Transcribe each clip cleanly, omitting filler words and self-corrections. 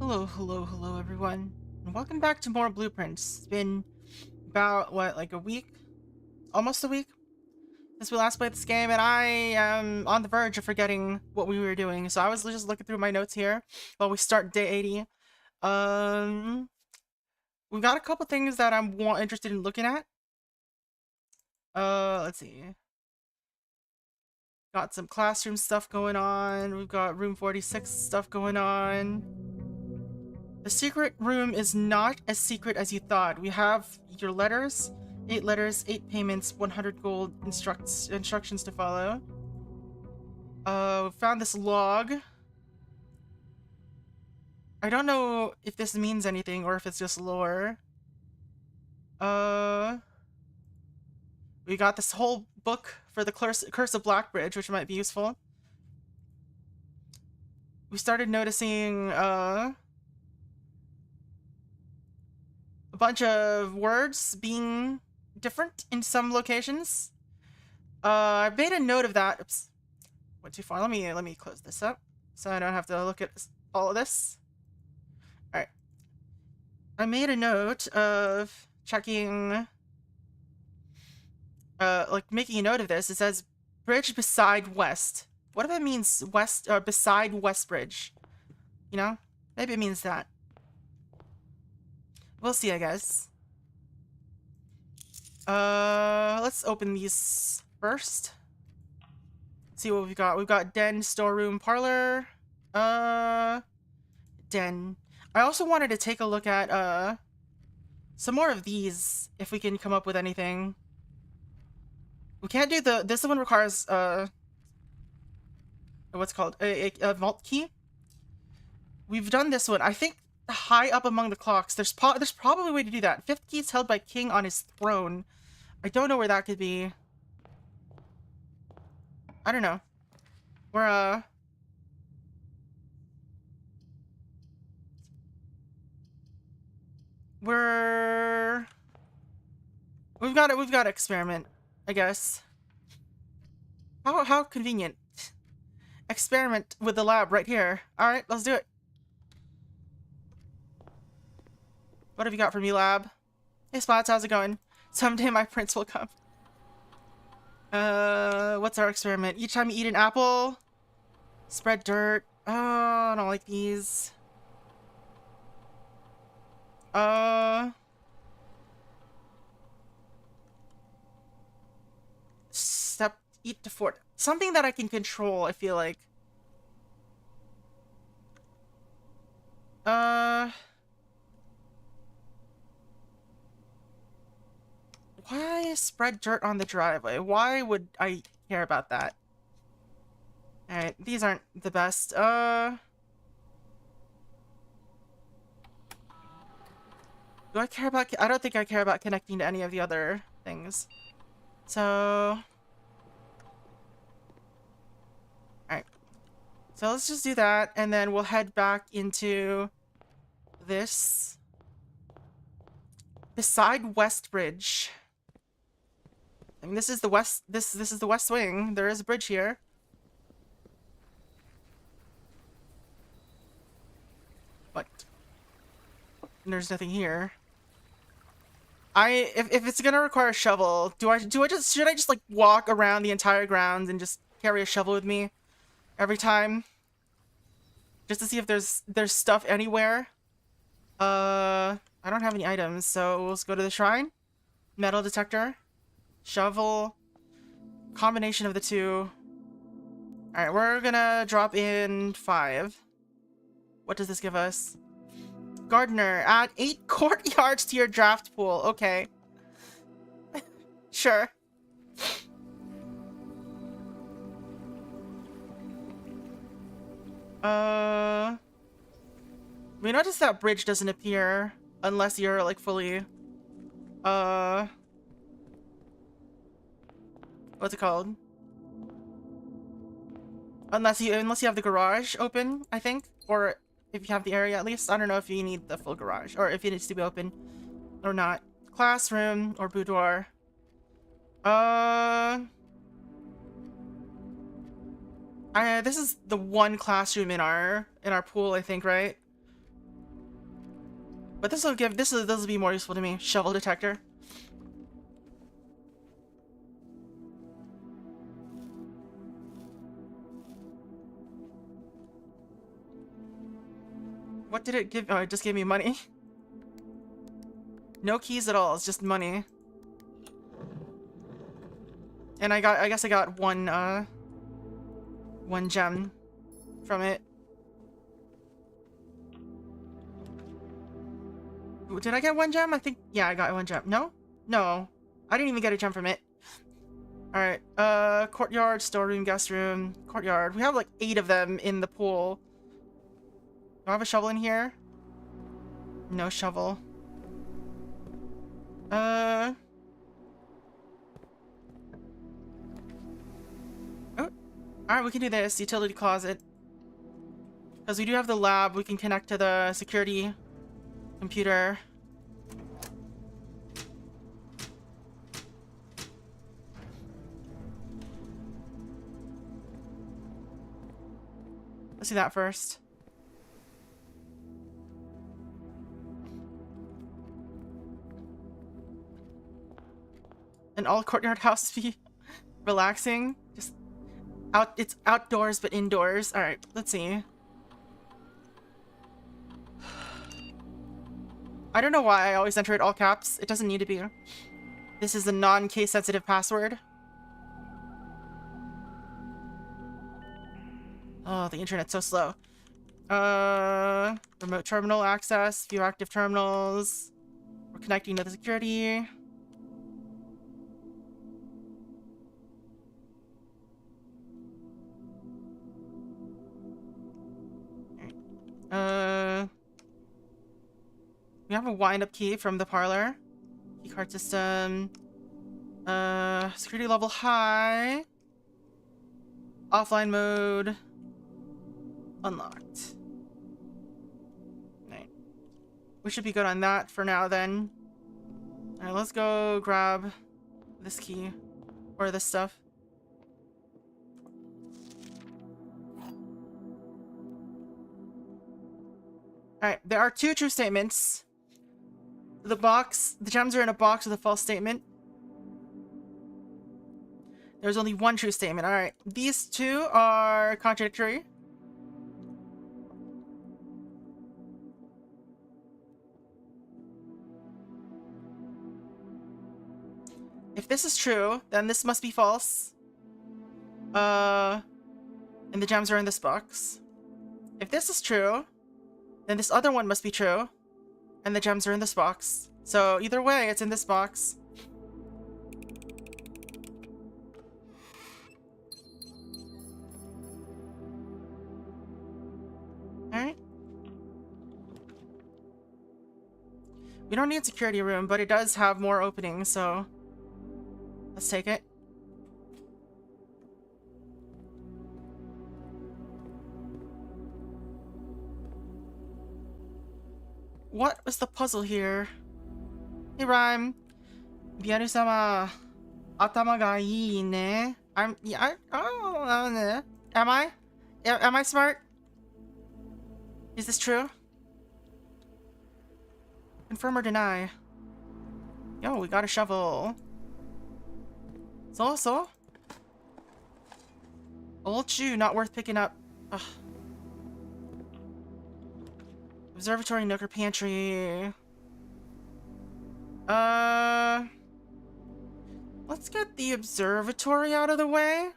Hello, everyone, and welcome back to more Blueprints. It's been about, what, like a week? Almost a week since we last played this game, and I am on the verge of forgetting what we were doing, so I was just looking through my notes here while we start day 80. We've got a couple things that I'm interested in looking at. Let's see. Got some classroom stuff going on. We've got room 46 stuff going on. The secret room is not as secret as you thought. We have your letters, 8 letters, 8 payments, 100 gold instructions to follow. We found this log. I don't know if this means anything or if it's just lore. We got this whole book for the Curse of Blackbridge, which might be useful. We started noticing, a bunch of words being different in some locations. I made a note of that. Oops, went too far. Let me close this up so I don't have to look at all of this. All right, I made a note of checking, like making a note of this. It says bridge beside west. What if it means west, beside West Bridge? You know, maybe it means that. We'll see, I guess. Let's open these first. See what we've got. We've got den, storeroom, parlor. Den. I also wanted to take a look at, some more of these, if we can come up with anything. We can't do this one requires, what's it called? A vault key. We've done this one. I think high up among the clocks. There's probably a way to do that. 5th key is held by king on his throne. I don't know where that could be. I don't know. We've got to experiment, I guess. How convenient. Experiment with the lab right here. All right, let's do it. What have you got for me, lab? Hey, Spots, how's it going? Someday my prince will come. What's our experiment? Each time you eat an apple, spread dirt. Oh, I don't like these. Eat to fort. Something that I can control, I feel like. Why spread dirt on the driveway? Why would I care about that? Alright, these aren't the best. Do I care about... I don't think I care about connecting to any of the other things. So... Alright. So let's just do that, and then we'll head back into this. Beside West Bridge. I mean, this is the west. This is the west wing. There is a bridge here. But there's nothing here. If it's gonna require a shovel, should I just like walk around the entire grounds and just carry a shovel with me every time, just to see if there's stuff anywhere? I don't have any items, so let's go to the shrine. Metal detector. Shovel. Combination of the two. Alright, we're gonna drop in 5. What does this give us? Gardener. Add 8 courtyards to your draft pool. Okay. Sure. We notice that bridge doesn't appear unless you're like fully what's it called? Unless you have the garage open, I think, or if you have the area at least. I don't know if you need the full garage or if it needs to be open or not. Classroom or boudoir. This is the one classroom in our pool, I think, right? But this will be more useful to me. Shovel detector. What did it give? Oh, it just gave me money. No keys at all. It's just money. And I guess I got one gem from it. Did I get one gem? I think, yeah, I got one gem. No? No. I didn't even get a gem from it. Alright, courtyard, storeroom, guest room, courtyard. We have like 8 of them in the pool. Do I have a shovel in here? No shovel. Oh. Alright, we can do this. Utility closet. Because we do have the lab, we can connect to the security computer. Let's do that first. And all courtyard houses be relaxing. Just it's outdoors but indoors. Alright, let's see. I don't know why I always enter it all caps. It doesn't need to be. This is a non-case sensitive password. Oh, the internet's so slow. Remote terminal access, view active terminals. We're connecting to the security. We have a wind-up key from the parlor. Keycard system. Security level high. Offline mode. Unlocked. Right. We should be good on that for now then. Alright, let's go grab this key. Or this stuff. Alright, there are 2 true statements. The gems are in a box with a false statement. There's only 1 true statement. Alright, these 2 are contradictory. If this is true, then this must be false. And the gems are in this box. If this is true, then this other one must be true. And the gems are in this box. So either way, it's in this box. Alright. We don't need security room, but it does have more openings, so let's take it. What was the puzzle here? Hey, Rhyme. Biaru-sama. Atama ga ii ne. I don't know. Am I? Am I smart? Is this true? Confirm or deny? Yo, we got a shovel. So? Old shoe, not worth picking up. Ugh. Observatory, nook, or pantry. Let's get the observatory out of the way.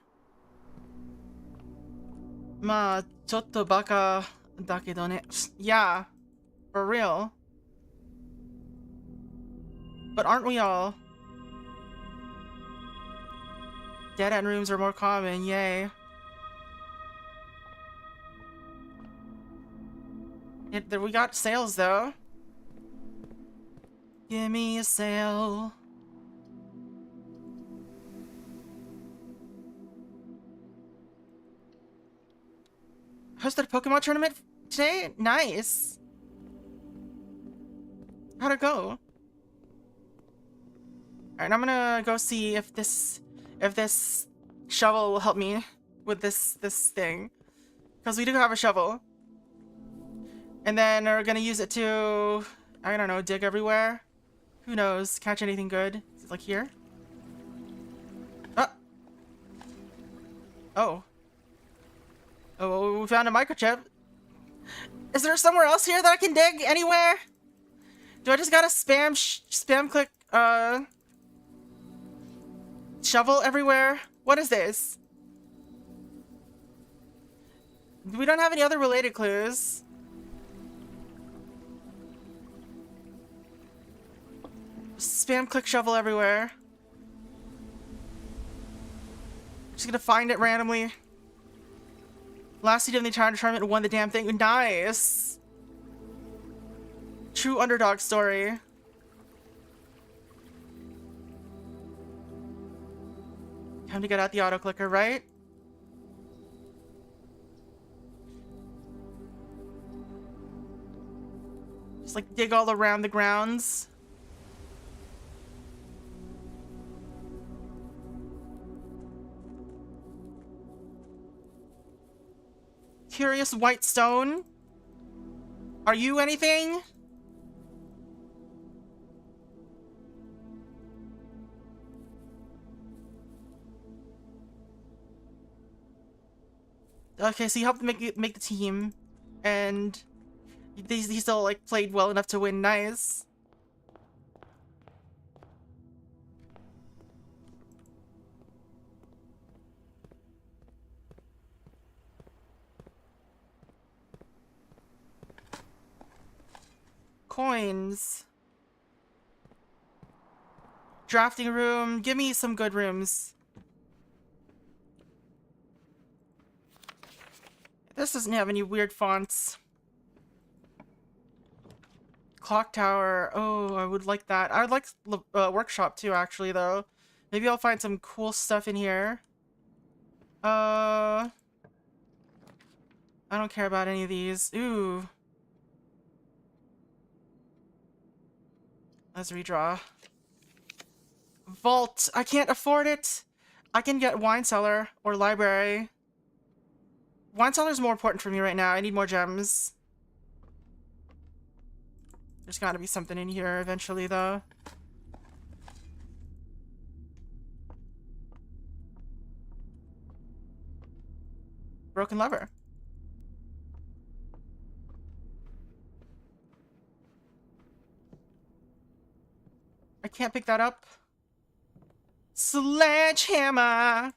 Ma, chotto baka dakedo ne. Yeah, for real. But aren't we all? Dead-end rooms are more common, yay. We got sales though. Give me a sale. Hosted a Pokemon tournament today? Nice. How'd it go? Alright, I'm gonna go see if this shovel will help me with this thing. Because we do have a shovel. And then we're gonna use it to I don't know, dig everywhere. Who knows? Catch anything good? Is it like here? Ah! Oh. Oh, we found a microchip. Is there somewhere else here that I can dig? Anywhere? Do I just gotta spam click, shovel everywhere? What is this? We don't have any other related clues. Spam click shovel everywhere. Just gonna find it randomly. Last seed of the entire tournament and won the damn thing. Nice! True underdog story. Time to get out the auto clicker, right? Just like dig all around the grounds. Curious white stone. Are you anything? Okay, so you helped make the team, and he still like played well enough to win. Nice. Coins. Drafting room. Give me some good rooms. This doesn't have any weird fonts. Clock tower. Oh, I would like that. I would like workshop too, actually, though. Maybe I'll find some cool stuff in here. I don't care about any of these. Ooh. Let's redraw. Vault. I can't afford it. I can get wine cellar or library. Wine cellar is more important for me right now. I need more gems. There's gotta be something in here eventually, though. Broken lever. I can't pick that up. Sledgehammer!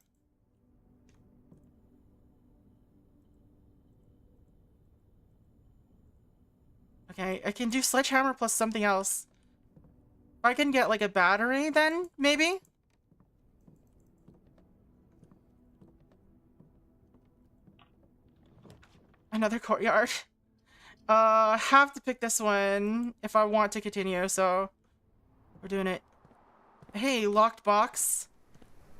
Okay, I can do sledgehammer plus something else. I can get like a battery then, maybe? Another courtyard. Have to pick this one if I want to continue, so we're doing it. Hey, locked box.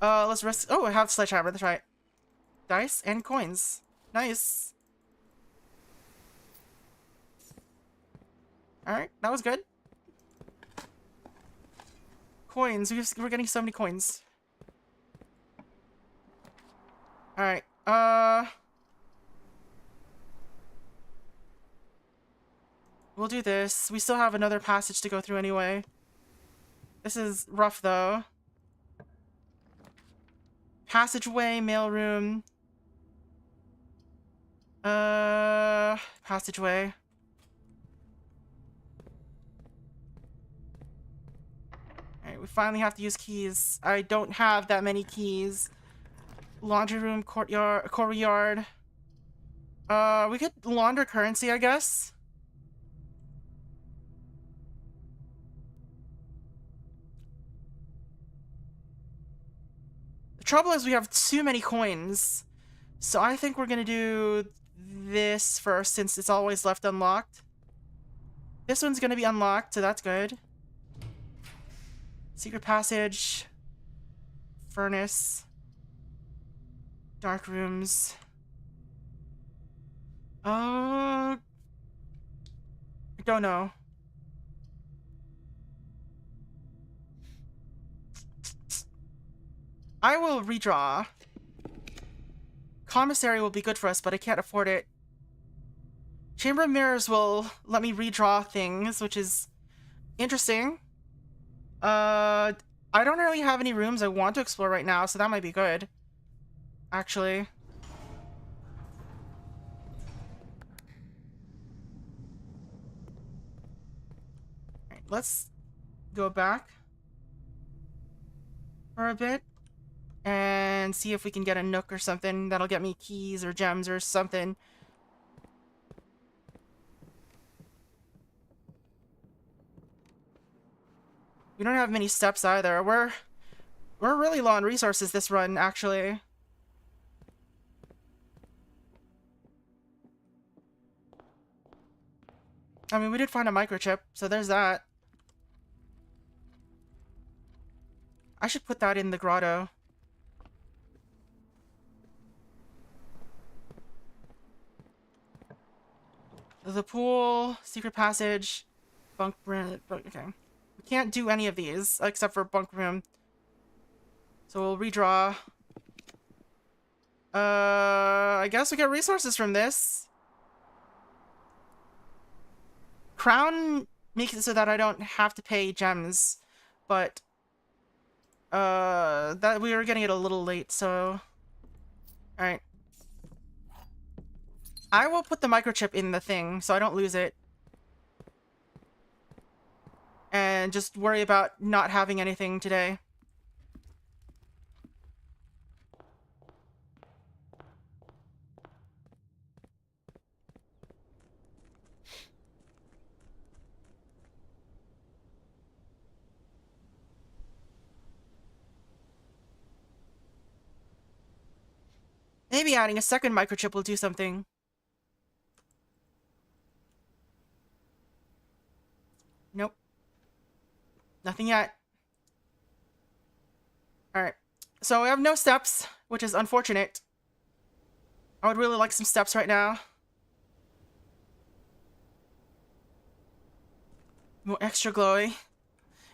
Let's risk. Oh, I have sledgehammer. That's right. Dice and coins. Nice. All right, that was good. Coins. We're getting so many coins. All right. We'll do this. We still have another passage to go through anyway. This is rough, though. Passageway, mailroom. Passageway. Alright, we finally have to use keys. I don't have that many keys. Laundry room, courtyard. We could launder currency, I guess. The trouble is we have too many coins. So I think we're gonna do this first since it's always left unlocked. This one's gonna be unlocked, so that's good. Secret passage. Furnace. Dark rooms. I don't know. I will redraw. Commissary will be good for us, but I can't afford it. Chamber of Mirrors will let me redraw things, which is Interesting. I don't really have any rooms I want to explore right now, so that might be good. Actually. Alright, let's go back for a bit and see if we can get a nook or something that'll get me keys or gems or something. We don't have many steps either. We're really low on resources this run, actually. I mean, we did find a microchip, so there's that. I should put that in the grotto. The pool, secret passage, bunk room. Okay. We can't do any of these except for bunk room. So we'll redraw. I guess we get resources from this. Crown makes it so that I don't have to pay gems, but that we were getting it a little late, so alright. I will put the microchip in the thing so I don't lose it. And just worry about not having anything today. Maybe adding a second microchip will do something. Nope. Nothing yet. Alright. So we have no steps, which is unfortunate. I would really like some steps right now. More extra glowy.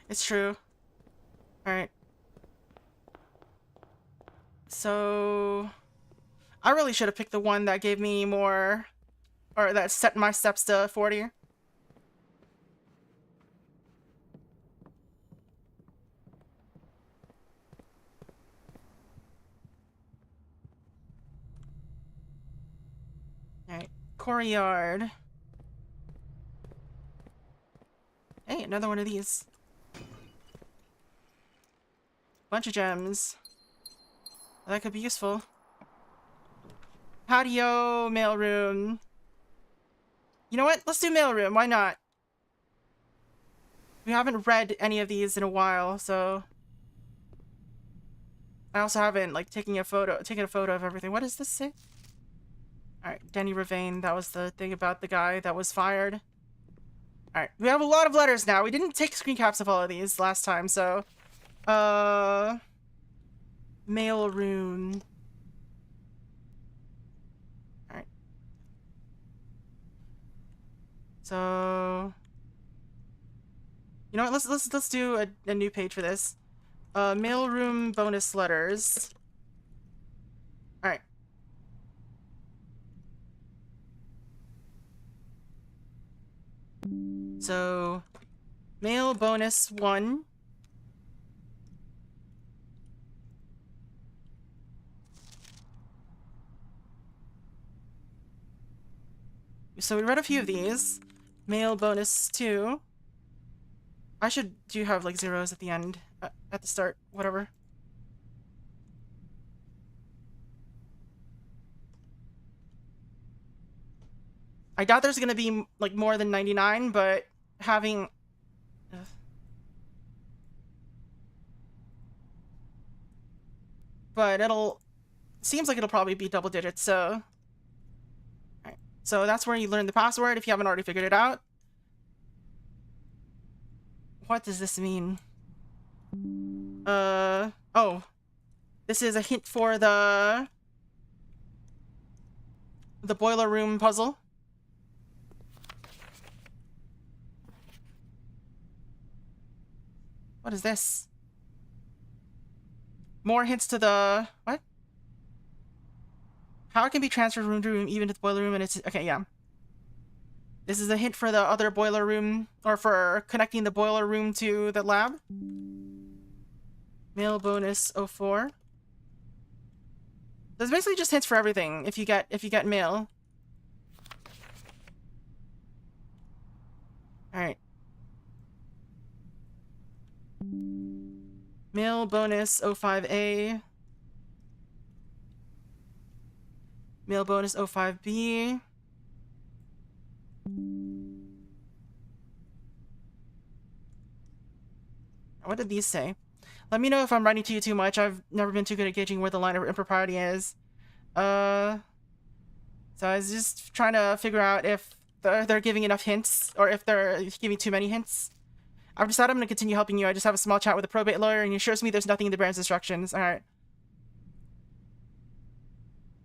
It's true. Alright. So I really should have picked the one that gave me more, or that set my steps to 40. Alright, courtyard. Hey, another one of these. Bunch of gems. That could be useful. Patio, mailroom. You know what? Let's do mailroom. Why not? We haven't read any of these in a while, so I also haven't like taken a photo of everything. What does this say? Alright, Denny Ravane. That was the thing about the guy that was fired. Alright, we have a lot of letters now. We didn't take screen caps of all of these last time, so mailroom. Alright. So you know what, let's do a new page for this. Mailroom bonus letters. Alright. So mail bonus 1. So we read a few of these. Mail bonus 2. I do have like zeros at the end, at the start, whatever. I doubt there's gonna be like more than 99, but having... But seems like it'll probably be double digits, so... Alright, so that's where you learn the password if you haven't already figured it out. What does this mean? Oh. This is a hint for the boiler room puzzle. What is this? More hints to the... What? How it can be transferred room to room, even to the boiler room, and it's... Okay, yeah. This is a hint for the other boiler room, or for connecting the boiler room to the lab. Mail bonus 04. There's basically just hints for everything if you get mail. Alright. Mail bonus 05A. Mail bonus 05B. What did these say? Let me know if I'm writing to you too much. I've never been too good at gauging where the line of impropriety is. So I was just trying to figure out if they're giving enough hints, or if they're giving too many hints. I've decided I'm going to continue helping you. I just have a small chat with a probate lawyer, and he assures me there's nothing in the Baron's instructions. Alright.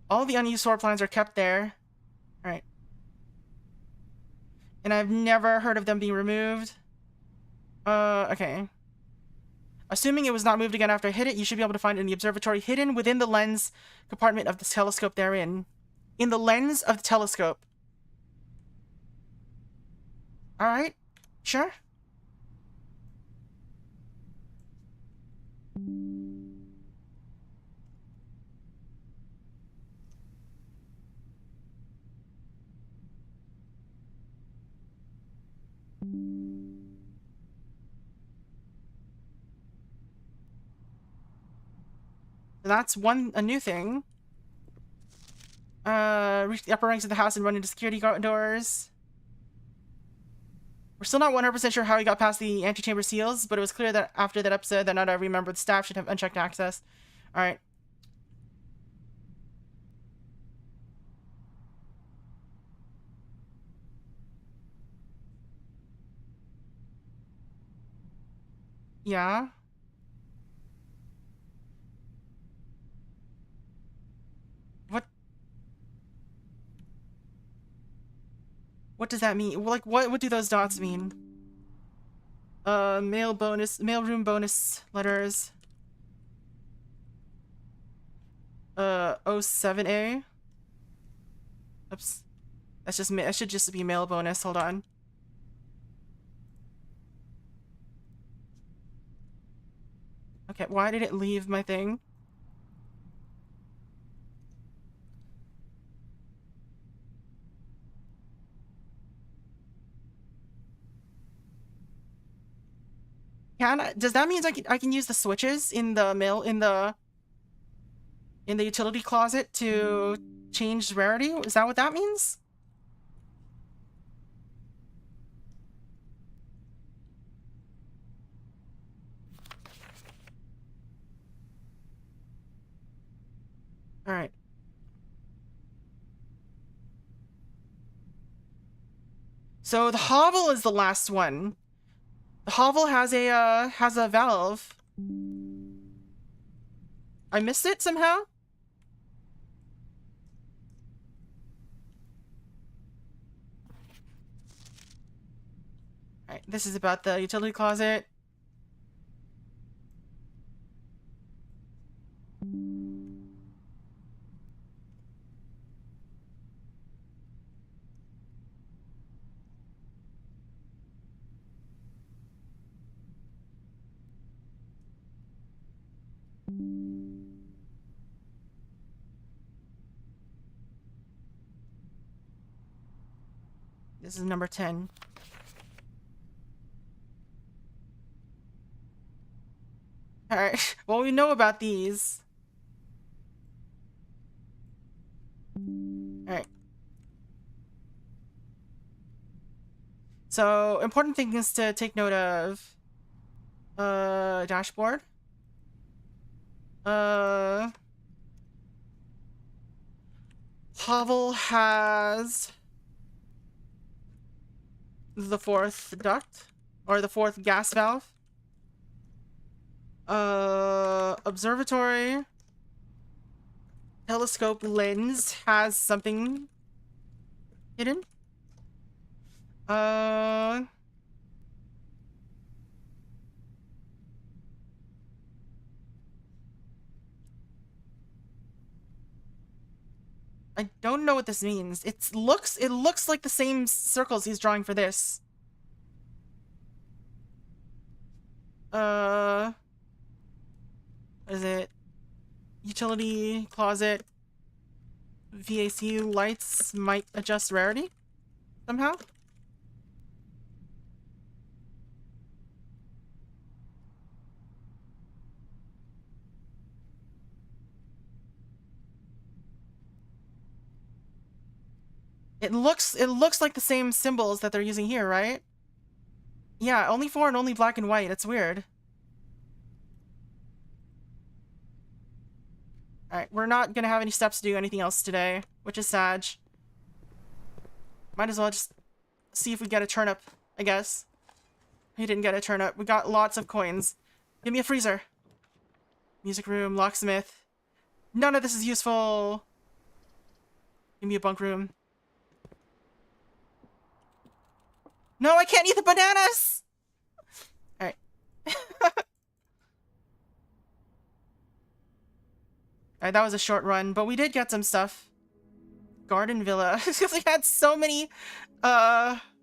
All the unused floor plans are kept there. Alright. And I've never heard of them being removed. Okay. Assuming it was not moved again after I hit it, you should be able to find it in the observatory, hidden within the lens compartment of the telescope therein. In the lens of the telescope. Alright. Sure. That's a new thing. Reach the upper ranks of the house and run into security doors. We're still not 100% sure how he got past the antechamber seals, but it was clear that after that episode that not every member of the staff should have unchecked access. Alright. Yeah. What does that mean? Like, what do those dots mean? Mail room bonus letters. 07A. Oops. That should just be mail bonus. Hold on. Okay, why did it leave my thing? Does that mean I can use the switches in the utility closet to change rarity? Is that what that means? Alright. So the hovel is the last one. The hovel has a valve. I missed it somehow? Alright, this is about the utility closet. This is number 10. Alright, well, we know about these. Alright. So, important things to take note of. Dashboard. Hovel has the 4th duct, or the 4th gas valve. Observatory. Telescope lens has something hidden. I don't know what this means. It looks like the same circles he's drawing for this. Is it utility closet VAC lights might adjust rarity somehow? It looks like the same symbols that they're using here, right? Yeah, only 4 and only black and white. It's weird. Alright, we're not gonna have any steps to do anything else today, which is sad. Might as well just see if we get a turnip, I guess. We didn't get a turnip. We got lots of coins. Give me a freezer. Music room, locksmith. None of this is useful. Give me a bunk room. No, I can't eat the bananas! Alright. Alright, that was a short run, but we did get some stuff. Garden villa. Because we had so many,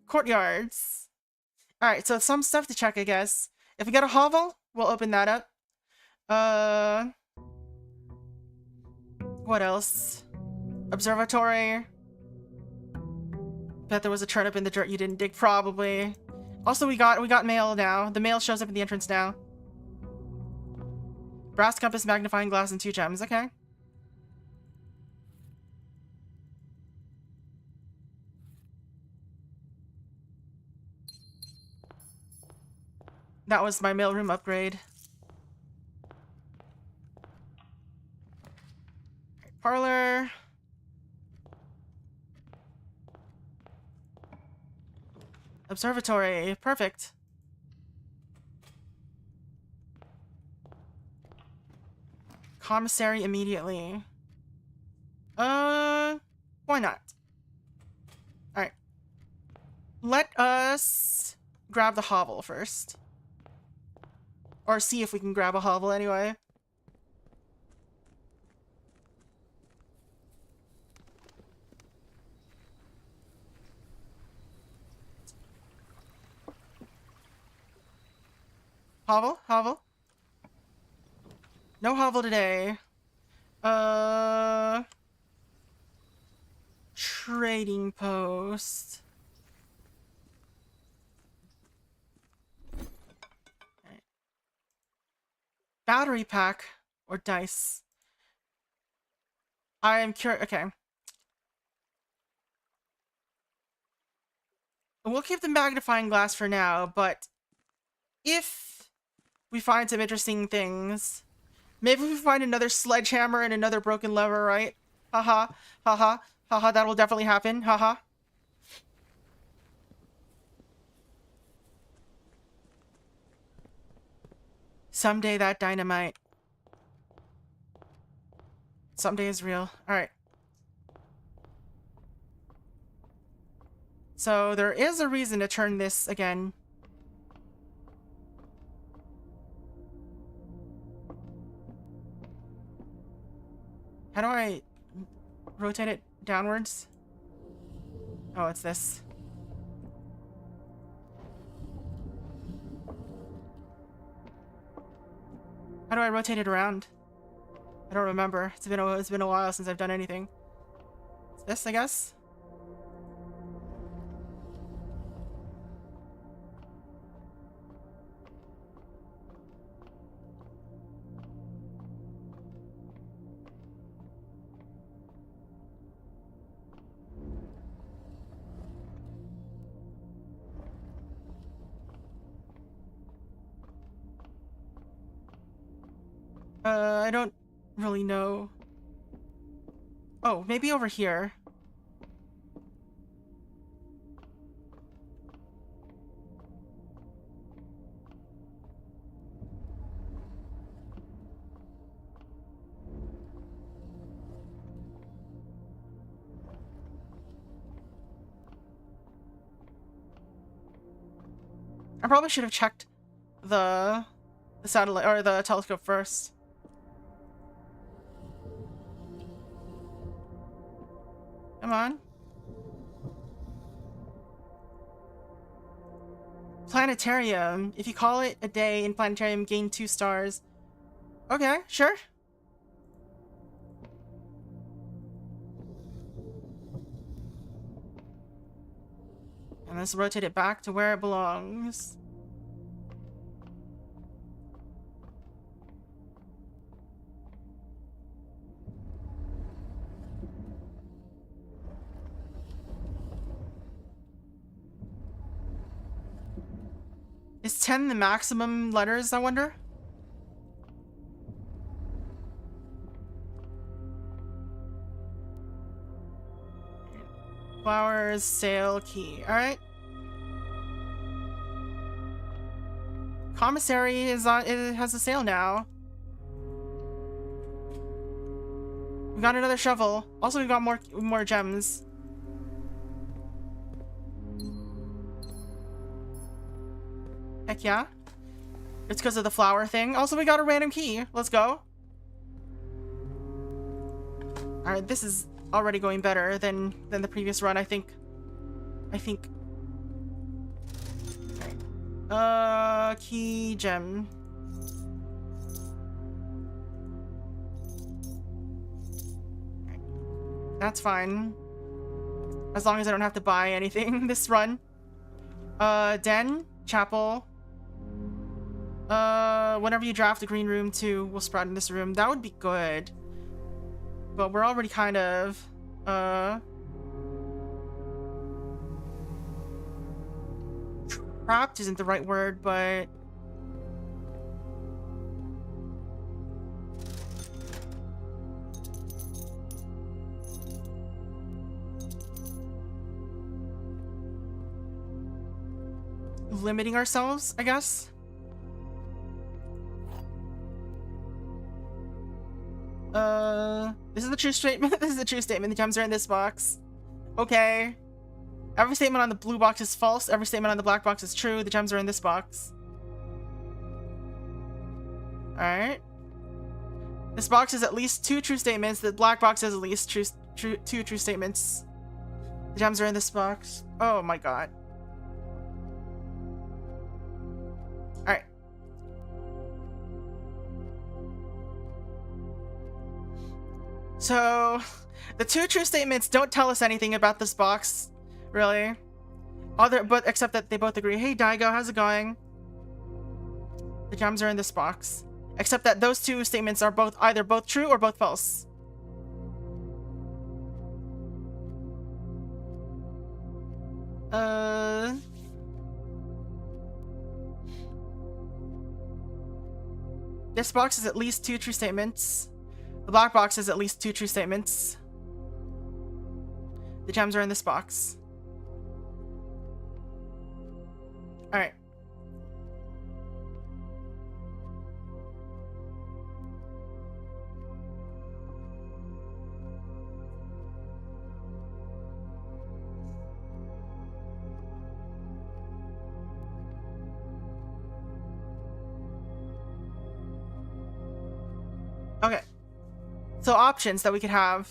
courtyards. Alright, so some stuff to check, I guess. If we get a hovel, we'll open that up. What else? Observatory. Bet there was a turnip in the dirt you didn't dig, probably. Also, we got mail now. The mail shows up in the entrance now. Brass compass, magnifying glass, and 2 gems. Okay. That was my mailroom upgrade. Parlor. Observatory. Perfect. Commissary immediately. Why not? Alright. Let us grab the hovel first. Or see if we can grab a hovel anyway. Hovel? Hovel? No hovel today. Trading post. Okay. Battery pack or dice. I am curious. Okay. We'll keep the magnifying glass for now, but if we find some interesting things, maybe we find another sledgehammer and another broken lever, right? Haha, haha, haha, that will definitely happen, haha. Someday that dynamite. Someday is real. Alright. So there is a reason to turn this again. How do I rotate it downwards? Oh, it's this. How do I rotate it around? I don't remember. It's been a while since I've done anything. It's this, I guess? I don't really know. Oh, maybe over here. I probably should have checked the satellite or the telescope first. Come on. Planetarium. If you call it a day in planetarium, gain 2 stars. Okay, sure. And let's rotate it back to where it belongs. Is 10 the maximum letters, I wonder? Flowers, sail, key. Alright. Commissary is on, it has a sail now. We got another shovel. Also, we got more gems. Heck yeah. It's because of the flower thing. Also, we got a random key. Let's go. Alright, this is already going better than the previous run, I think. Alright. Key gem. Right. That's fine. As long as I don't have to buy anything this run. Den, chapel. Whenever you draft a green room too, we'll sprout in this room. That would be good. But we're already kind of, trapped isn't the right word, but... limiting ourselves, I guess? This is the true statement. This is the true statement. The gems are in this box. Okay. Every statement on the blue box is false. Every statement on the black box is true. The gems are in this box. Alright. This box is at least 2 true statements. The black box has at least 2 true statements. The gems are in this box. Oh my god. Alright. So, the 2 true statements don't tell us anything about this box, really. But except that they both agree. Hey Daigo, how's it going? The gems are in this box. Except that those 2 statements are either both true or both false. This box is at least 2 true statements. The black box is at least 2 true statements. The gems are in this box. Alright. Okay. So options that we could have.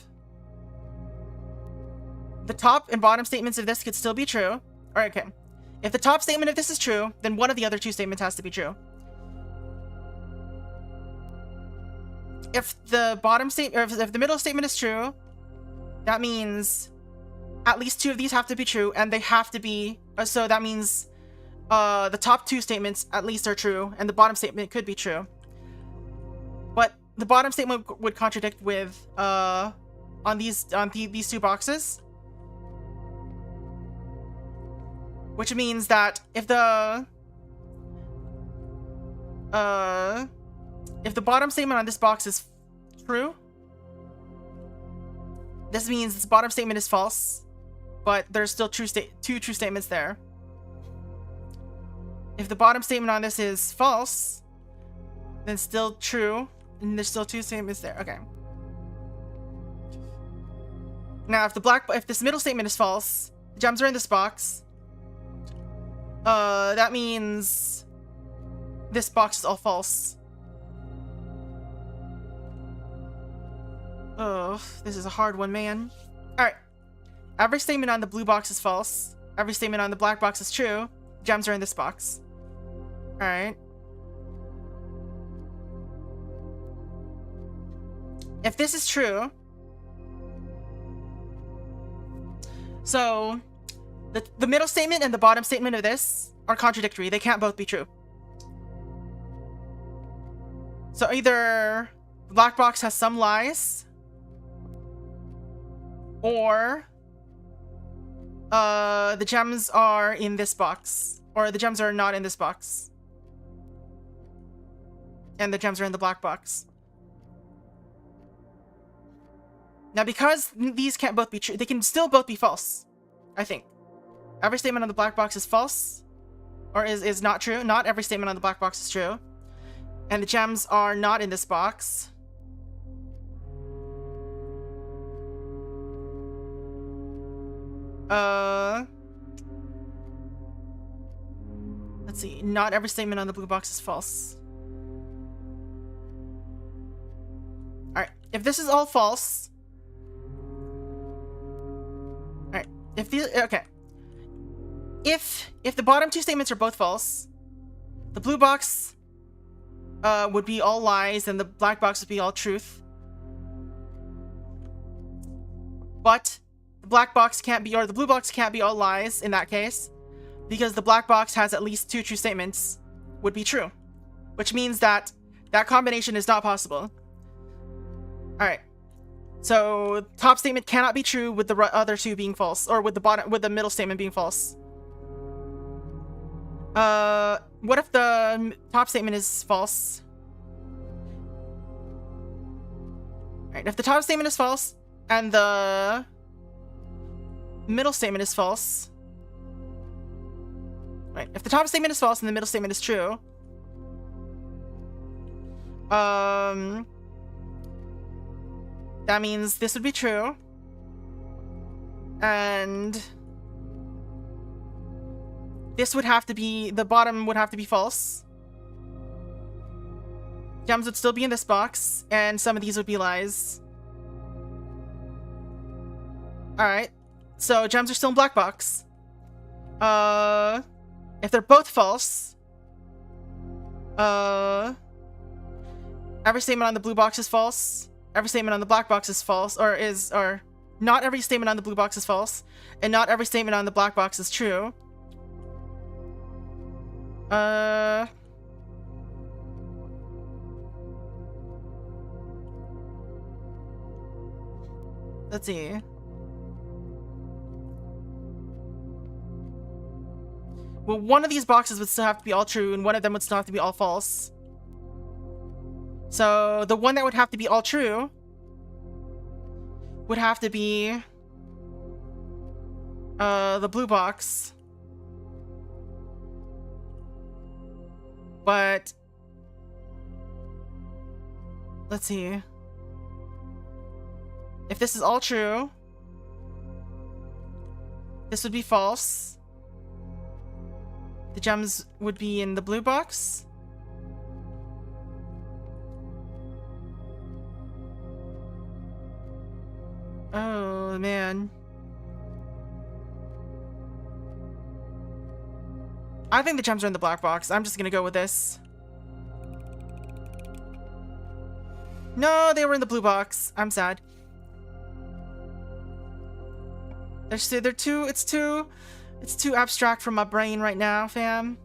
The top and bottom statements of this could still be true. Alright, okay. If the top statement of this is true, then one of the other 2 statements has to be true. If the bottom statement, or if the middle statement is true, that means at least 2 of these have to be true, and they have to be, so that means the top 2 statements at least are true, and the bottom statement could be true. But the bottom statement would contradict with on these 2 boxes, which means that if the bottom statement on this box is true, this means this bottom statement is false, but there's still 2 true statements there. If the bottom statement on this is false, then still true. And there's still 2 statements there. Okay. Now, if this middle statement is false, the gems are in this box. That means this box is all false. Oh, this is a hard one, man. All right. Every statement on the blue box is false. Every statement on the black box is true. Gems are in this box. Alright. If this is true... So, the middle statement and the bottom statement of this are contradictory. They can't both be true. So either the black box has some lies, or the gems are in this box, or the gems are not in this box, and the gems are in the black box. Now, because these can't both be true, they can still both be false, I think. Every statement on the black box is false, or is not true. Not every statement on the black box is true. And the gems are not in this box. Let's see. Not every statement on the blue box is false. Alright. If this is all false... Alright. If these... Okay. If the bottom two statements are both false, the blue box would be all lies and the black box would be all truth. But the black box can't be, or the blue box can't be all lies in that case, because the black box has at least two true statements would be true, which means that that combination is not possible. Alright. So top statement cannot be true with the other two being false, or with the middle statement being false. What if the top statement is false? Alright, if the top statement is false, and the middle statement is false... Right, if the top statement is false and the middle statement is true... That means this would be true. And... this would have to be... the bottom would have to be false. Gems would still be in this box, and some of these would be lies. Alright. So, gems are still in black box. If they're both false... every statement on the blue box is false. Every statement on the black box is false, or not every statement on the blue box is false, and not every statement on the black box is true. Let's see. Well, one of these boxes would still have to be all true, and one of them would still have to be all false. So, the one that would have to be all true would have to be the blue box. But let's see. If this is all true, this would be false. The gems would be in the blue box. Oh, man. I think the gems are in the black box. I'm just gonna go with this. No, they were in the blue box. I'm sad. They're too... It's too abstract for my brain right now, fam.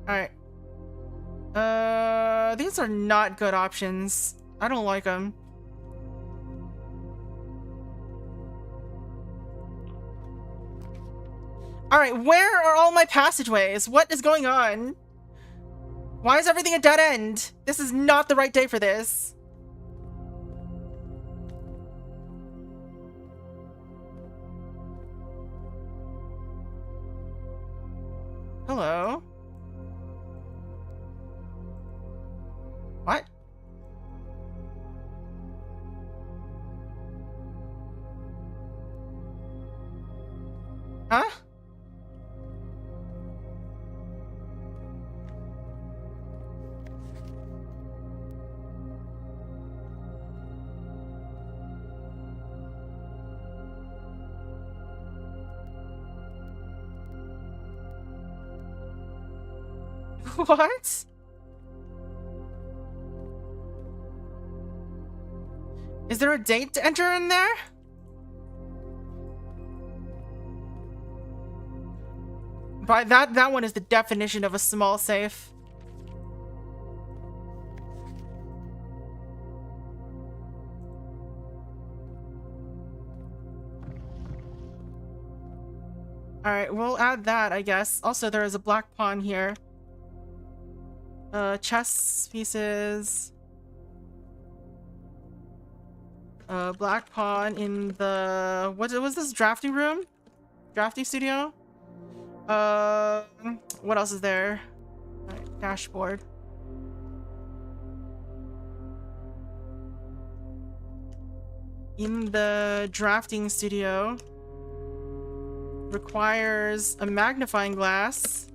Alright. These are not good options. I don't like them. Alright, where are all my passageways? What is going on? Why is everything a dead end? This is not the right day for this. Hello? What? Huh? What? Is there a date to enter in there? By that one is the definition of a small safe. Alright, we'll add that, I guess. Also, there is a black pawn here. Chess pieces. Black pawn in the... What was this? Drafting room? Drafting studio? What else is there? Alright, dashboard. In the drafting studio... requires a magnifying glass,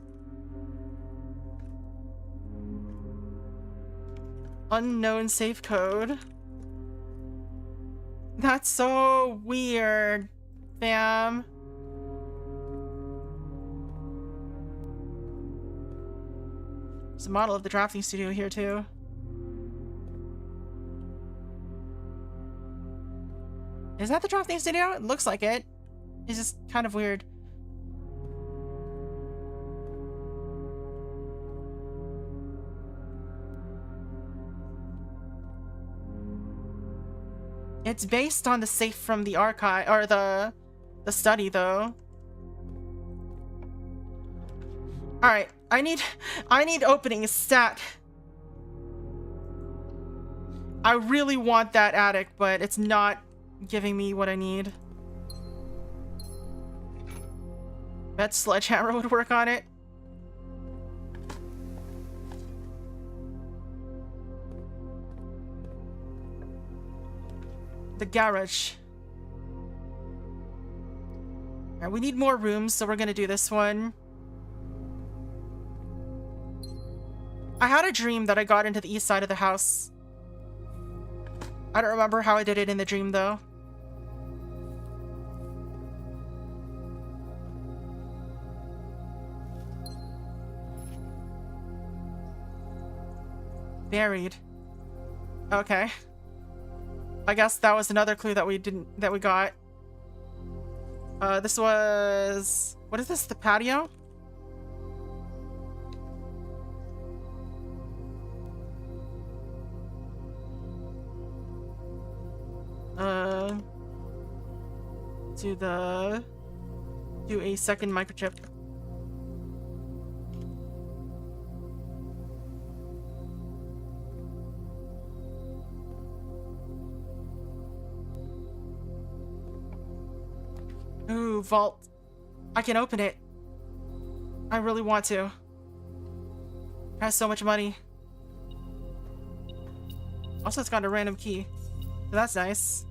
unknown safe code. That's so weird, fam. There's a model of the drafting studio here too. Is that the drafting studio? It looks like it. It's just kind of weird. It's based on the safe from the archive, or the study, though. Alright, I need opening stat. I really want that attic, but it's not giving me what I need. Bet sledgehammer would work on it. The garage. Alright, we need more rooms, so we're gonna do this one. I had a dream that I got into the east side of the house. I don't remember how I did it in the dream, though. Buried. Okay. I guess that was another clue that we got. This was... What is this? The patio? Do a second microchip. Ooh, vault. I can open it. I really want to. It has so much money. Also, it's got a random key. So that's nice.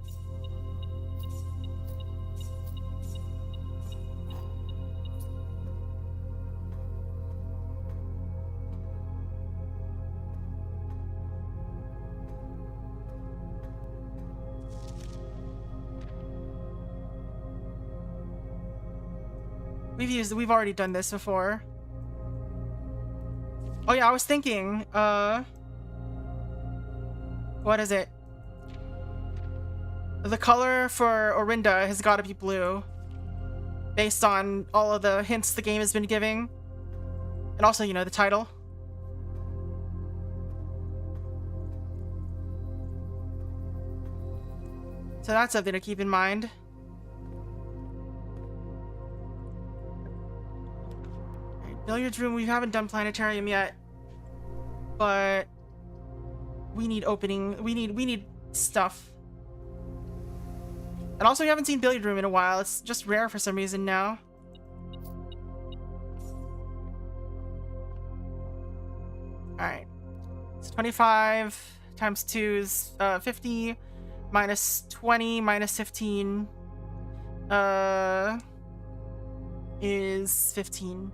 We've already done this before. Oh yeah, I was thinking, what is it? The color for Orinda has got to be blue, based on all of the hints the game has been giving. And also, you know, the title. So that's something to keep in mind. Billiards room, we haven't done planetarium yet, but we need opening, we need stuff. And also we haven't seen billiard room in a while, it's just rare for some reason now. Alright, so 25 times 2 is 50, minus 20 minus 15 is 15.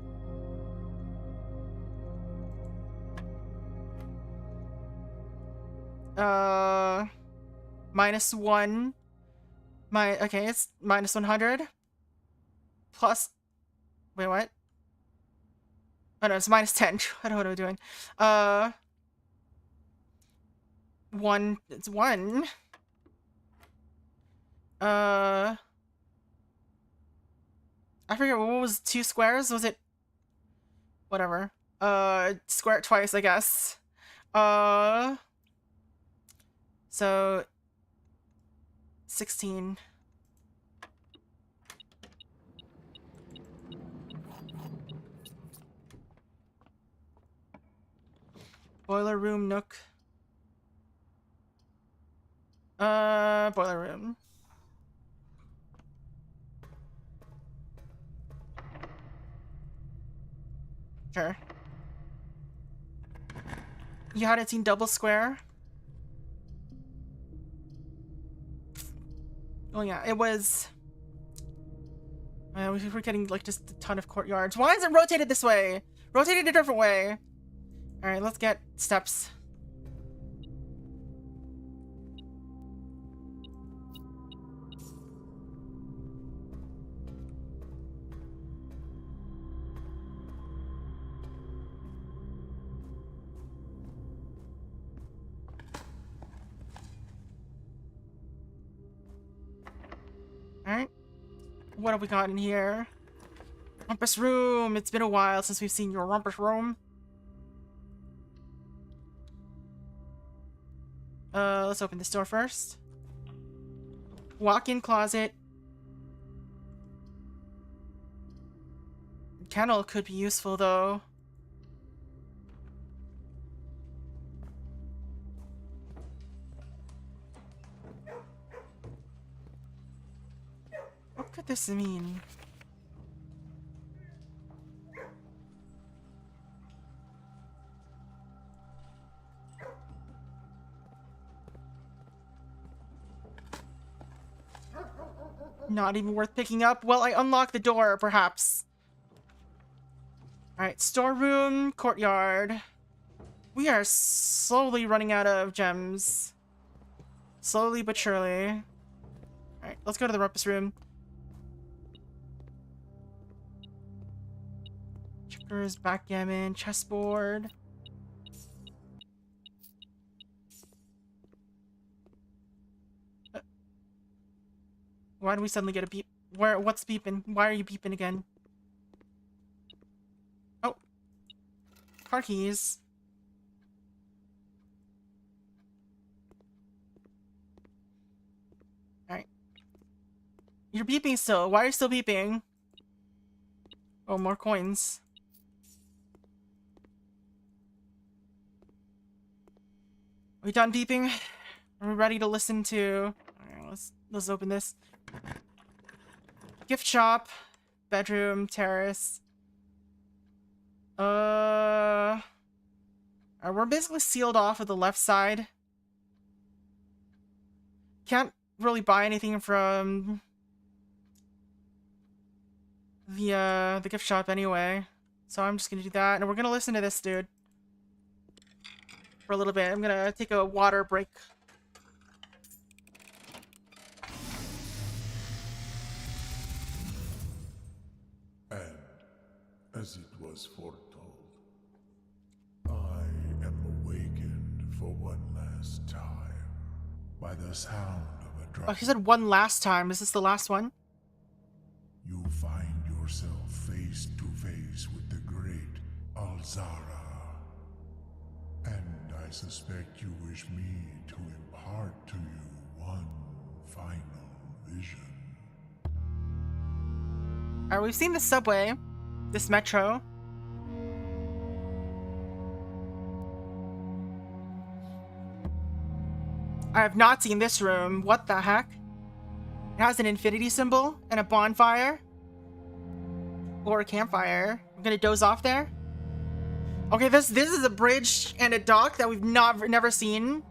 Minus 1. Okay, it's minus 100. Plus... Wait, what? Oh no, it's minus 10. I don't know what I'm doing. 1. It's 1. I forget what was 2 squares. Was it? Whatever. Square it twice, I guess. So 16. Boiler room nook. Boiler room. Sure. You hadn't seen double square? Oh yeah, it was... we're getting like just a ton of courtyards. Why is it rotated this way? Rotate it a different way. Alright, let's get steps. Alright. What have we got in here? Rumpus room! It's been a while since we've seen your rumpus room. Let's open this door first. Walk-in closet. Kennel could be useful, though. What could this mean? Not even worth picking up? Well, I unlocked the door, perhaps. Alright, storeroom, courtyard. We are slowly running out of gems. Slowly but surely. Alright, let's go to the rumpus room. Checkers, backgammon, chessboard. Why do we suddenly get a beep? What's beeping? Why are you beeping again? Oh. Car keys. Alright. You're beeping still. Why are you still beeping? Oh, more coins. Are we done beeping? Are we ready to listen to... Alright, let's open this. Gift shop. Bedroom. Terrace. We're basically sealed off of the left side. Can't really buy anything from the gift shop anyway. So I'm just gonna do that, and we're gonna listen to this dude for a little bit. I'm gonna take a water break. And as it was foretold, I am awakened for one last time by the sound of a drum. Oh, he said one last time. Is this the last one? You find yourself face to face with the great Alzara. And I suspect you wish me to impart to you one final vision. Alright, we've seen the subway. This metro. I have not seen this room. What the heck? It has an infinity symbol and a bonfire. Or a campfire. I'm gonna doze off there. Okay, this is a bridge and a dock that we've never seen.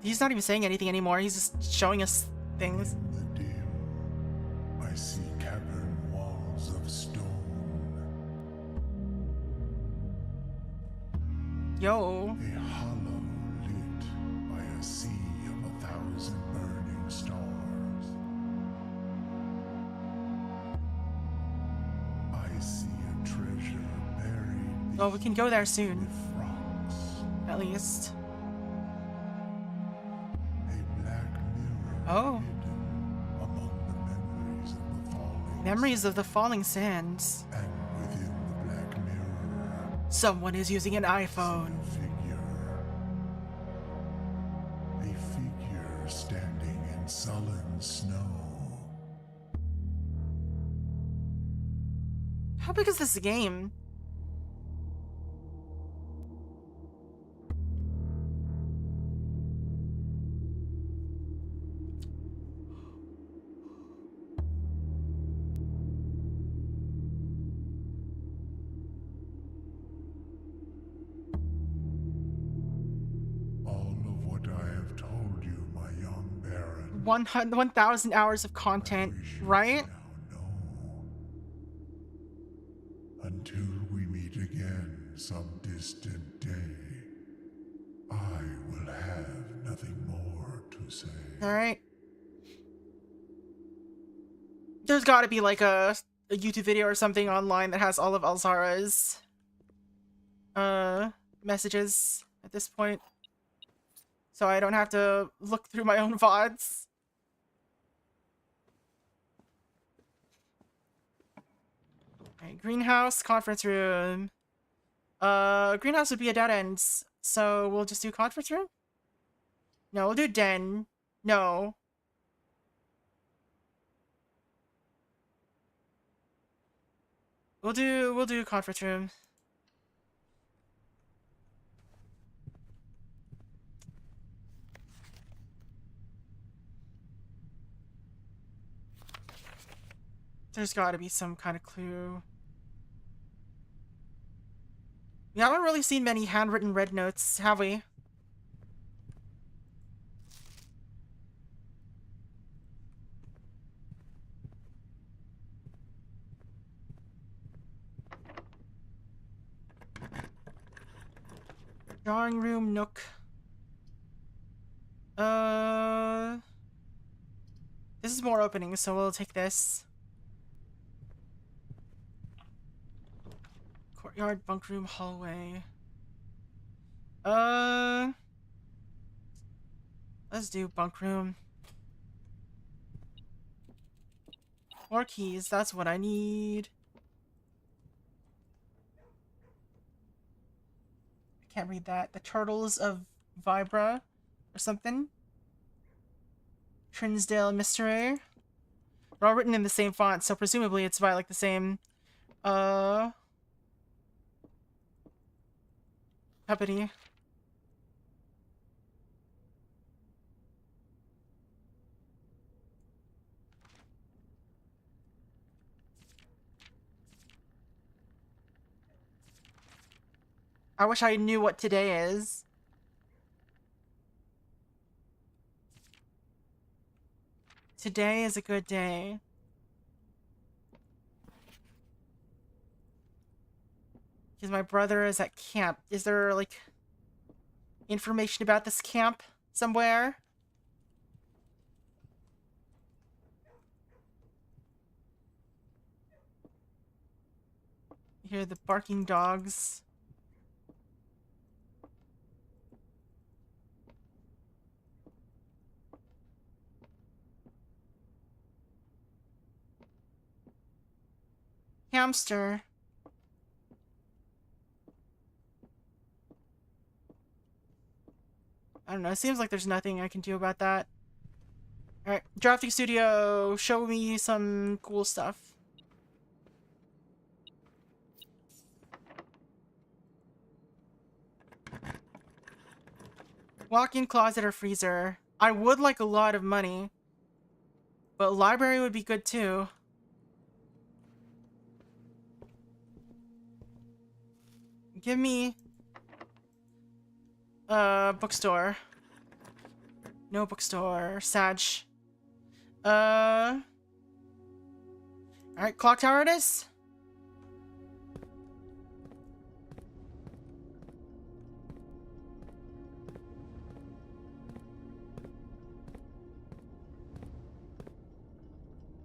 He's not even saying anything anymore. He's just showing us things. In the dim, I see cavern walls of stone. Yo. A hollow lit by a sea of 1,000 burning stars. I see a Oh, we can go there soon. with rocks. At least. A black mirror Oh. hidden among the memories of the falling Memories of the falling sands. and within the black mirror, Someone is using an iPhone. a figure standing in sullen snow. How big is this game? All of what I have told you, my young baron, 1,000 hours of content, we should right? now know. Until we meet again some distant day, I will have nothing more to say. Alright. There's gotta be like a YouTube video or something online that has all of Alzara's messages at this point. So I don't have to look through my own VODs. Alright, greenhouse, conference room. Greenhouse would be a dead end, so we'll just do conference room? No, we'll do den. No. We'll do conference room. There's gotta be some kind of clue. We haven't really seen many handwritten red notes, have we? Drawing room, nook. This is more openings, so we'll take this. Courtyard, bunk room, hallway. Let's do bunk room. 4 keys, that's what I need. I can't read that. The Turtles of Vibra or something. Trinsdale Mystery. They're all written in the same font, so presumably it's by like the same company. I wish I knew what today is. Today is a good day. Because my brother is at camp. Is there, like, information about this camp somewhere? You hear the barking dogs. Hamster. I don't know, it seems like there's nothing I can do about that. Alright, Drafting Studio, show me some cool stuff. Walk-in closet or freezer. I would like a lot of money. But library would be good too. Give me bookstore. No bookstore. Sag. Alright, clock tower it is.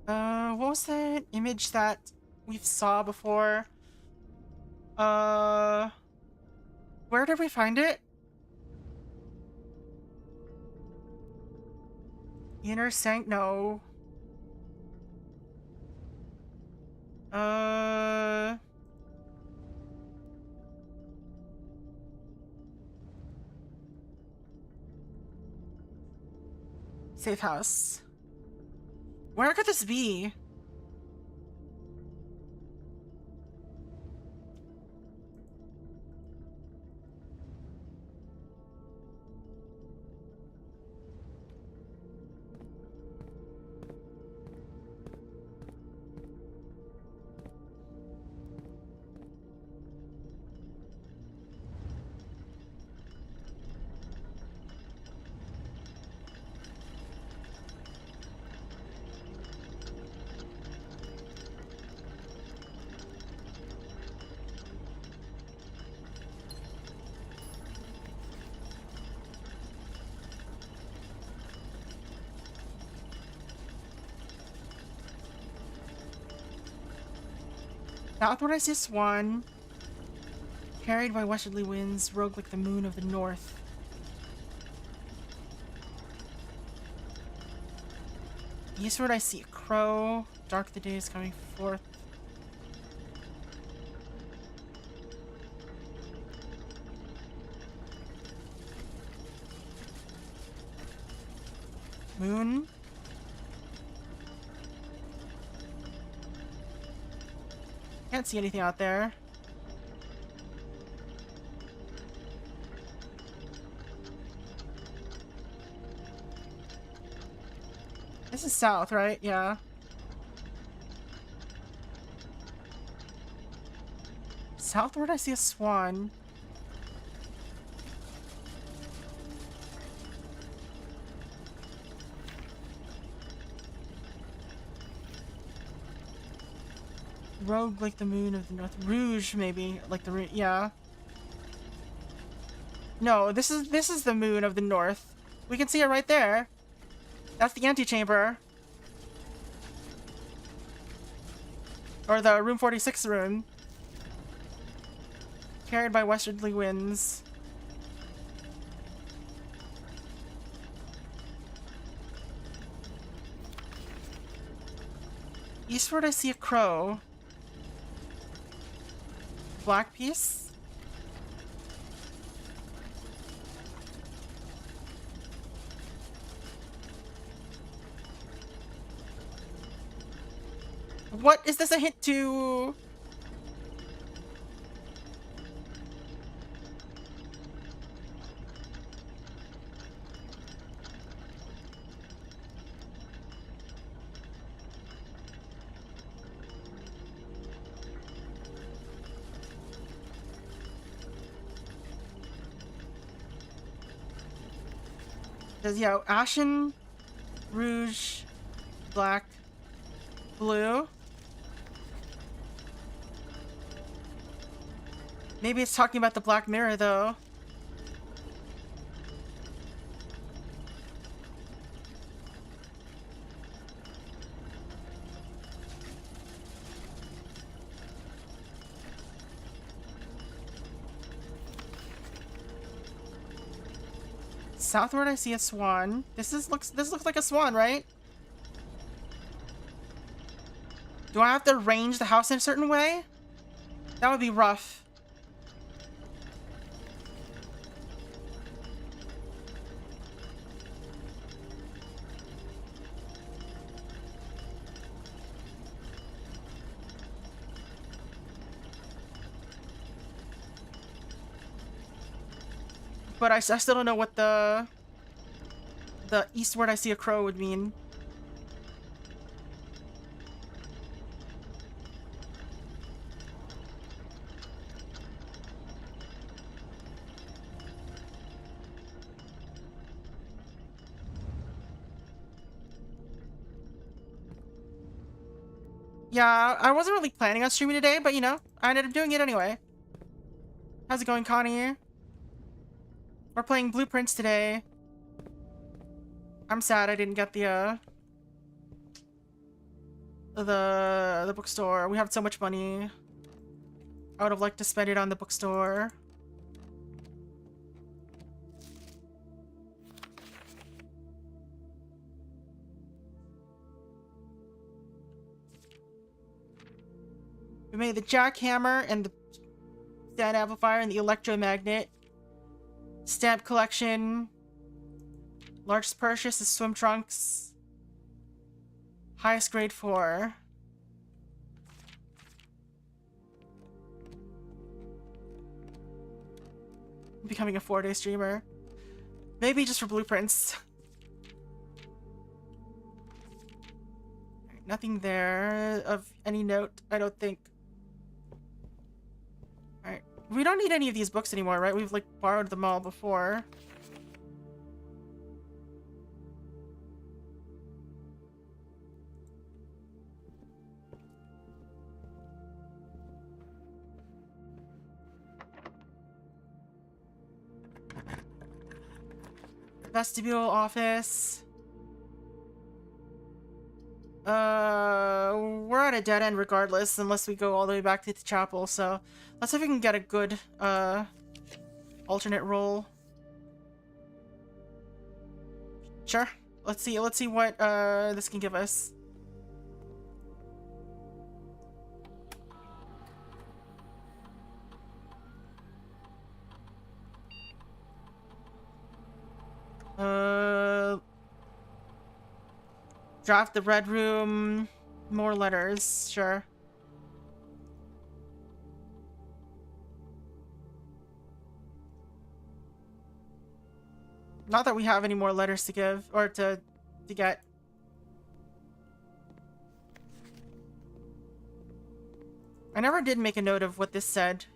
What was that image that we saw before? Uh, where did we find it? Inner Sanct? No. Safe house. Where could this be? Southward I see a swan, carried by westerly winds, rogue like the moon of the north. Eastward I see a crow, dark the day is coming forth. Moon. Can't see anything out there. This is south, right? Yeah. Southward I see a swan. Rogue like the moon of the north. Rouge, maybe. Like the yeah. No, this is the moon of the north. We can see it right there. That's the antechamber. Or the room 46 room. Carried by westerly winds. Eastward I see a crow. Black piece? What is this a hint to? Does, yeah, ashen, rouge, black, blue. Maybe it's talking about the Black Mirror, though. Southward I see a swan. This looks like a swan, right? Do I have to arrange the house in a certain way? That would be rough. But I still don't know what the eastward I see a crow would mean. Yeah, I wasn't really planning on streaming today, but you know, I ended up doing it anyway. How's it going, Connie? We're playing Blueprints today. I'm sad I didn't get the bookstore. We have so much money. I would have liked to spend it on the bookstore. We made the jackhammer and the stand amplifier and the electromagnet. Stamp collection. Largest purchase is swim trunks. Highest grade 4. Becoming a 4-day streamer. Maybe just for blueprints. Nothing there of any note, I don't think. Alright. We don't need any of these books anymore, right? We've, like, borrowed them all before. Vestibule office. We're at a dead end regardless, unless we go all the way back to the chapel, so let's see if we can get a good, alternate roll. Sure. Let's see what, this can give us. Draft the red room. More letters. Sure. Not that we have any more letters to give or to get. I never did make a note of what this said.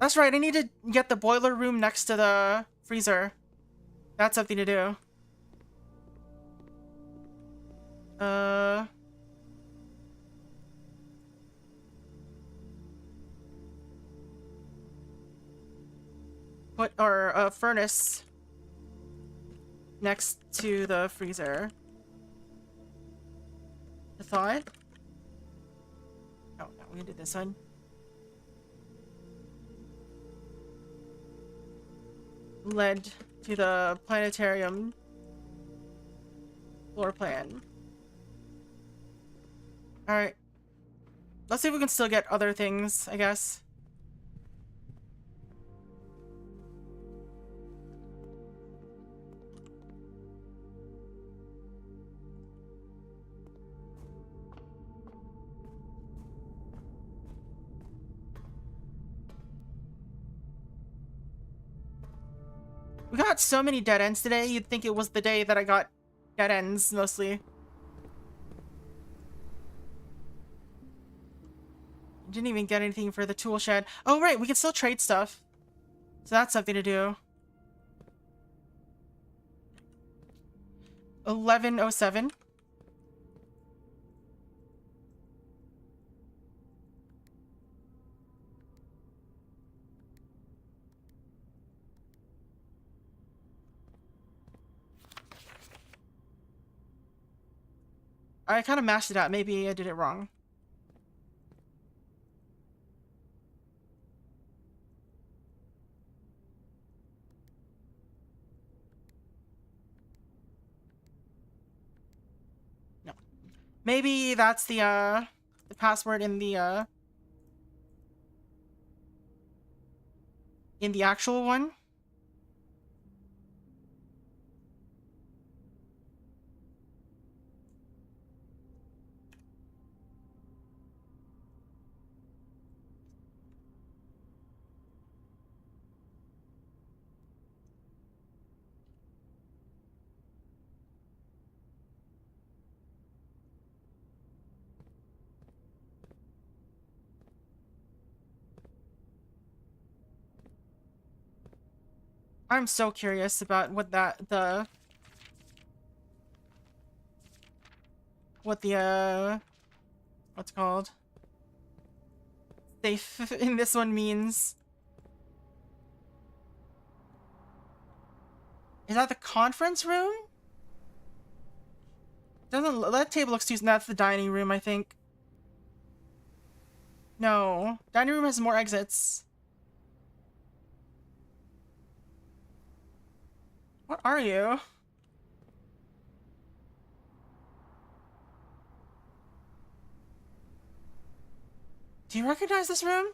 That's right, I need to get the boiler room next to the freezer. That's something to do. Put our furnace next to the freezer. The thought? Oh, no, we can do this one. Led to the planetarium floor plan. Alright. Let's see if we can still get other things, I guess. We got so many dead ends today, you'd think it was the day that I got dead ends, mostly. Didn't even get anything for the tool shed. Oh, right, we can still trade stuff. So that's something to do. 1107. I kind of mashed it out. Maybe I did it wrong. No. Maybe that's the password in the actual one. I'm so curious about what what's it called? Safe in this one means. Is that the conference room? That table looks too. That's the dining room, I think. No. Dining room has more exits. What are you? Do you recognize this room?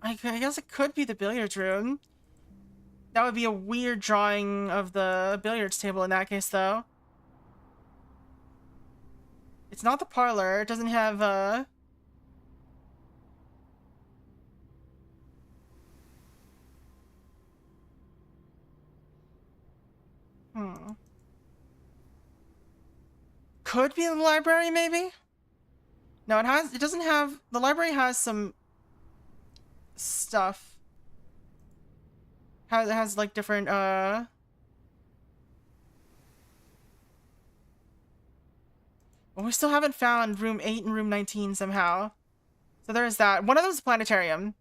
I guess it could be the billiards room. That would be a weird drawing of the billiards table in that case, though. It's not the parlor. It doesn't have, Could be in the library, maybe? No, it doesn't have... The library has some stuff. It has, like, different, Well, we still haven't found room 8 and room 19 somehow. So there is that. One of them is a planetarium.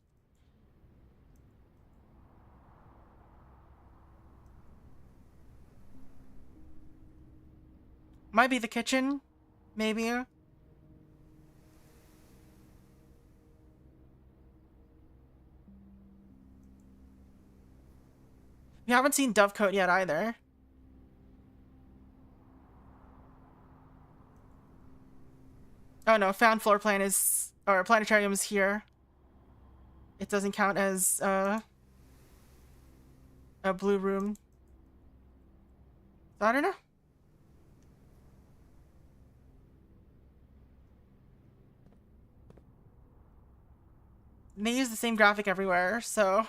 Might be the kitchen. Maybe. We haven't seen Dovecote yet either. Oh no, found floor plan is... Or planetarium is here. It doesn't count as, a blue room. So I don't know. They use the same graphic everywhere, so...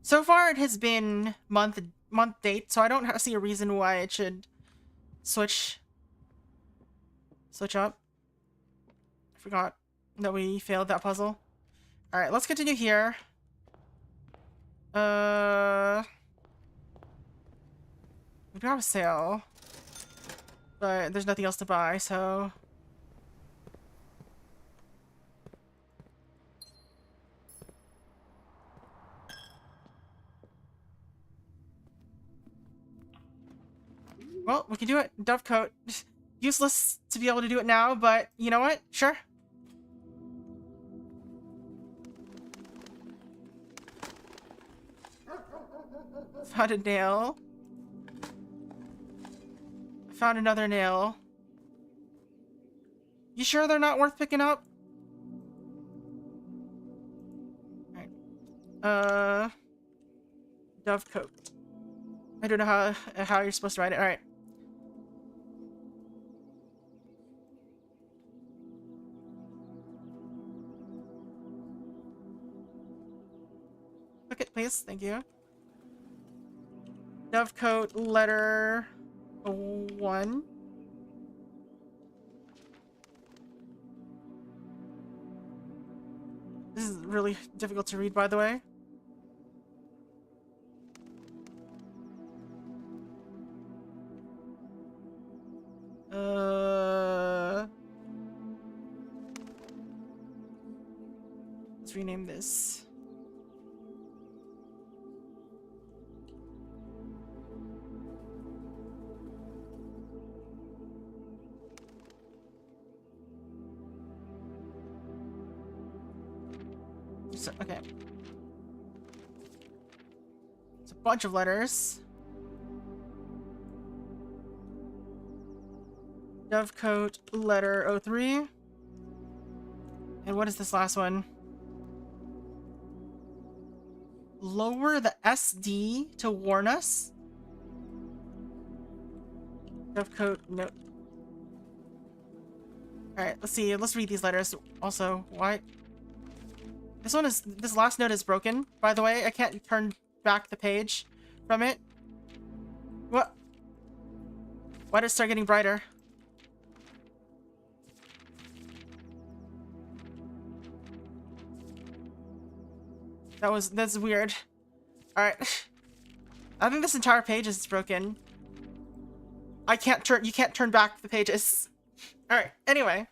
So far, it has been month date, so I don't see a reason why it should switch up. I forgot that we failed that puzzle. All right, let's continue here. We do have a sale, but there's nothing else to buy, so. Well, we can do it. Dovecote. Useless to be able to do it now, but you know what? Sure. Found a nail. Found another nail. You sure they're not worth picking up? Alright. Dovecote. I don't know how you're supposed to write it. Alright. Click it, please. Thank you. Dovecote letter 1. This is really difficult to read, by the way. Let's rename this. So, okay. It's a bunch of letters. Dovecote letter 03. And what is this last one? Lower the SD to warn us? Dovecote note. Alright, let's see. Let's read these letters. Also, why? This last note is broken, by the way. I can't turn back the page from it. What? Why did it start getting brighter? That's weird. Alright. I think this entire page is broken. I can't turn. You can't turn back the pages. All right. Anyway,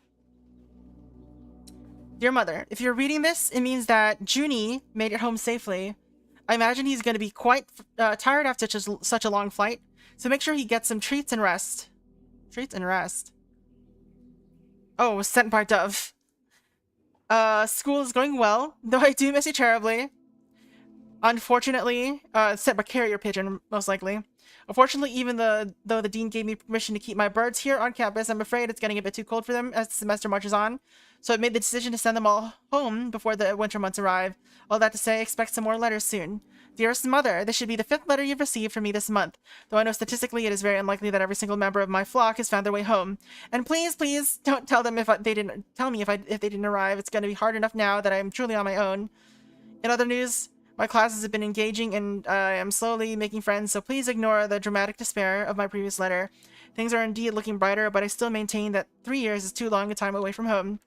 dear mother, if you're reading this, it means that Junie made it home safely. I imagine he's going to be quite tired after such a long flight, so make sure he gets some treats and rest. Treats and rest. Oh, it was sent by Dove. School is going well, though I do miss you terribly. Unfortunately, sent by carrier pigeon, most likely. Unfortunately, even though the dean gave me permission to keep my birds here on campus, I'm afraid it's getting a bit too cold for them as the semester marches on. So I made the decision to send them all home before the winter months arrive. All that to say, expect some more letters soon. Dearest mother, this should be the 5th letter you've received from me this month, though I know statistically it is very unlikely that every single member of my flock has found their way home. And please, please, don't tell them if they didn't tell me if they didn't arrive. It's going to be hard enough now that I am truly on my own. In other news, my classes have been engaging and I am slowly making friends, so please ignore the dramatic despair of my previous letter. Things are indeed looking brighter, but I still maintain that 3 years is too long a time away from home.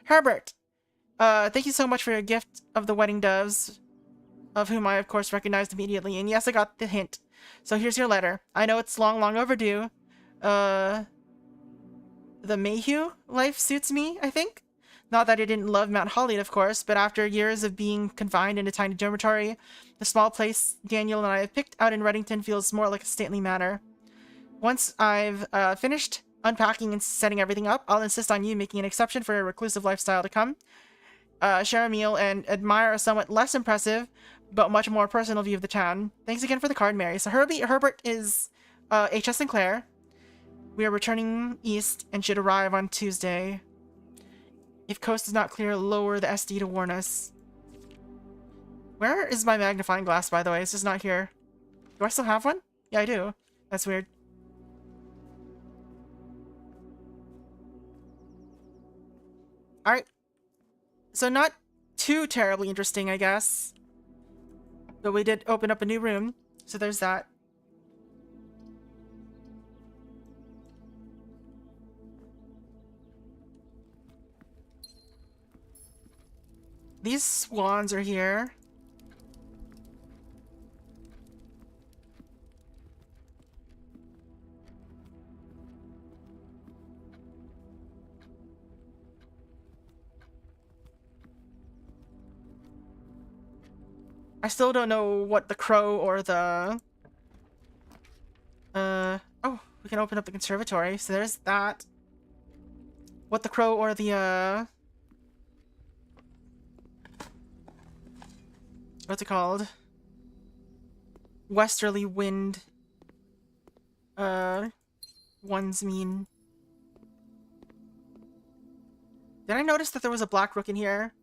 Herbert! Thank you so much for your gift of the wedding doves, of whom I, of course, recognized immediately. And yes, I got the hint. So here's your letter. I know it's long, long overdue. The Mayhew life suits me, I think. Not that I didn't love Mount Holly, of course, but after years of being confined in a tiny dormitory, the small place Daniel and I have picked out in Reddington feels more like a stately manor. Once I've finished unpacking and setting everything up, I'll insist on you making an exception for your reclusive lifestyle to come. Share a meal and admire a somewhat less impressive, but much more personal view of the town. Thanks again for the card, Mary. So Herbert is H.S. Sinclair. We are returning east and should arrive on Tuesday. If coast is not clear, lower the SD to warn us. Where is my magnifying glass, by the way? It's just not here. Do I still have one? Yeah, I do. That's weird. Alright. So not too terribly interesting, I guess. But we did open up a new room, so there's that. These swans are here. I still don't know what the crow or the... Oh, we can open up the conservatory, so there's that. What the crow or the, what's it called? Westerly wind, ones mean. Did I notice that there was a black rook in here?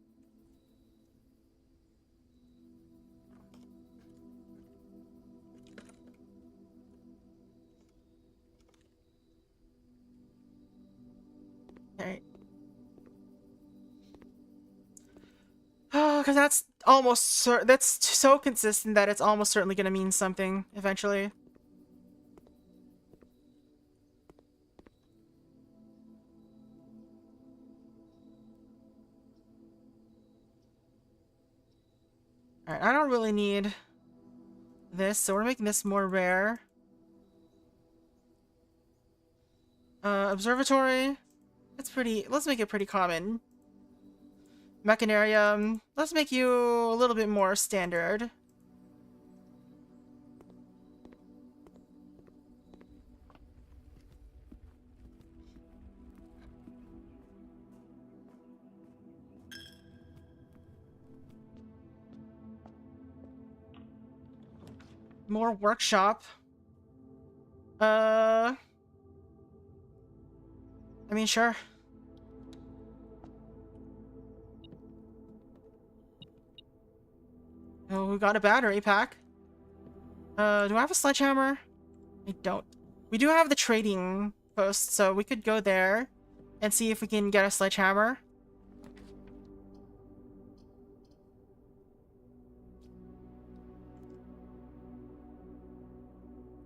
Alright. Oh, because that's almost that's so consistent that it's almost certainly going to mean something eventually. Alright, I don't really need this, so we're making this more rare. Observatory. It's pretty, let's make it pretty common. Mechanarium. Let's make you a little bit more standard. More workshop. I mean, sure. Oh, we got a battery pack. Do I have a sledgehammer? I don't. We do have the trading post, so we could go there and see if we can get a sledgehammer.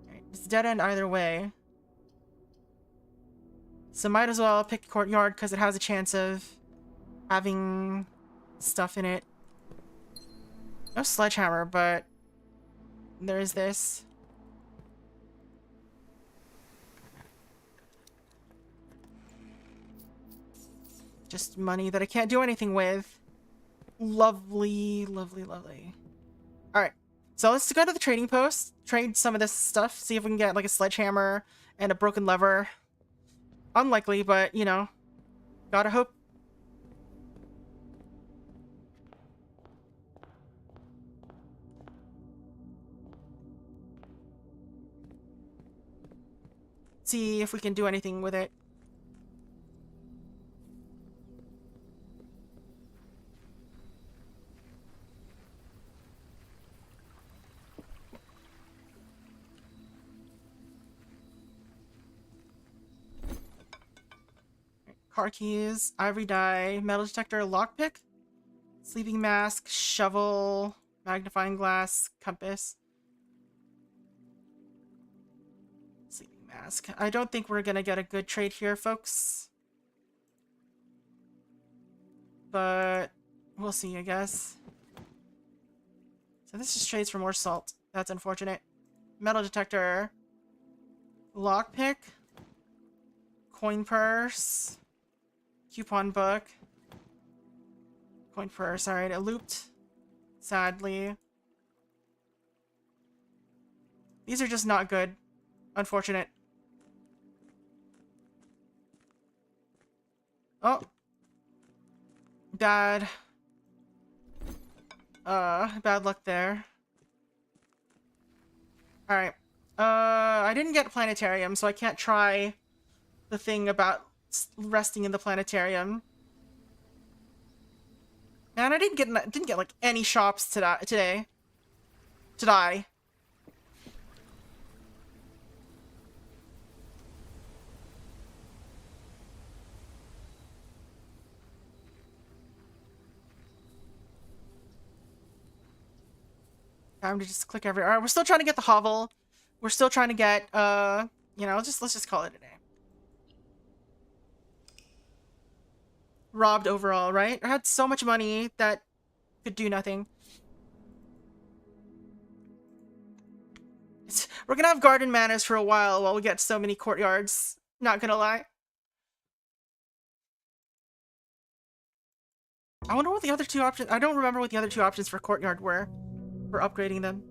Alright, it's dead end either way. So might as well pick courtyard because it has a chance of having stuff in it. No sledgehammer, but there's this. Just money that I can't do anything with. Lovely, lovely, lovely. Alright. So let's go to the trading post, trade some of this stuff, see if we can get like a sledgehammer and a broken lever. Unlikely, but you know, gotta hope. See if we can do anything with it. Car keys, ivory dye, metal detector, lockpick, sleeping mask, shovel, magnifying glass, compass. Sleeping mask. I don't think we're gonna get a good trade here, folks. But we'll see, I guess. So this just trades for more salt. That's unfortunate. Metal detector, lockpick, coin purse, coupon book, coin purse. Alright, it looped. Sadly. These are just not good. Unfortunate. Oh. Bad. Bad luck there. Alright. I didn't get planetarium, so I can't try the thing about resting in the planetarium. Man, I didn't get like any shops today. Today. Time to just click everywhere. Alright, we're still trying to get the hovel. We're still trying to get, you know, let's just call it a day. Robbed overall, right? I had so much money that could do nothing. We're gonna have garden manners for a while we get so many courtyards. Not gonna lie. I wonder what the other two options... I don't remember what the other two options for courtyard were. For upgrading them.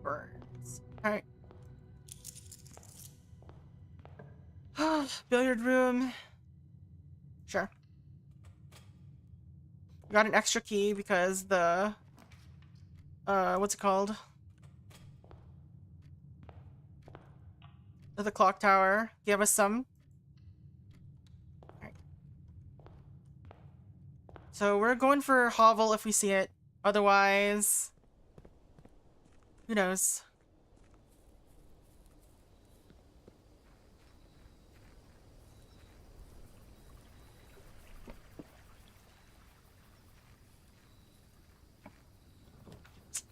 Birds. Alright. Billiard room. Sure. We got an extra key because the... what's it called? The clock tower gave us some. Alright. So we're going for hovel if we see it. Otherwise... who knows?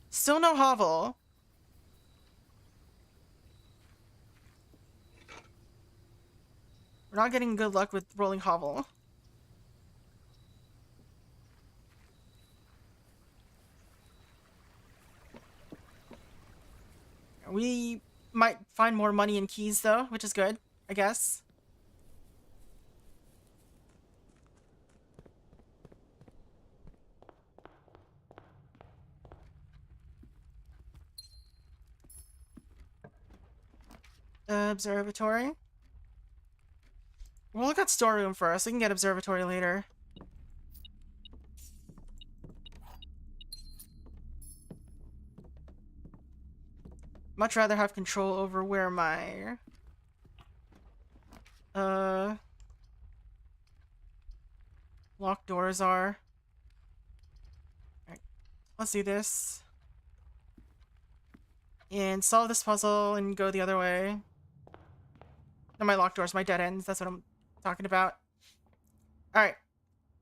Still no hovel. We're not getting good luck with rolling hovel. We might find more money and keys though, which is good, I guess. Observatory. We'll look at storeroom first. We can get observatory later. Much rather have control over where my... locked doors are. Alright. Let's do this. And solve this puzzle and go the other way. Not my locked doors, my dead ends. That's what I'm talking about. Alright.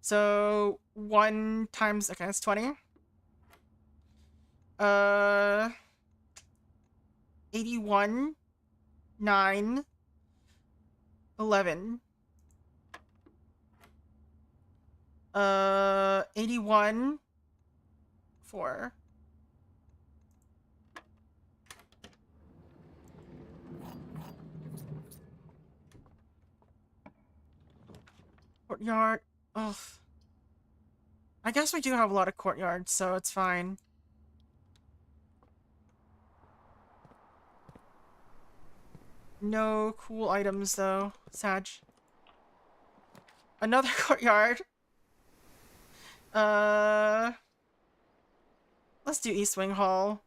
So, 1 times... okay, that's 20. 81, 9, 11. 81, 4. Courtyard. Ugh. I guess we do have a lot of courtyards, so it's fine. No cool items, though. Sag. Another courtyard. Let's do East Wing Hall.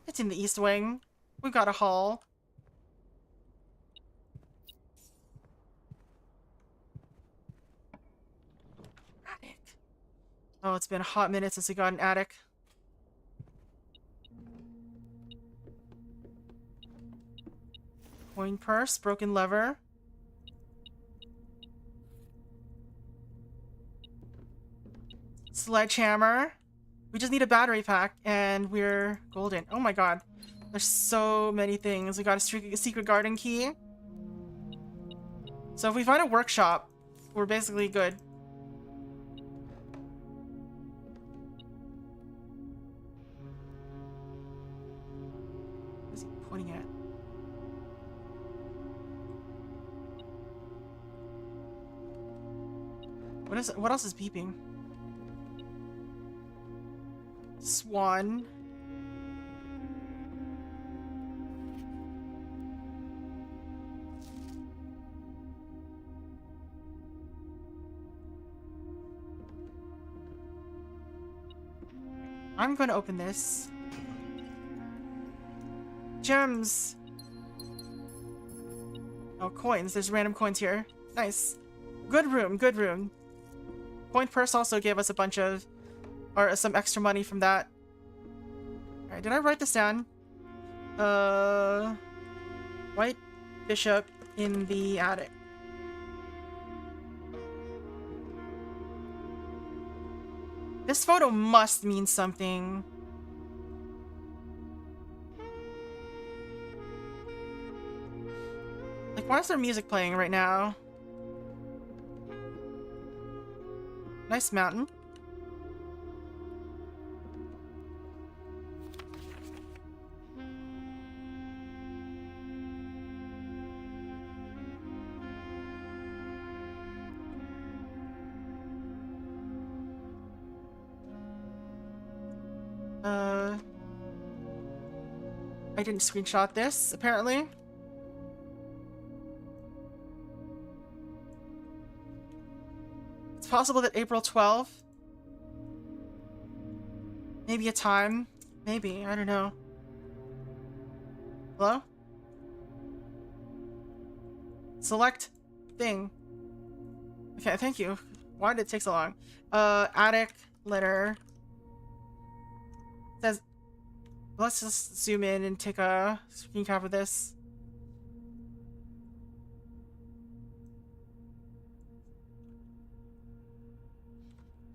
It's in the East Wing. We've got a hall. Attic. Oh, it's been a hot minute since we got an attic. Coin purse, broken lever. Sledgehammer. We just need a battery pack and we're golden. Oh my god. There's so many things. We got a secret garden key. So if we find a workshop, we're basically good. What is he pointing at? What else is beeping? Swan. I'm gonna open this. Gems! Oh, coins. There's random coins here. Nice. Good room, good room. Coin purse also gave us a bunch of... or some extra money from that. Alright, did I write this down? White bishop in the attic. This photo must mean something. Like, why is there music playing right now? Nice mountain. I didn't screenshot this, apparently. It's possible that April 12th. Maybe a time. Maybe, I don't know. Hello? Select thing. Okay, thank you. Why did it take so long? Attic letter. It says, let's just zoom in and take a screen cap of this.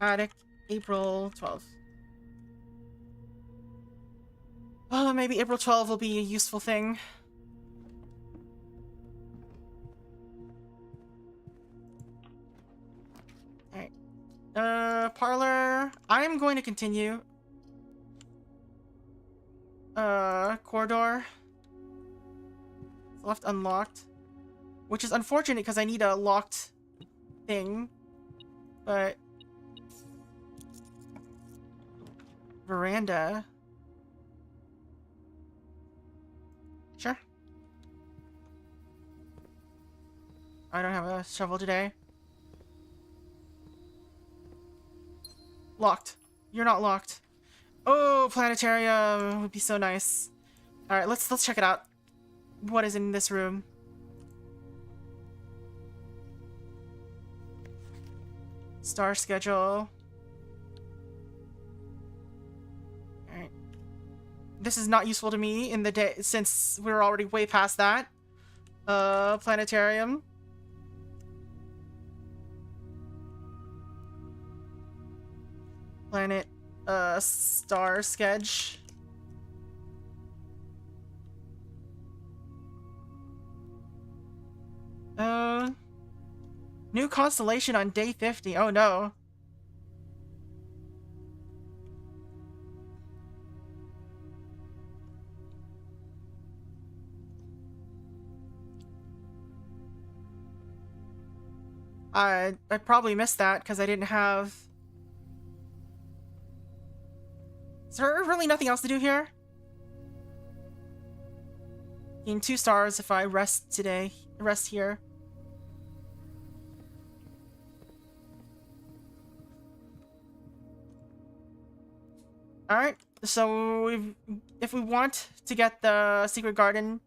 Attic, April 12th. Oh, maybe April 12th will be a useful thing. Alright. Parlor. I am going to continue. Corridor. Left unlocked. Which is unfortunate because I need a locked thing. But... veranda. Sure. I don't have a shovel today. Locked. You're not locked. Oh, planetarium would be so nice. All right, let's check it out. What is in this room? Star schedule. All right. This is not useful to me in the day since we're already way past that. Planetarium. Planet. Star sketch. New constellation on day 50. Oh no. I probably missed that because I didn't have... Is there really nothing else to do here? Gain 2 stars if I rest today. Rest here. Alright, so if we want to get the secret garden,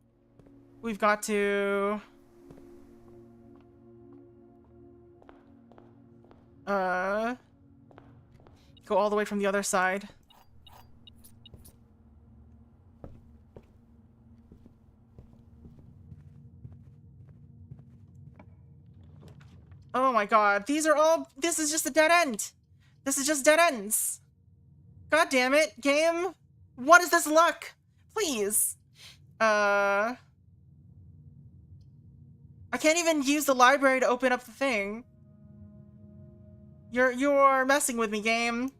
we've got to... go all the way from the other side. Oh my god, these are all... This is just a dead end! This is just dead ends! God damn it, game! What is this luck? Please! I can't even use the library to open up the thing. You're messing with me, game.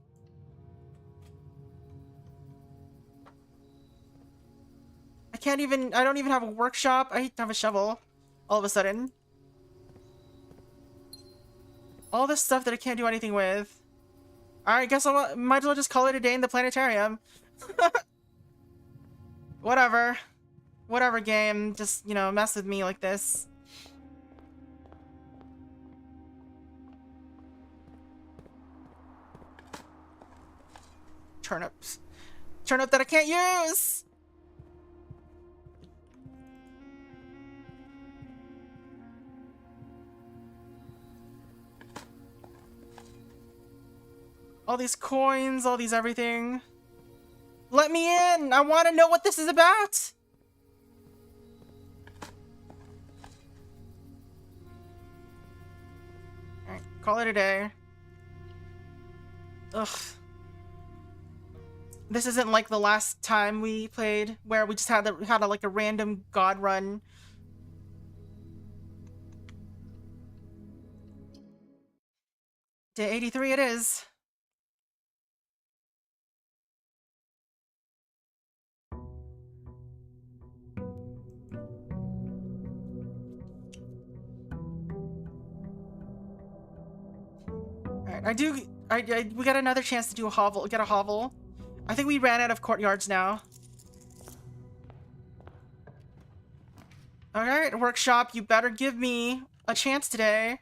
I don't even have a workshop. I have a shovel. All of a sudden. All this stuff that I can't do anything with. Alright, guess I might as well just call it a day in the planetarium. Whatever. Whatever, game. Just, you know, mess with me like this. Turnips. Turnip that I can't use! All these coins, all these everything. Let me in! I want to know what this is about! Alright, call it a day. Ugh. This isn't like the last time we played, where we just had like a random god run. Day 83 it is. Alright, we got another chance to do get a hovel. I think we ran out of courtyards now. Alright, workshop, you better give me a chance today.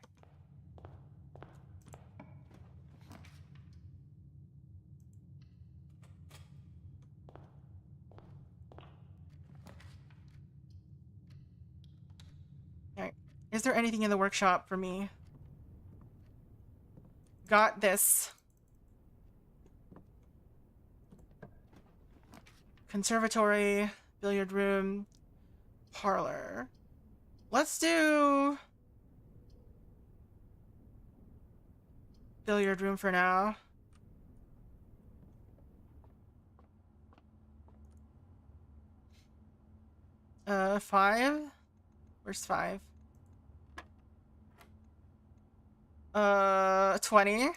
Alright, is there anything in the workshop for me? Got this. Conservatory, billiard room, parlor. Let's do billiard room for now. Five? Where's 5? 20.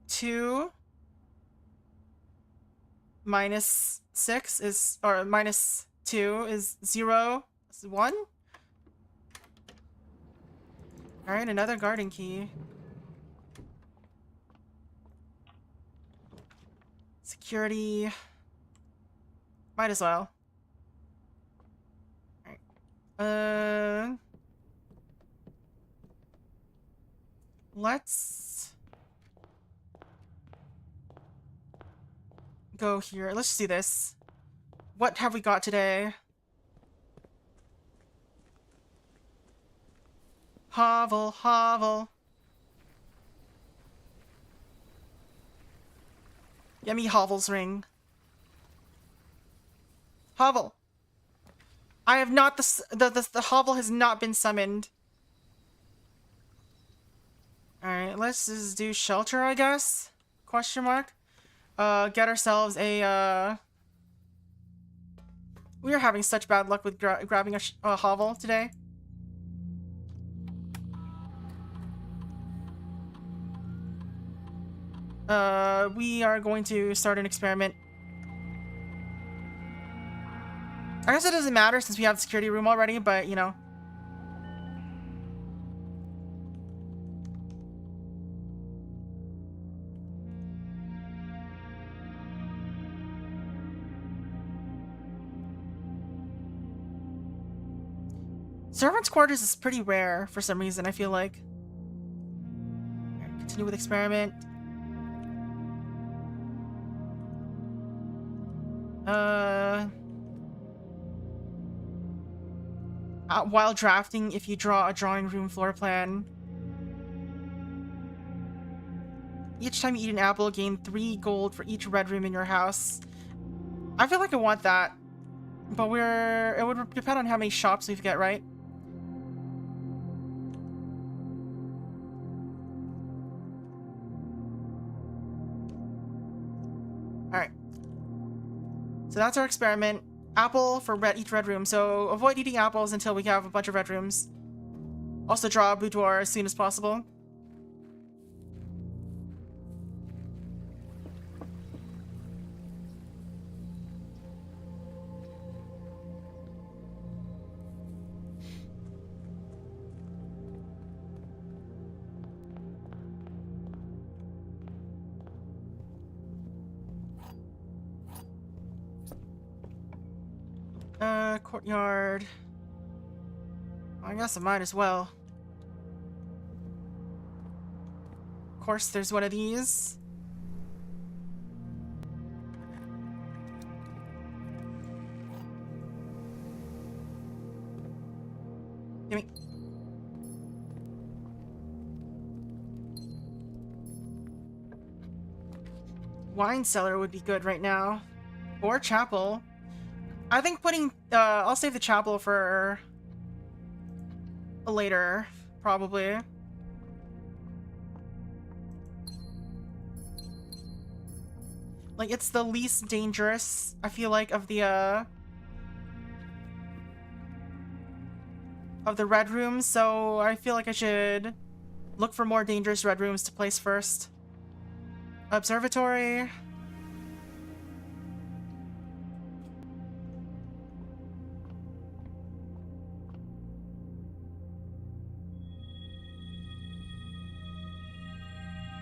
2 minus 6 is, or minus 2 is 0. This is 1. Alright, another garden key. Security. Might as well. Alright. Let's go here. Let's just do this. What have we got today? Hovel, hovel. Yummy hovel's ring. Hovel. I have not the hovel has not been summoned. Alright, let's just do shelter, I guess? Question mark. Get ourselves a, We are having such bad luck with grabbing a hovel today. We are going to start an experiment. I guess it doesn't matter since we have the security room already, but you know. Servants' quarters is pretty rare for some reason, I feel like. Alright, continue with experiment. While drafting, if you draw a drawing room floor plan. Each time you eat an apple, gain 3 gold for each red room in your house. I feel like I want that. But it would depend on how many shops we get, right? Alright. So that's our experiment. Apple for each red room. So avoid eating apples until we have a bunch of red rooms. Also draw a boudoir as soon as possible. Courtyard. I guess I might as well. Of course, there's one of these. Gimme. Wine cellar would be good right now. Or chapel. I think putting, I'll save the chapel for later, probably. Like, it's the least dangerous, I feel like, of the red rooms, so I feel like I should look for more dangerous red rooms to place first. Observatory.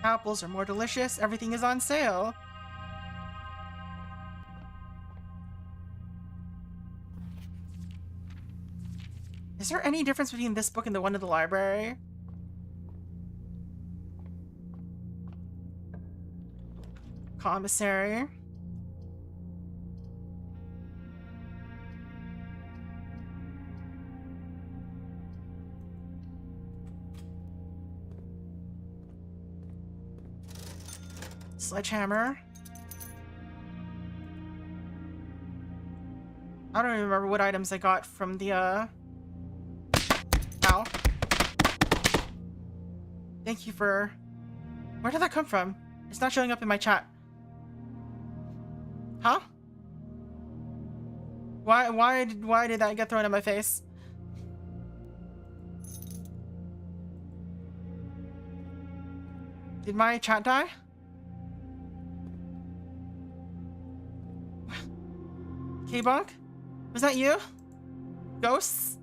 Apples are more delicious. Everything is on sale. Is there any difference between this book and the one in the library? Commissary. Sledgehammer. I don't even remember what items I got from the, Ow. Thank you for... Where did that come from? It's not showing up in my chat. Huh? Why did that get thrown in my face? Did my chat die? K-Bunk? Was that you? Ghosts?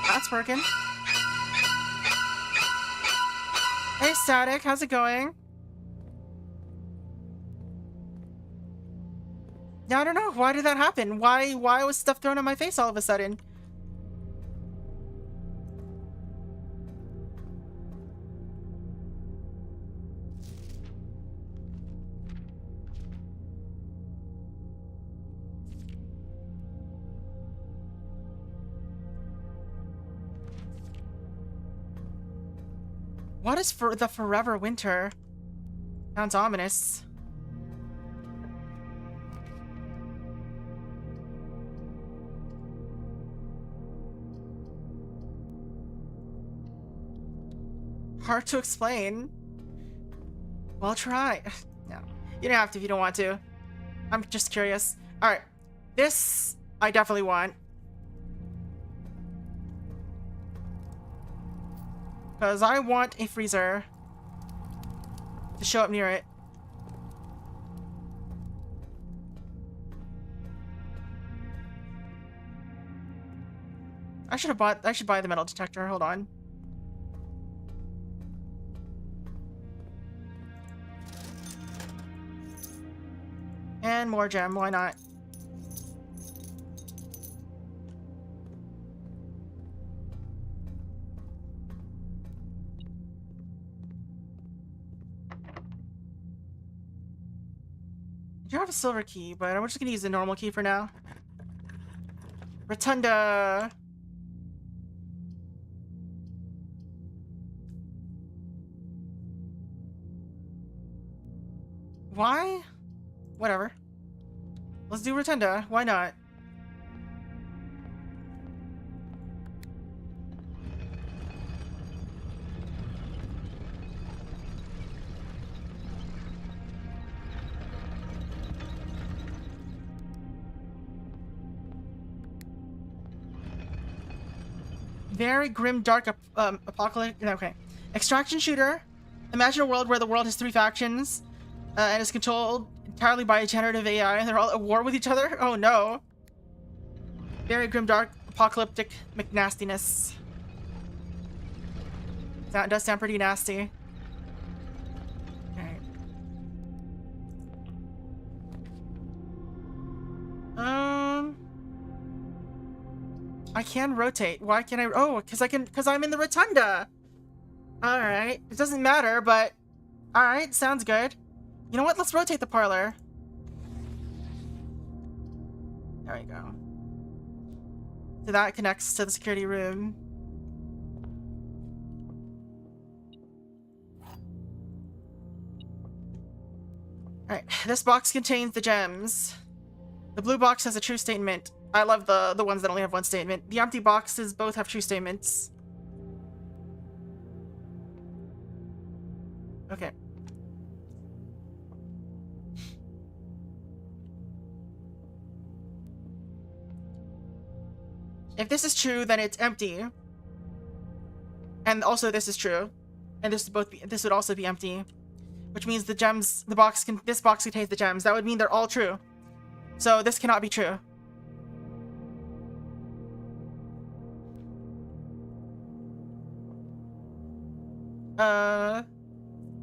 That's working. Hey, Static, how's it going? Yeah, I don't know. Why did that happen? Why was stuff thrown in my face all of a sudden? What is for the forever winter? Sounds ominous. Hard to explain. Well, try. No, you don't have to if you don't want to. I'm just curious. All right, This I definitely want. Because I want a freezer to show up near it. I should buy the metal detector. Hold on. And more gem, why not? I do have a silver key, but I'm just gonna use the normal key for now. Rotunda! Why? Whatever. Let's do Rotunda. Why not? Very grim, dark, apocalyptic. Okay. Extraction shooter. Imagine a world where the world has 3 factions and is controlled entirely by a generative AI, and they're all at war with each other. Oh no. Very grim, dark, apocalyptic McNastiness. That does sound pretty nasty. Alright. I can rotate. Why can I? Oh, because I'm in the rotunda. All right. It doesn't matter, but all right. Sounds good. You know what? Let's rotate the parlor. There we go. So that connects to the security room. All right. This box contains the gems. The blue box has a true statement. I love the ones that only have one statement. The empty boxes both have true statements. Okay. If this is true, then it's empty. And also this is true. And this would also be empty. Which means this box contains the gems. That would mean they're all true. So this cannot be true.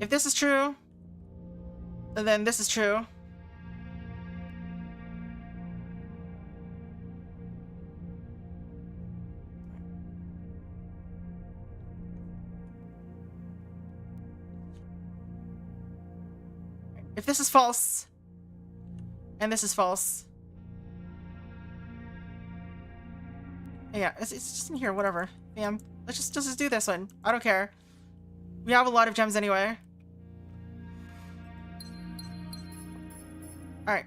If this is true, then this is true. If this is false, and this is false. Yeah, it's just in here, whatever. Bam. Let's just do this one. I don't care. We have a lot of gems anyway. Alright.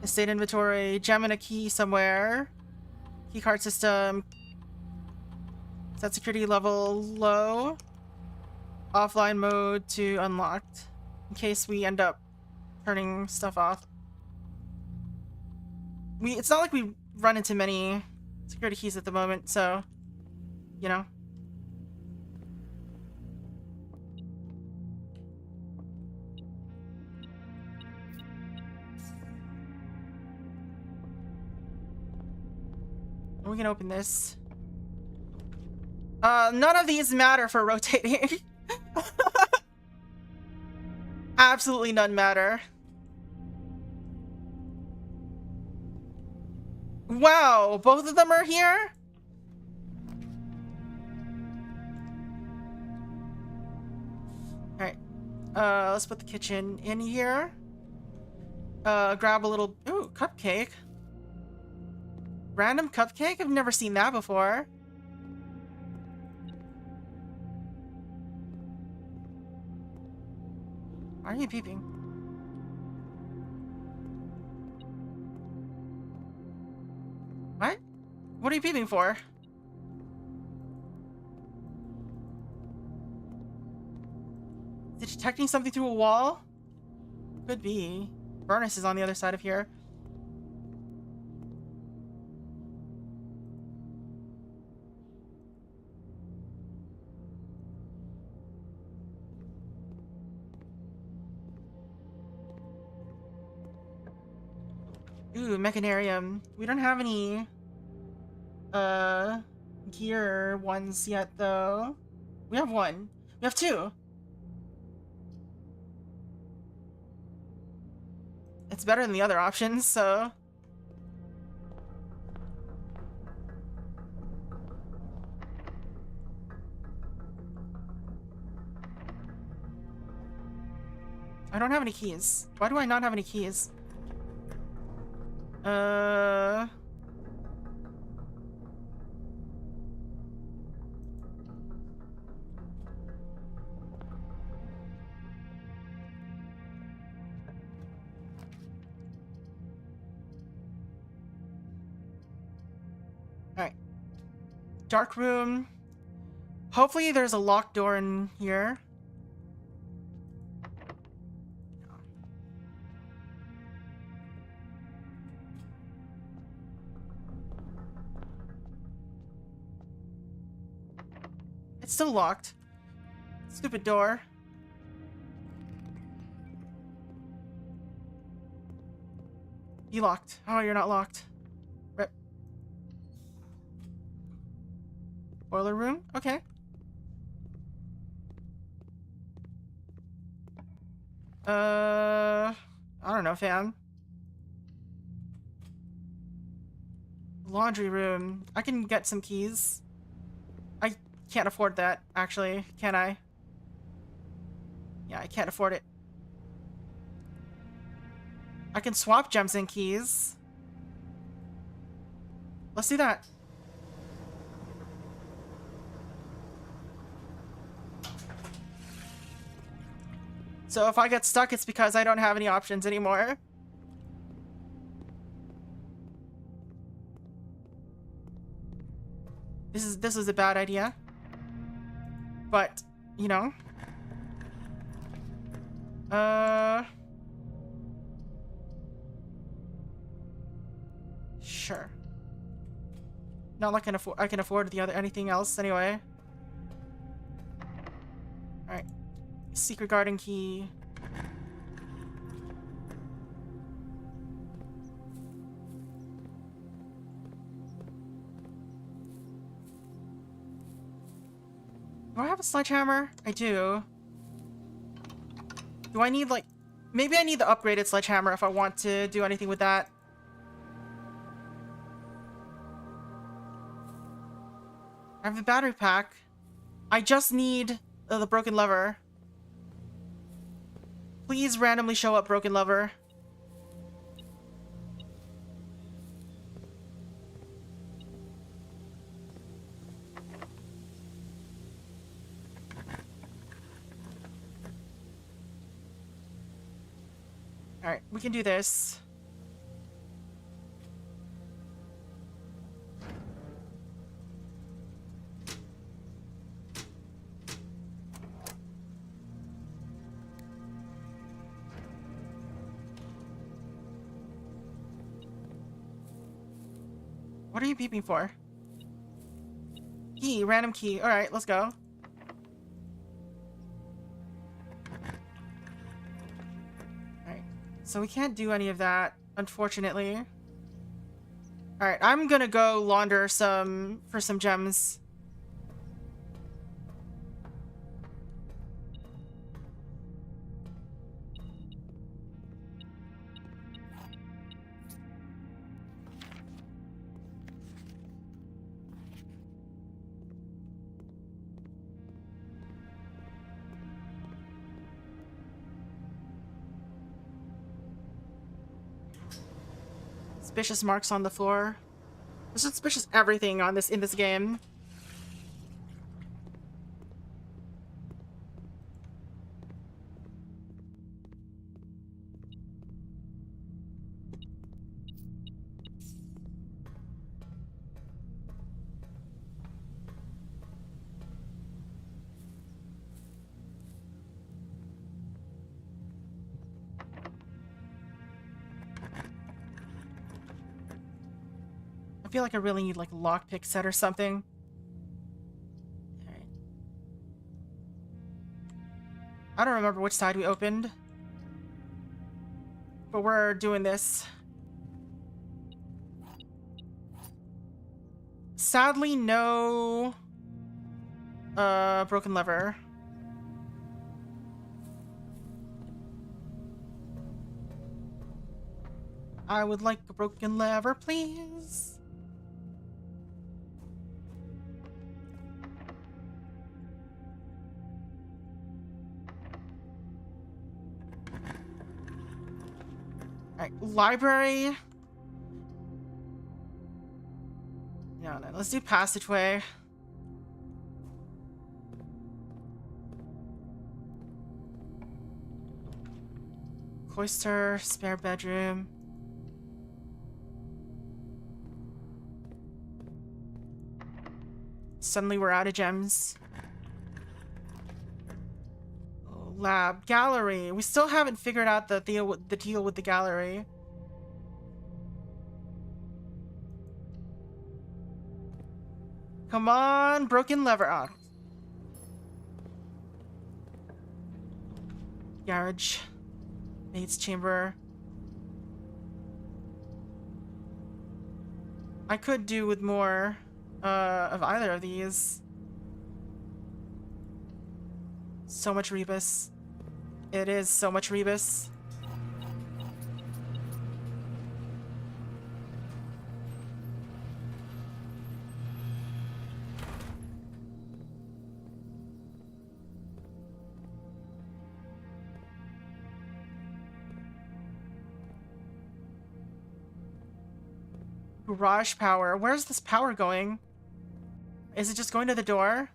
Estate inventory, gem and a key somewhere. Keycard system. Set security level low. Offline mode to unlocked. In case we end up turning stuff off. It's not like we run into many security keys at the moment, so, you know. We can open this. None of these matter for rotating. Absolutely none matter. Wow, both of them are here? Alright. Let's put the kitchen in here. Grab a little... Ooh, cupcake. Random cupcake? I've never seen that before. Why are you peeping? What? What are you peeping for? Is it detecting something through a wall? Could be. Furnace is on the other side of here. Ooh, mechanarium. We don't have any gear ones yet though. We have one. We have two. It's better than the other options, so I don't have any keys. Why do I not have any keys? Alright. Dark room. Hopefully there's a locked door in here. It's still locked. Stupid door. You locked. Oh, you're not locked. Rip. Boiler room? Okay. I don't know, fam. Laundry room. I can get some keys. I can't afford that, actually. Can I? Yeah, I can't afford it. I can swap gems and keys. Let's do that. So if I get stuck, it's because I don't have any options anymore. This is a bad idea. But, you know. Sure. Not like I can afford the other anything else anyway. Alright. Secret garden key. Do I have a sledgehammer? I do. Do I need, like... Maybe I need the upgraded sledgehammer if I want to do anything with that. I have the battery pack. I just need the broken lever. Please randomly show up broken lever. Alright, we can do this. What are you beeping for? Key, random key. Alright, let's go. Alright, so we can't do any of that, unfortunately. Alright, I'm gonna go launder for some gems. Suspicious marks on the floor. There's suspicious everything on in this game. I feel like I really need like a lockpick set or something. Alright. I don't remember which side we opened. But we're doing this. Sadly, no broken lever. I would like a broken lever, please. Alright, library. No, let's do passageway. Cloister, spare bedroom. Suddenly we're out of gems. Oh, lab, gallery. We still haven't figured out the deal with the gallery. Come on, broken lever. Oh. Garage. Maid's chamber. I could do with more of either of these. So much rebus. It is so much rebus. Garage power. Where's this power going? Is it just going to the door?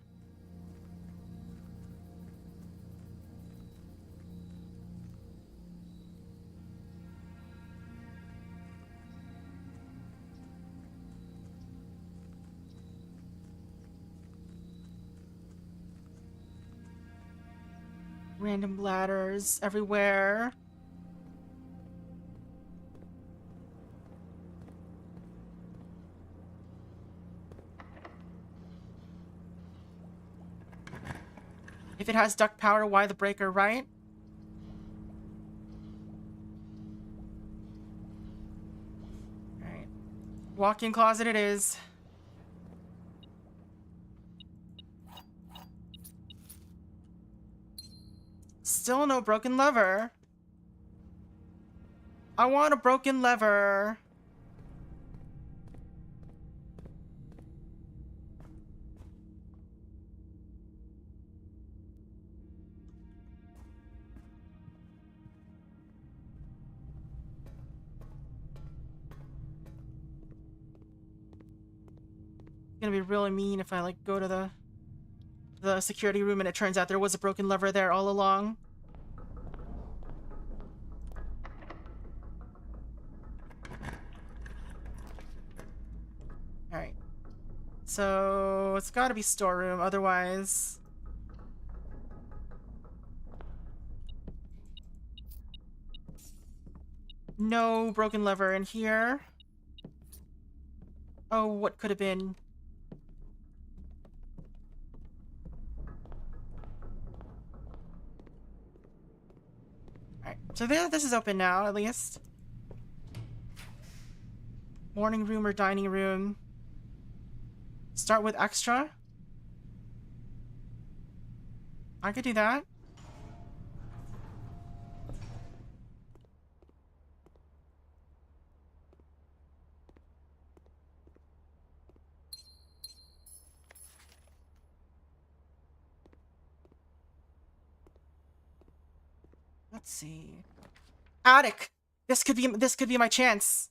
Random ladders everywhere. If it has duct power, why the breaker, right? Alright. Walk-in closet it is. Still no broken lever. I want a broken lever. Gonna be really mean if I like go to the security room and it turns out there was a broken lever there all along. Alright. So it's gotta be storeroom, otherwise. No broken lever in here. Oh, what could have been? Alright, so this is open now, at least. Morning room or dining room. Start with extra. I could do that. Let's see. Attic. This could be my chance.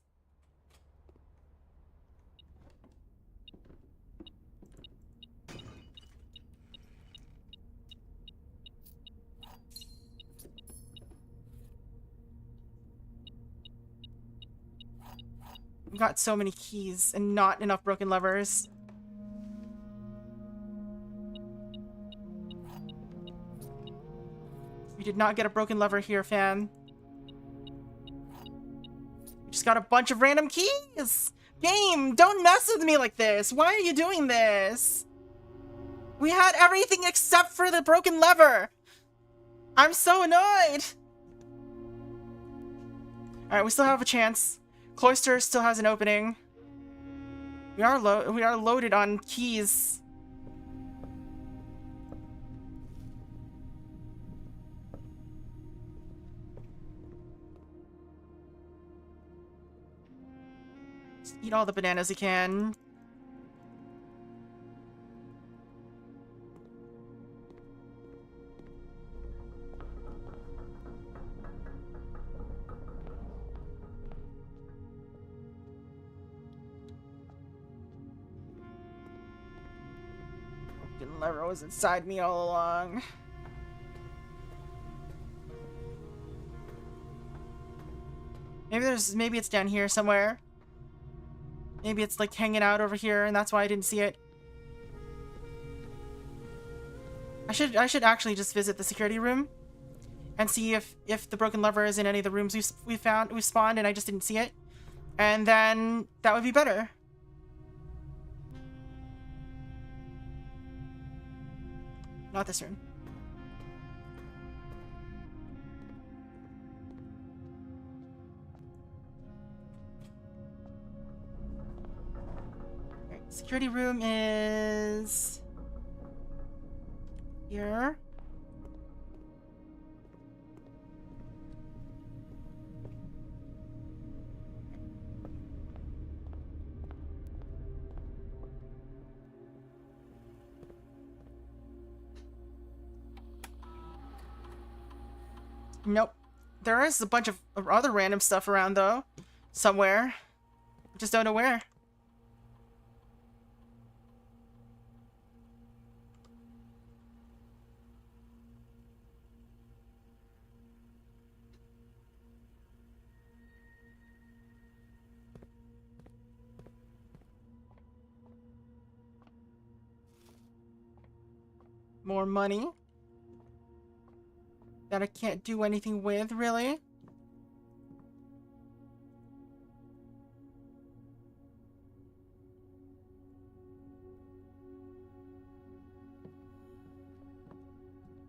We've got so many keys and not enough broken levers. We did not get a broken lever here, fam. We just got a bunch of random keys! Game, don't mess with me like this. Why are you doing this? We had everything except for the broken lever. I'm so annoyed. Alright, we still have a chance. Cloister still has an opening. We are loaded on keys. Just eat all the bananas you can. The lever was inside me all along. Maybe it's down here somewhere. Maybe it's like hanging out over here and that's why I didn't see it. I should actually just visit the security room and see if the broken lever is in any of the rooms we spawned and I just didn't see it. And then that would be better. Not this room. Okay, security room is here. Nope. There is a bunch of other random stuff around, though. Somewhere. Just don't know where. More money. That I can't do anything with, really.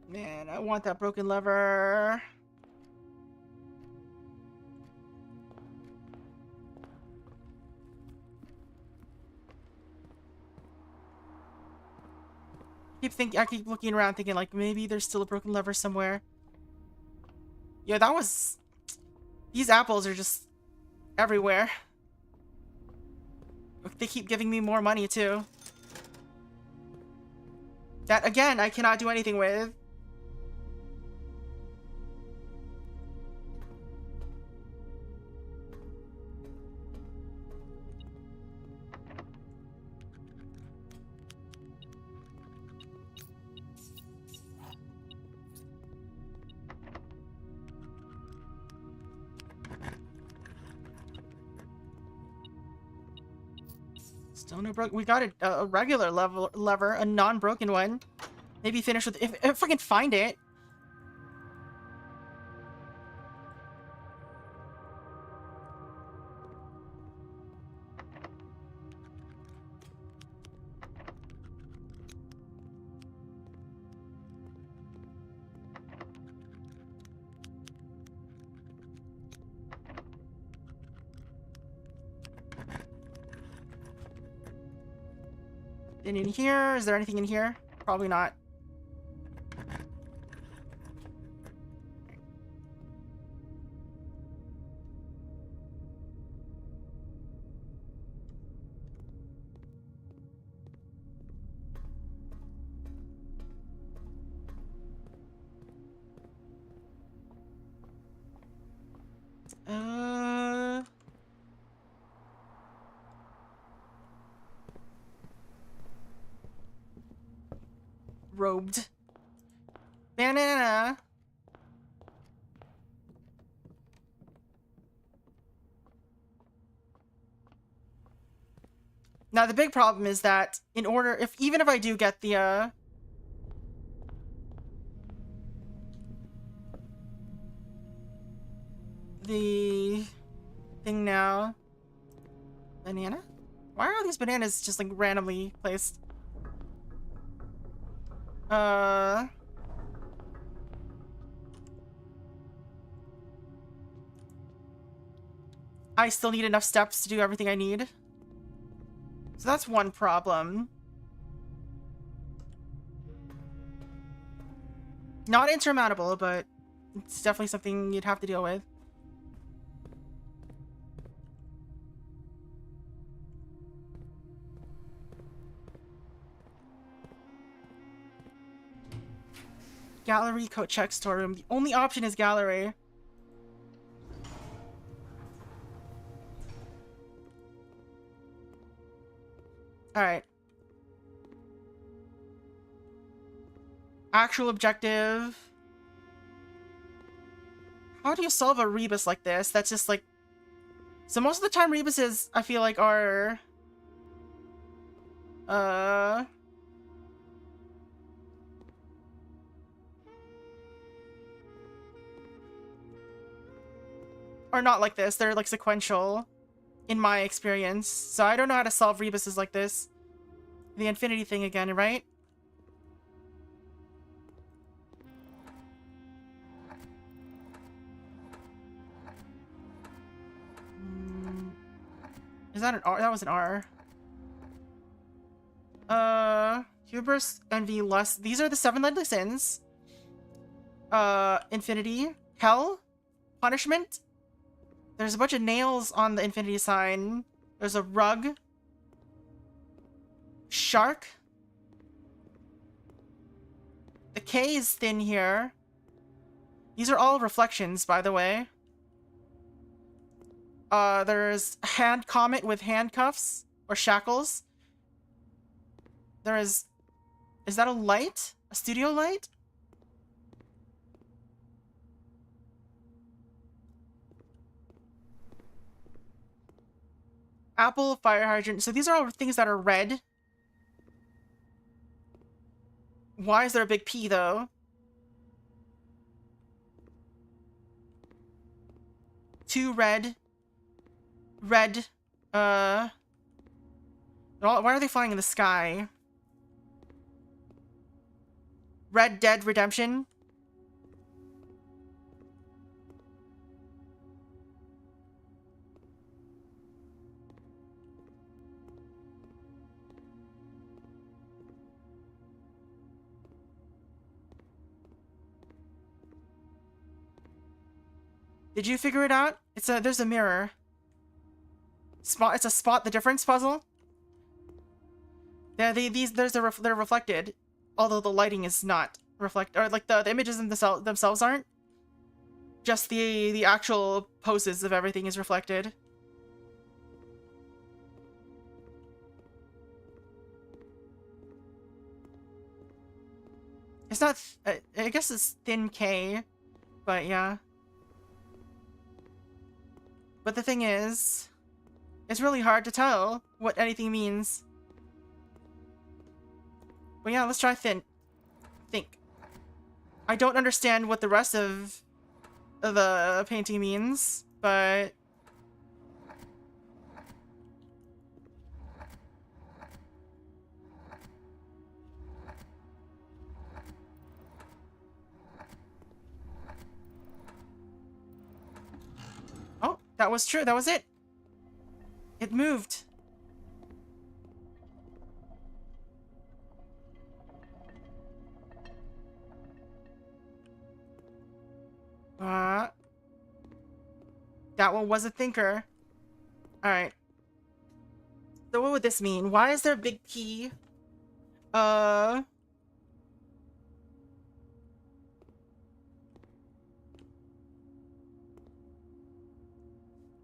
Man, I want that broken lever. I keep looking around thinking like maybe there's still a broken lever somewhere. Yeah, that was... These apples are just everywhere. They keep giving me more money, too. That, again, I cannot do anything with. Still no broken. We got a regular lever, a non-broken one. Maybe finish with if I can find it. And in here, is there anything in here? Probably not. Robed. Banana. Now the big problem is that in order, even if I do get the thing now, Banana? Why are all these bananas just like randomly placed? I still need enough steps to do everything I need. So that's one problem. Not insurmountable, but it's definitely something you'd have to deal with. Gallery, coat check, storeroom. The only option is gallery. Alright. Actual objective. How do you solve a rebus like this? That's just like... So most of the time rebuses, I feel like, are... Are not like this. They're like sequential, in my experience. So I don't know how to solve rebuses like this. The infinity thing again, right? Is that an R? That was an R. Hubris, envy, lust. These are the 7 deadly sins. Infinity, hell, punishment. There's a bunch of nails on the infinity sign. There's a rug. Shark. The K is thin here. These are all reflections, by the way. There's hand comet with handcuffs or shackles. There is that a light? A studio light? Apple, fire hydrant. So these are all things that are red. Why is there a big P though? Two red. Red. Why are they flying in the sky? Red Dead Redemption. Did you figure it out? There's a mirror. It's a spot the difference puzzle. Yeah, they're reflected, although the lighting is not or like the images themselves aren't. Just the actual poses of everything is reflected. It's not. I guess it's thin K, but yeah. But the thing is, it's really hard to tell what anything means. But yeah, let's try think. I don't understand what the rest of the painting means, but... Oh, that was true. That was it. It moved. That one was a thinker. Alright. So what would this mean? Why is there a big P?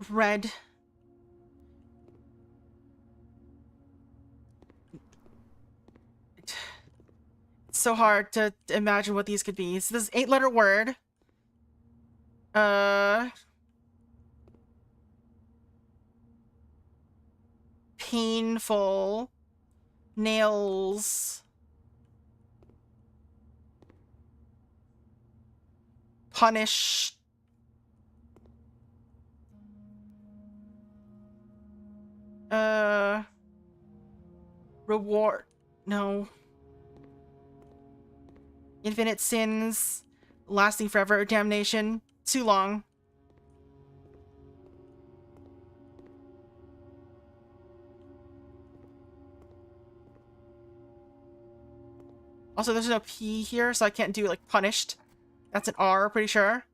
Red. It's so hard to imagine what these could be. So this 8-letter word. Painful. Nails. Punish. Reward. No. Infinite sins. Lasting forever. Damnation. Too long. Also, there's no P here, so I can't do, like, punished. That's an R, pretty sure.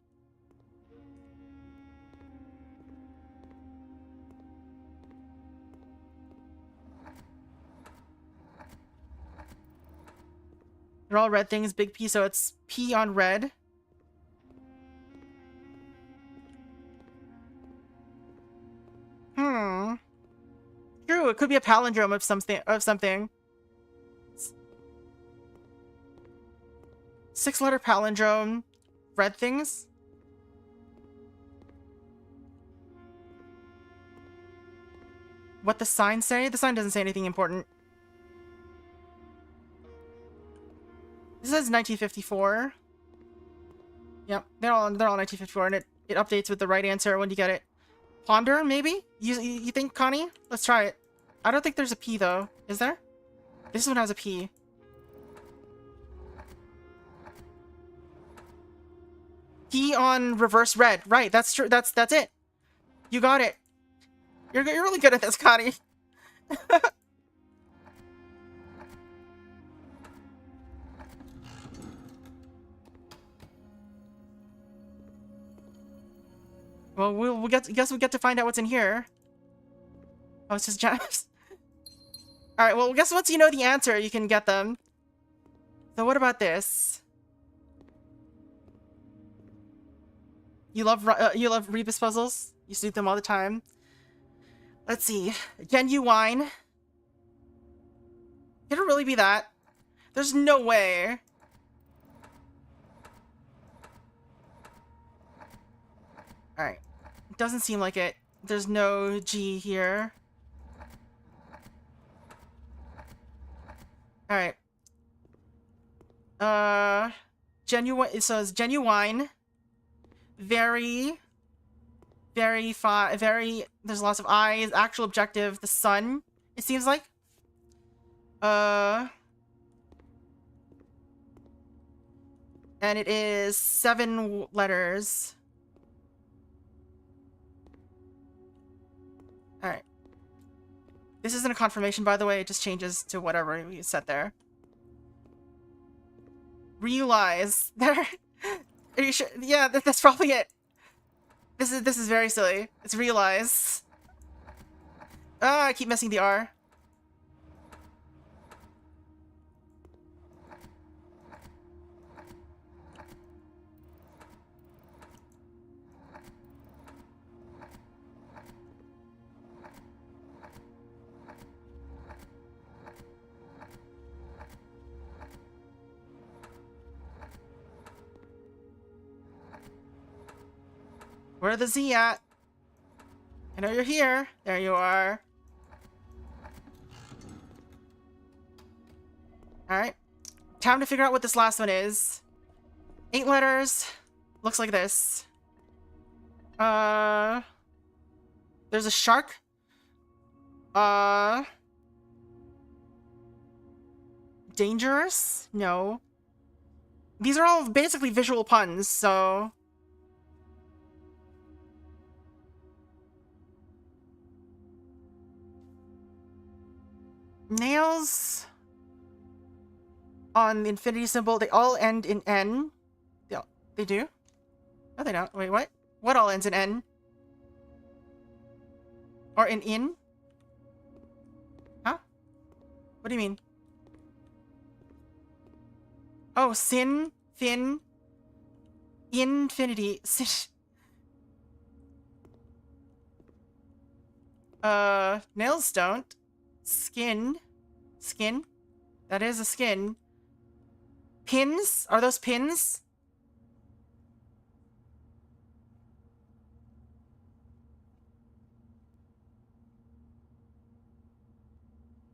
They're all red things, big P, so it's P on red. True, it could be a palindrome of something. 6-letter palindrome. Red things? What the sign say? The sign doesn't say anything important. This says 1954. Yep, they're all 1954, and it updates with the right answer when you get it. Ponder, maybe? You think, Connie? Let's try it. I don't think there's a P, though. Is there? This one has a P. P on reverse red. Right, that's true. That's it. You got it. You're really good at this, Connie. Well, guess we get to find out what's in here. Oh, it's just gems. All right. Well, guess once you know the answer, you can get them. So what about this? You love Rebus puzzles. You do them all the time. Let's see. Genuine. Can it really be that? There's no way. All right. Doesn't seem like it. There's no G here. All right. Genuine. It says genuine. Very. There's lots of eyes. Actual objective. The sun. It seems like. And it is 7 letters. Alright. This isn't a confirmation, by the way. It just changes to whatever we set there. Realize. There. Are you sure? Yeah, that's probably it. This is very silly. It's realize. Ah, I keep missing the R. Where the Z at? I know you're here. There you are. Alright. Time to figure out what this last one is. 8 letters. Looks like this. There's a shark. Dangerous? No. These are all basically visual puns, so... Nails on the infinity symbol, they all end in N. They do? No, they don't. Wait, what? What all ends in N? Or in? Huh? What do you mean? Oh, sin, fin, infinity. Nails don't. Skin. That is a skin. Pins? Are those pins?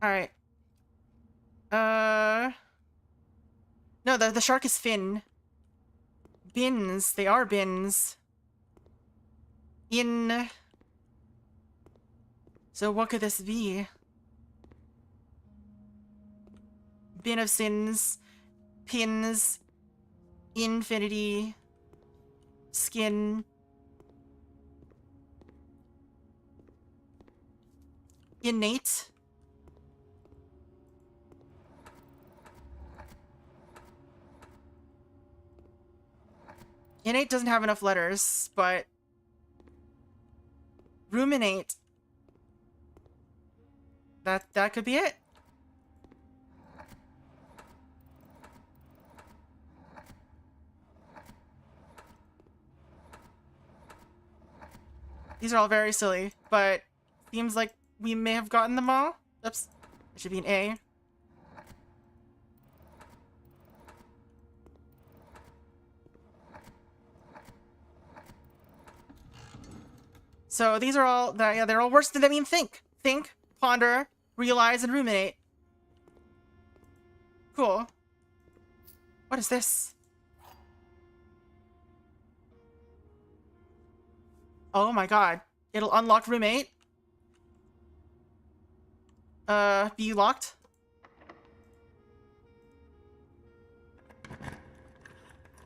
Alright. No, the shark is fin. Bins. They are bins. In... So what could this be? Bin of sins, pins, infinity, skin, innate. Innate doesn't have enough letters, but ruminate. That could be it. These are all very silly, but seems like we may have gotten them all. Oops. It should be an A. So these are all, yeah, they're all worse than, I mean, think. Think, ponder, realize, and ruminate. Cool. What is this? Oh my god. It'll unlock roommate. Be locked.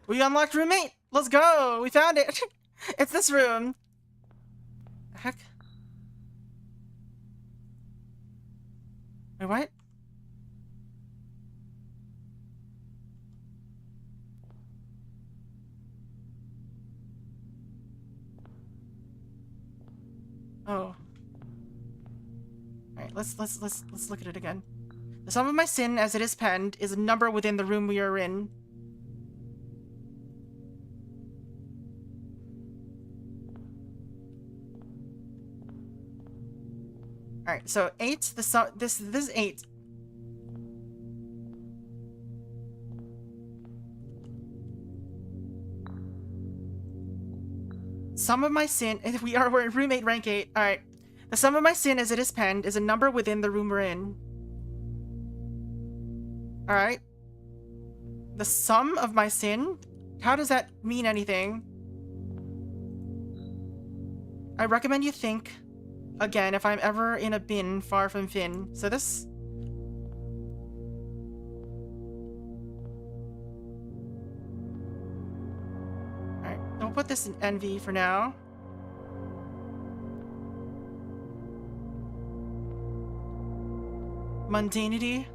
We unlocked roommate! Let's go! We found it! It's this room! Heck? Wait, what? Oh. Alright, let's look at it again. The sum of my sin as it is penned is a number within the room we are in. Alright, so 8, the sum, this is 8. Sum of my sin, we're in roommate rank 8. Alright. The sum of my sin as it is penned is a number within the room we're in. Alright. The sum of my sin? How does that mean anything? I recommend you think again if I'm ever in a bin far from Finn. So this... Alright, I'll put this in envy for now. Mundanity.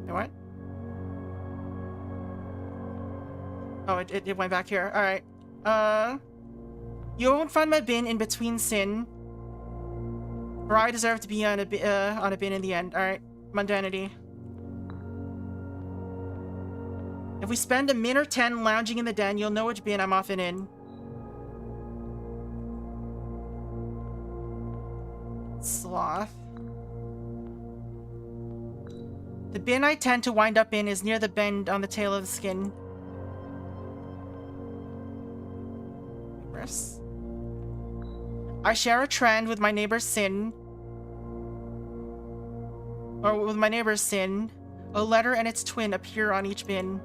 What? Oh, it went back here. Alright. You won't find my bin in between sin. For I deserve to be on a bin in the end. Alright. Mundanity. If we spend a min or 10 lounging in the den, you'll know which bin I'm often in. Sloth. The bin I tend to wind up in is near the bend on the tail of the skin. I share a trend with my neighbor's sin. Or with my neighbor's sin. A letter and its twin appear on each bin.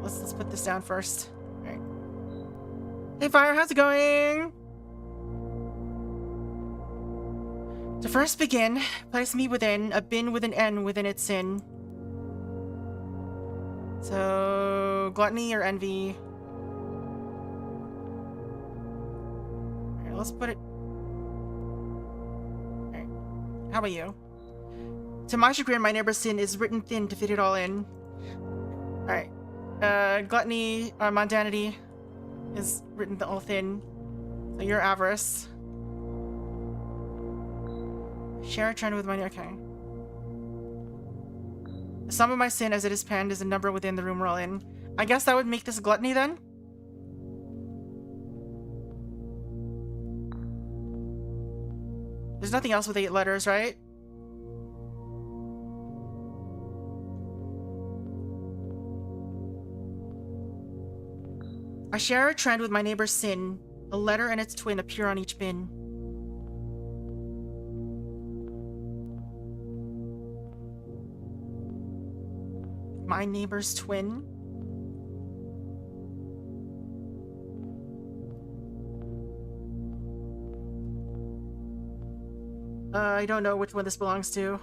Let's put this down first. Alright. Hey Fire, how's it going? To first begin, place me within a bin with an N within its sin. So, gluttony or envy. Alright, let's put it... Alright. How about you? To my chagrin, my neighbor's sin is written thin to fit it all in. Alright. Gluttony or mundanity is written all thin. So you're avarice. Share a trend with my... Okay. The sum of my sin as it is penned is a number within the room we're all in. I guess that would make this gluttony then? There's nothing else with 8 letters, right? I share a trend with my neighbor's sin. A letter and its twin appear on each bin. My neighbor's twin? I don't know which one this belongs to.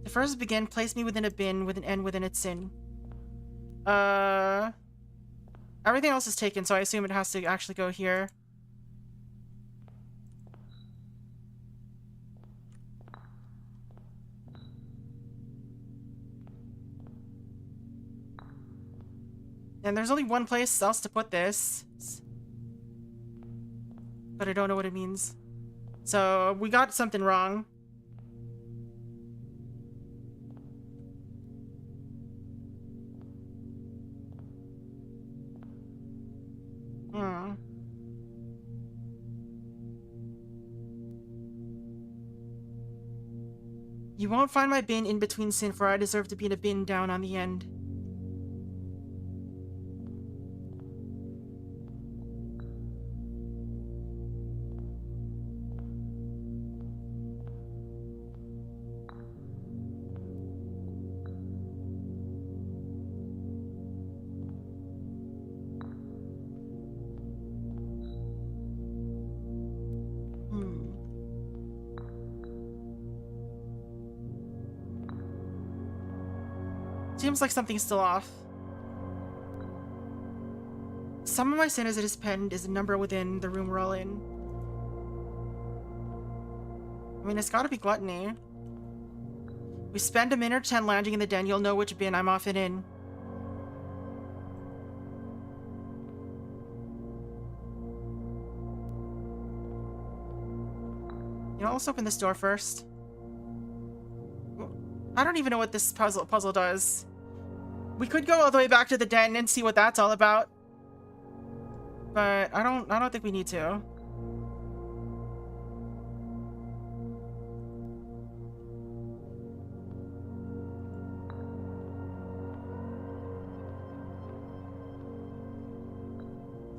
The first begin, place me within a bin with an N within its sin. Everything else is taken, so I assume it has to actually go here. And there's only one place else to put this. But I don't know what it means. So, we got something wrong. You won't find my bin in between sin, for I deserve to be in a bin down on the end. Seems like something's still off. Some of my sin as it is penned is a number within the room we're all in. I mean, it's gotta be gluttony. We spend a minute or 10 lounging in the den, you'll know which bin I'm often in. You know, let's open this door first. I don't even know what this puzzle does. We could go all the way back to the den and see what that's all about. But I don't think we need to.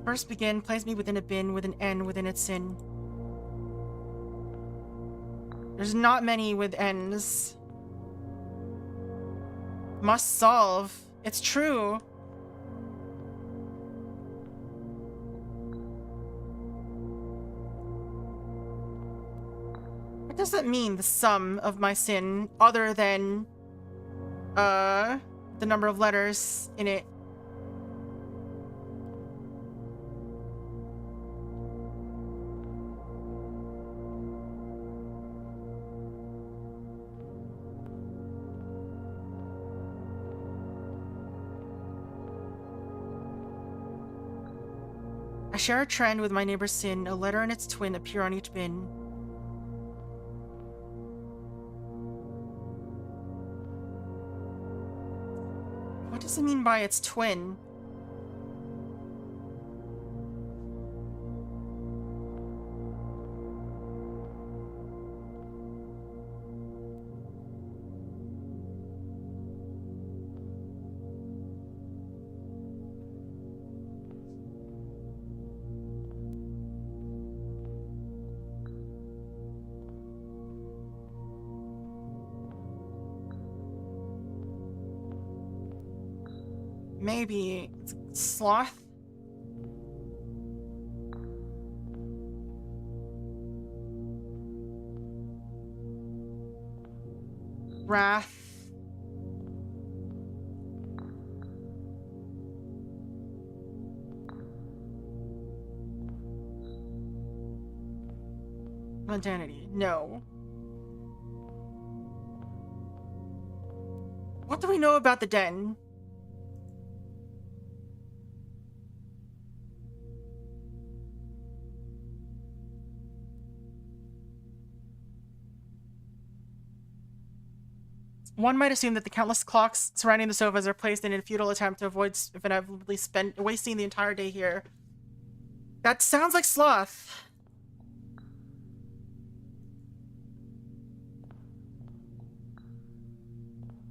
First begin, place me within a bin with an N within its sin. There's not many with N's. Must solve. It's true. What does that mean, the sum of my sin, other than, the number of letters in it? I share a trend with my neighbor's sin. A letter and its twin appear on each bin. What does it mean by its twin? Maybe sloth? Wrath? Mundanity? No. What do we know about the den? One might assume that the countless clocks surrounding the sofas are placed in a futile attempt to avoid inevitably wasting the entire day here. That sounds like sloth.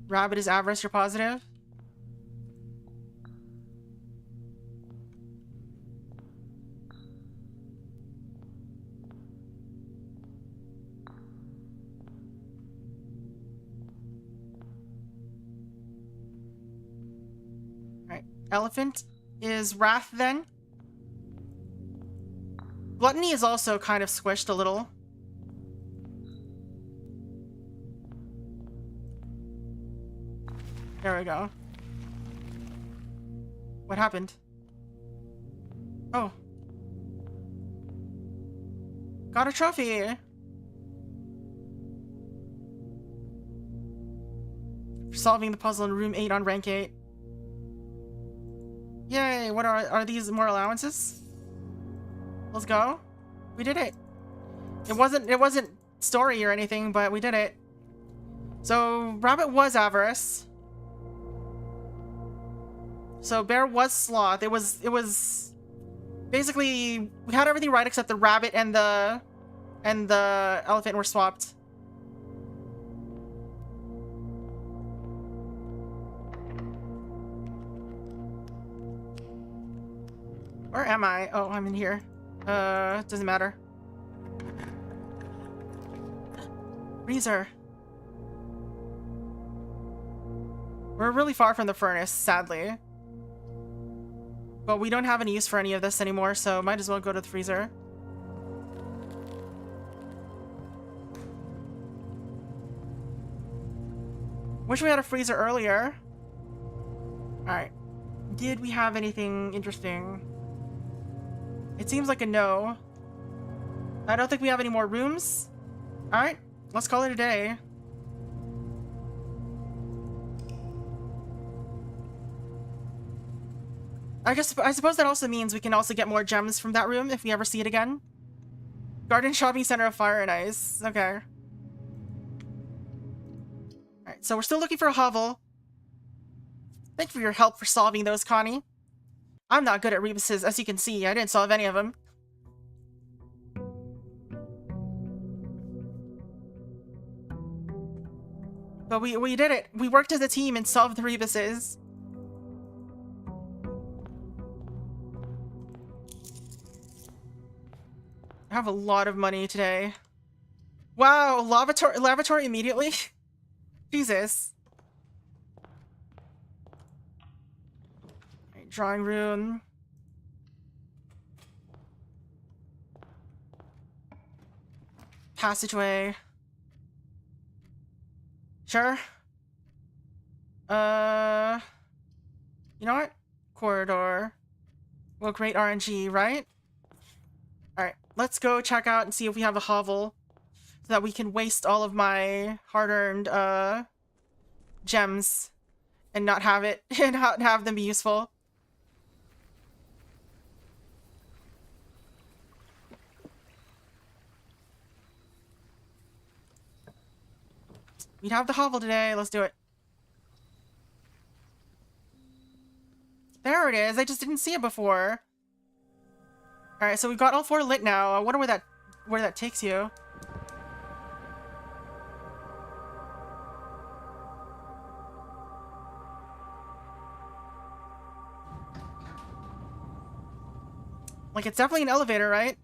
Rabbit is avarice, you're positive? Alright. Elephant is wrath then. Gluttony is also kind of squished a little. There we go. What happened? Oh. Got a trophy! For solving the puzzle in room 8 on rank 8. Yay! What are these more allowances? Let's go. We did it. It wasn't story or anything, but we did it. So Rabbit was avarice. So Bear was sloth. It was basically we had everything right except the rabbit and the elephant were swapped. Where am I? Oh, I'm in here. Doesn't matter. Freezer. We're really far from the furnace, sadly. But we don't have any use for any of this anymore, so might as well go to the freezer. Wish we had a freezer earlier. Alright. Did we have anything interesting? It seems like a no. I don't think we have any more rooms. Alright, let's call it a day. I suppose that also means we can also get more gems from that room if we ever see it again. Garden Shopping Center of Fire and Ice. Okay. Alright, so we're still looking for a hovel. Thank you for your help for solving those, Connie. I'm not good at rebuses, as you can see. I didn't solve any of them. But we did it. We worked as a team and solved the rebuses. I have a lot of money today. Wow, lavatory immediately? Jesus. Right, drawing room. Passageway. Sure. You know what? Corridor. Will create RNG, right? Alright, let's go check out and see if we have a hovel so that we can waste all of my hard-earned, gems and not have it, and not have them be useful. We'd have the hovel today, let's do it. There it is, I just didn't see it before. Alright, so we've got all 4 lit now. I wonder where that takes you. Like, it's definitely an elevator, right?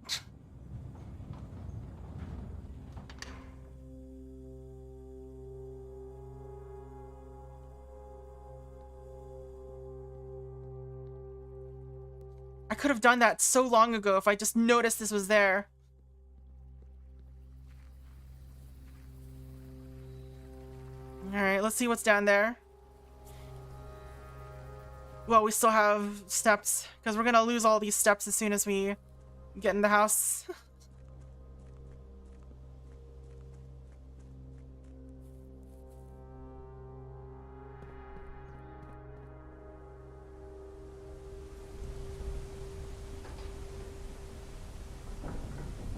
I could have done that so long ago if I just noticed this was there. Alright, let's see what's down there. Well, we still have steps, because we're gonna lose all these steps as soon as we get in the house.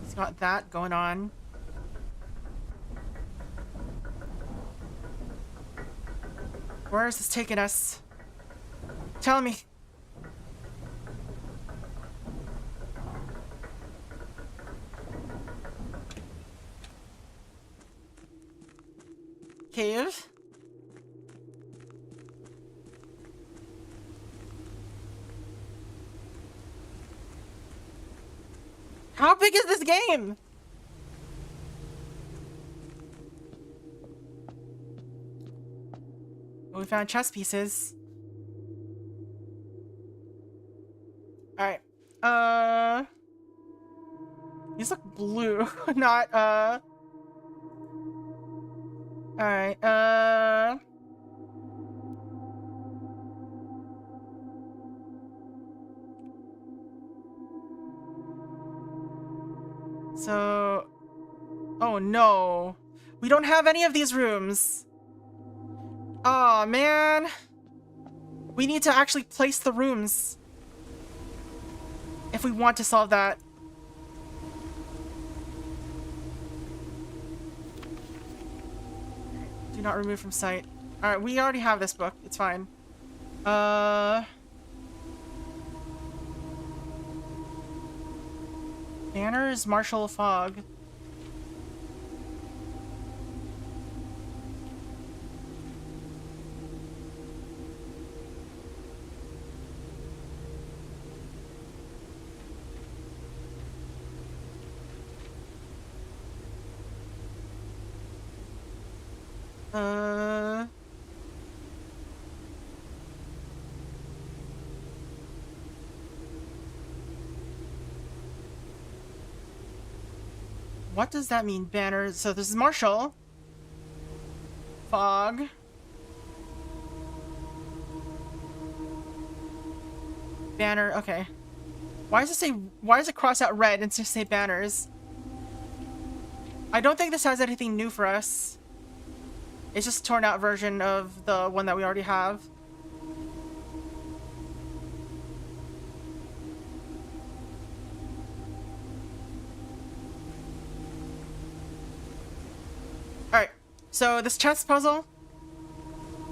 It's got that going on. Where is this taking us? Tell me. Cave? How big is this game? We found chess pieces. Alright. These look blue, not, Alright, So... Oh no. We don't have any of these rooms. Aw, man. We need to actually place the rooms if we want to solve that. Do not remove from sight. Alright, we already have this book. It's fine. Banners, Marshall Fog. What does that mean? Banners. So this is Marshall. Fog. Banner. Okay. Why does it cross out red and just say banners? I don't think this has anything new for us. It's just a torn out version of the one that we already have. Alright, so this chess puzzle,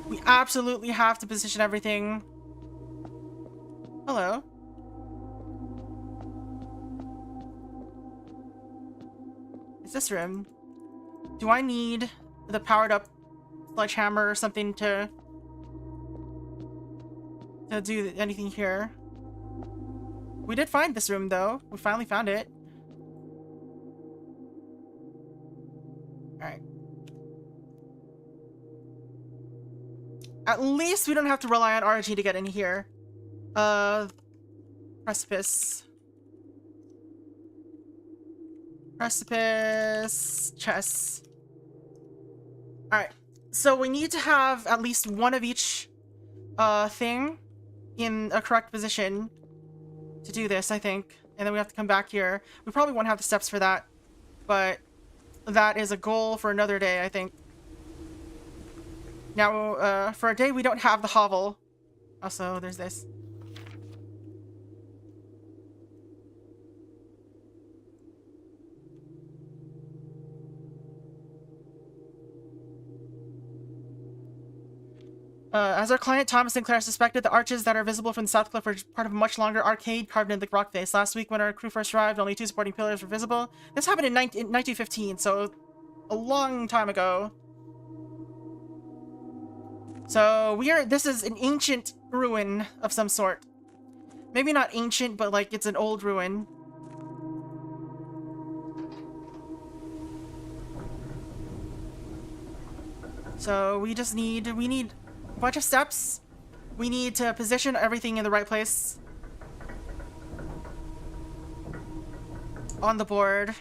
we absolutely have to position everything. Hello. Is this room? Do I need the powered up sledgehammer or something to do anything here? We did find this room though. We finally found it. Alright. At least we don't have to rely on RG to get in here. Precipice. Precipice. Chess. Alright. So we need to have at least one of each thing in a correct position to do this, I think. And then we have to come back here. We probably won't have the steps for that, but that is a goal for another day, I think. Now, for a day we don't have the hovel. Also, there's this. As our client Thomas Sinclair suspected, the arches that are visible from the south cliff are part of a much longer arcade carved into the rock face. Last week, when our crew first arrived, only 2 supporting pillars were visible. This happened in 1915, so a long time ago. So this is an ancient ruin of some sort. Maybe not ancient, but like it's an old ruin. So we need a bunch of steps. We need to position everything in the right place on the board.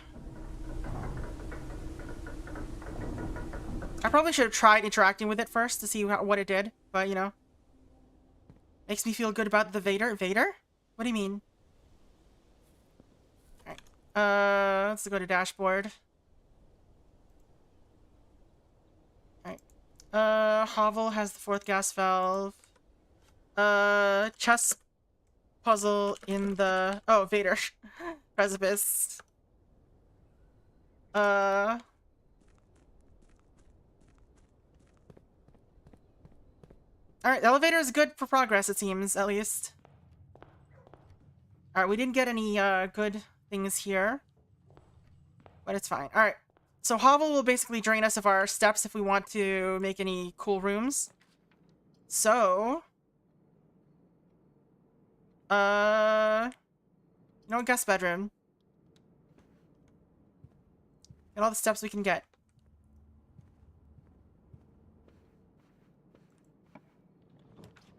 I probably should have tried interacting with it first to see what it did, but you know. Makes me feel good about the Vader. Vader? What do you mean? Alright. Let's go to dashboard. Alright. Hovel has the 4th gas valve. Chess puzzle in the... Oh, Vader. Precipice. Alright, the elevator is good for progress, it seems, at least. Alright, we didn't get any, good things here. But it's fine. Alright, so hovel will basically drain us of our steps if we want to make any cool rooms. So... guest bedroom. Get all the steps we can get.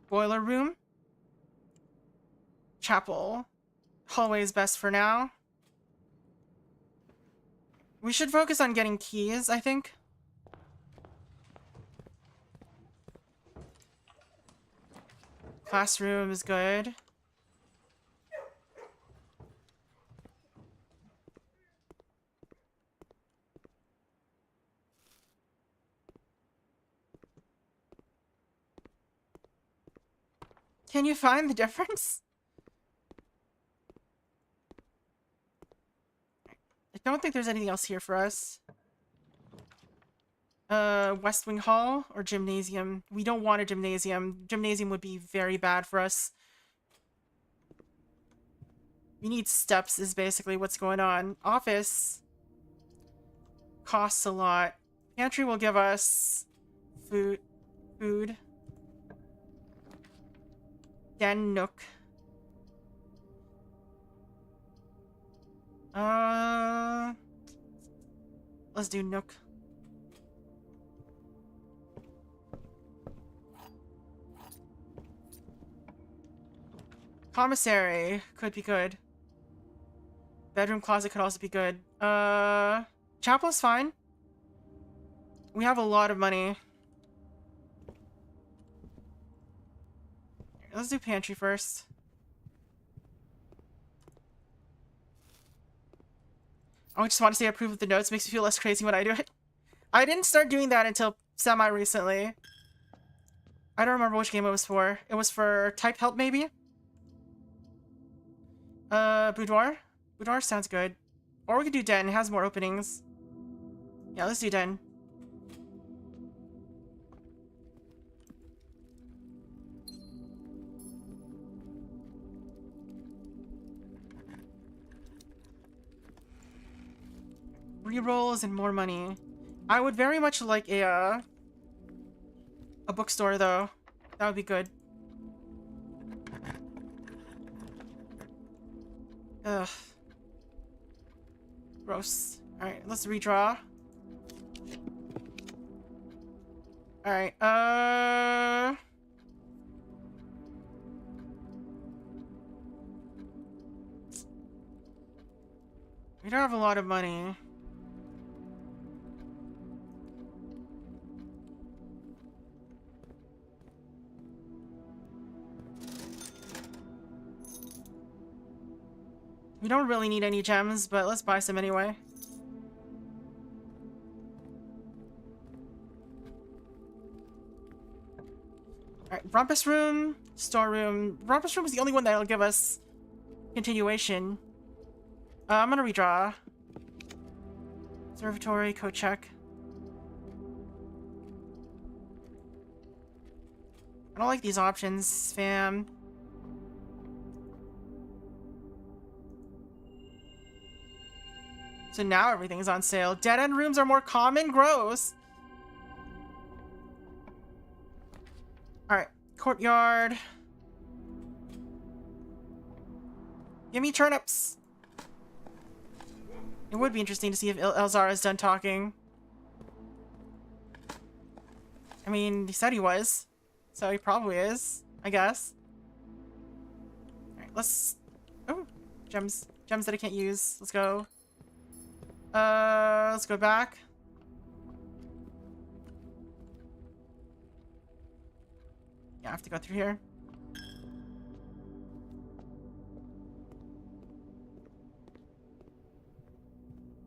Boiler room. Chapel. Hallway is best for now. We should focus on getting keys, I think. Classroom is good. Can you find the difference? I don't think there's anything else here for us. West Wing Hall or gymnasium? We don't want a gymnasium. Gymnasium would be very bad for us. We need steps is basically what's going on. Office costs a lot. Pantry will give us food. Den Nook. Let's do Nook. Commissary could be good. Bedroom closet could also be good. Chapel is fine. We have a lot of money. Let's do pantry first. I just want to say I approve of the notes. Makes me feel less crazy when I do it. I didn't start doing that until semi-recently. I don't remember which game it was for. It was for type help, maybe? Boudoir? Boudoir sounds good. Or we could do den. It has more openings. Yeah, let's do den. Rerolls and more money. I would very much like a bookstore, though. That would be good. Ugh. Gross. Alright, let's redraw. Alright, we don't have a lot of money. We don't really need any gems, but let's buy some anyway. Alright, Rumpus Room, Storeroom. Rumpus Room is the only one that'll give us continuation. I'm gonna redraw. Observatory, code check. I don't like these options, fam. So now everything's on sale. Dead-end rooms are more common? Gross. Alright, courtyard. Give me turnips. It would be interesting to see if Elzar is done talking. I mean, he said he was. So he probably is, I guess. Alright, let's... Oh, gems. Gems that I can't use. Let's go. Let's go back. Yeah, I have to go through here.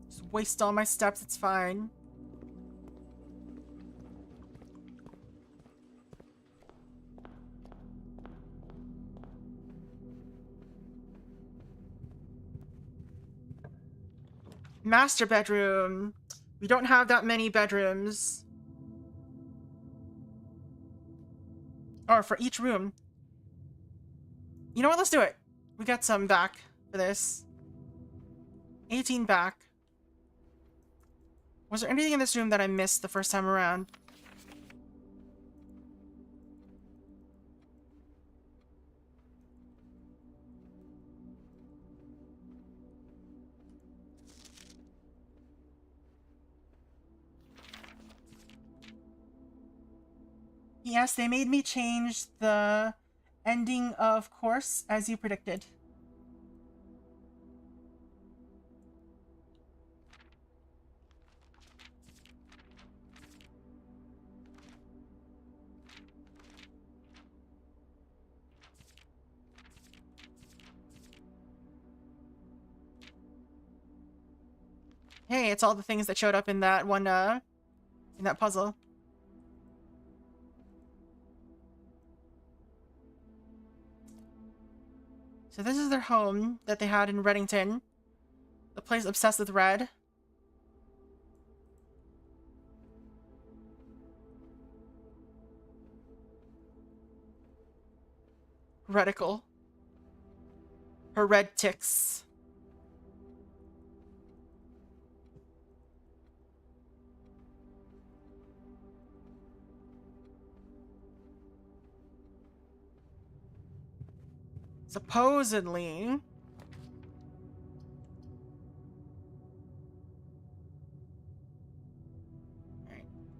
Just waste all my steps, it's fine. Master bedroom. We don't have that many bedrooms. Or for each room. You know what? Let's do it. We got some back for this. 18 back. Was there anything in this room that I missed the first time around? Yes, they made me change the ending of course, as you predicted. Hey, it's all the things that showed up in that one, in that puzzle. So this is their home that they had in Reddington. The place obsessed with red. Reticle. Her red ticks. Supposedly...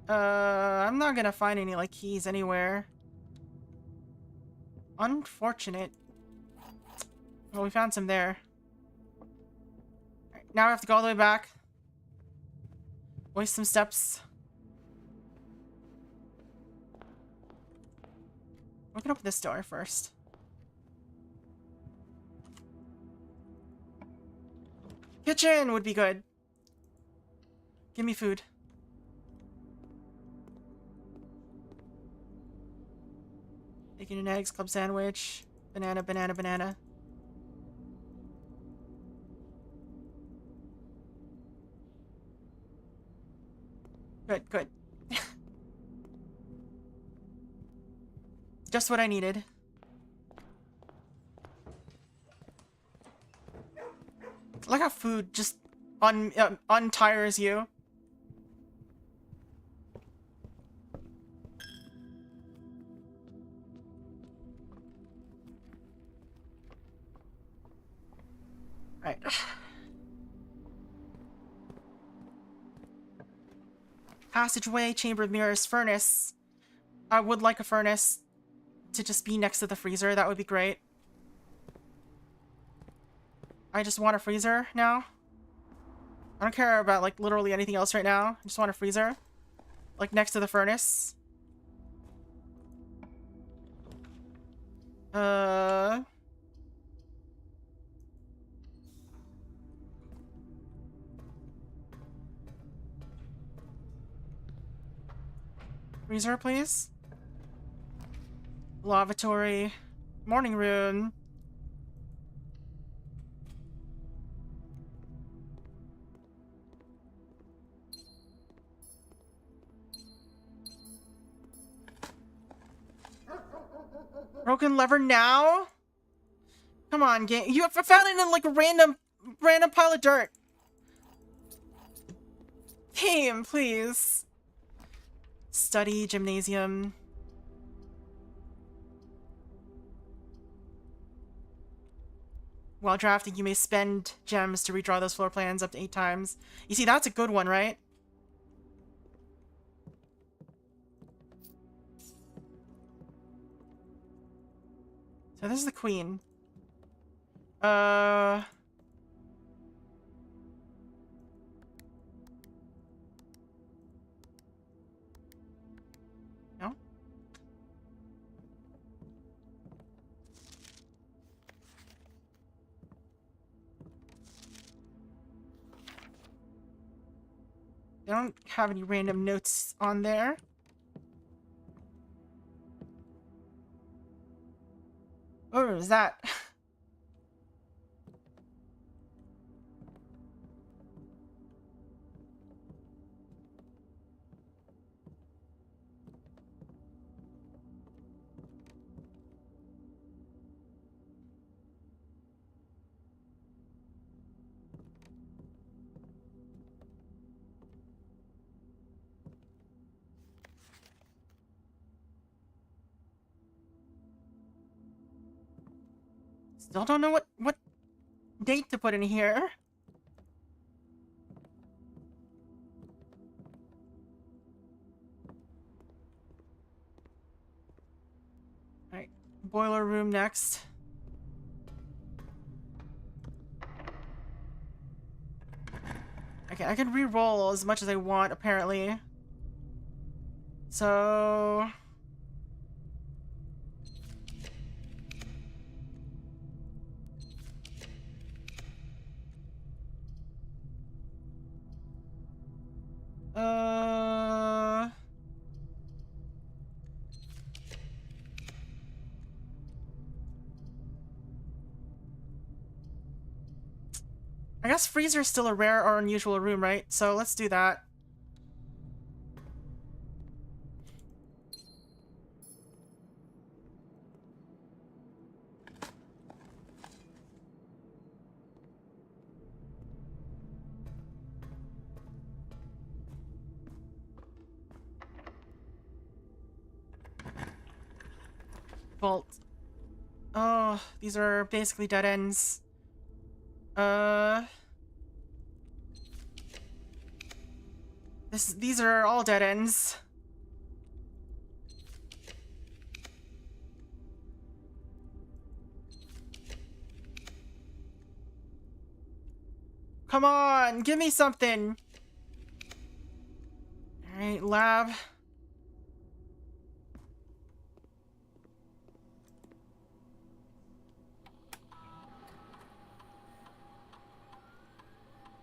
I'm not gonna find any, like, keys anywhere. Unfortunate. Well, we found some there. Alright, now we have to go all the way back. Waste some steps. Open up this door first. Kitchen would be good. Give me food. Bacon and eggs, club sandwich, banana, banana, banana. Good, good. Just what I needed. I like how food just untires you. Right. Passageway, chamber of mirrors, furnace. I would like a furnace to just be next to the freezer. That would be great. I just want a freezer now. I don't care about, like, literally anything else right now. I just want a freezer. Like, next to the furnace. Freezer, please. Lavatory. Morning room. Broken lever now? Come on, game. You have found it in like a random pile of dirt. Game, please. Study, gymnasium. While drafting, you may spend gems to redraw those floor plans up to 8 times. You see, that's a good one, right? So this is the queen. No? They don't have any random notes on there. What is that? Still don't know what date to put in here. boiler room next. Okay, I can re-roll as much as I want, apparently. So... I guess freezer is still a rare or unusual room, right? So let's do that. Vault. Oh, these are basically dead ends. These are all dead ends. Come on, give me something. All right, lab.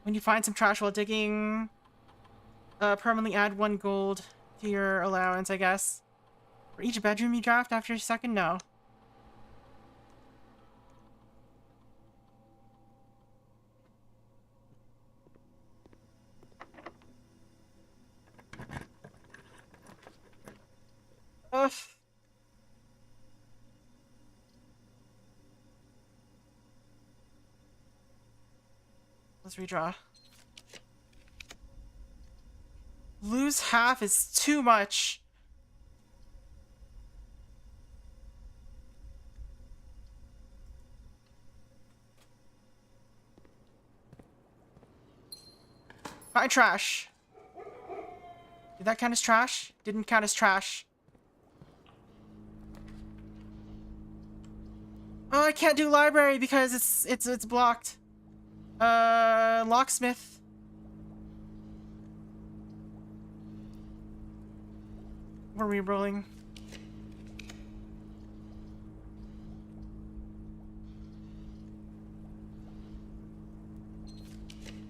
When you find some trash while digging, permanently add 1 gold to your allowance, I guess. For each bedroom you draft after your second, no. Ugh. Let's redraw. Lose half is too much. Find trash. Did that count as trash? Didn't count as trash. Oh, I can't do library because it's blocked. Locksmith. We're re-rolling.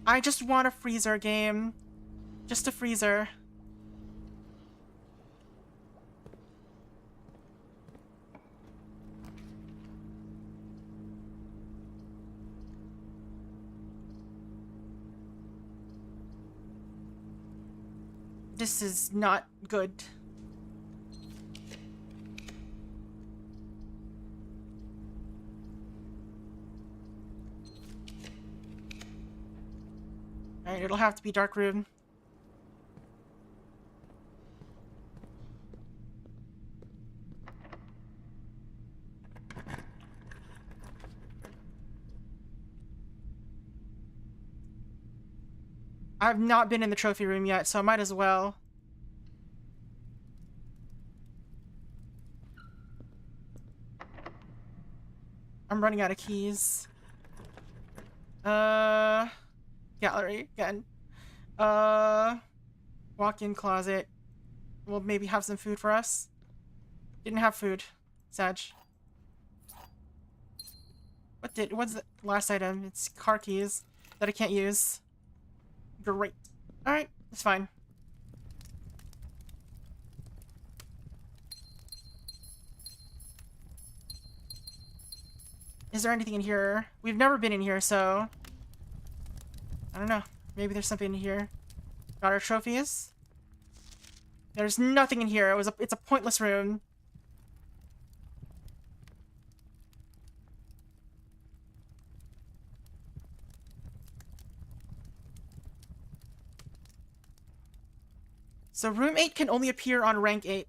I just want a freezer game. Just a freezer. This is not good. Alright, it'll have to be dark room. I've not been in the trophy room yet, so I might as well. I'm running out of keys. Gallery again. Walk-in closet. We'll maybe have some food for us. Didn't have food. Sag. What's the last item? It's car keys that I can't use. Great. Alright, it's fine. Is there anything in here? We've never been in here, so... I don't know. Maybe there's something in here. Got our trophies. There's nothing in here. It's a pointless room. So room 8 can only appear on rank 8.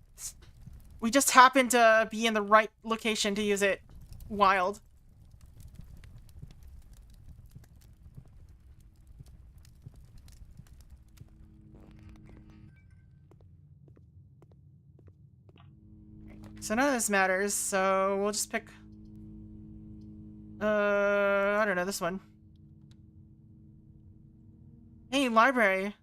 We just happen to be in the right location to use it. Wild. So none of this matters, so we'll just pick... I don't know, this one. Hey, library!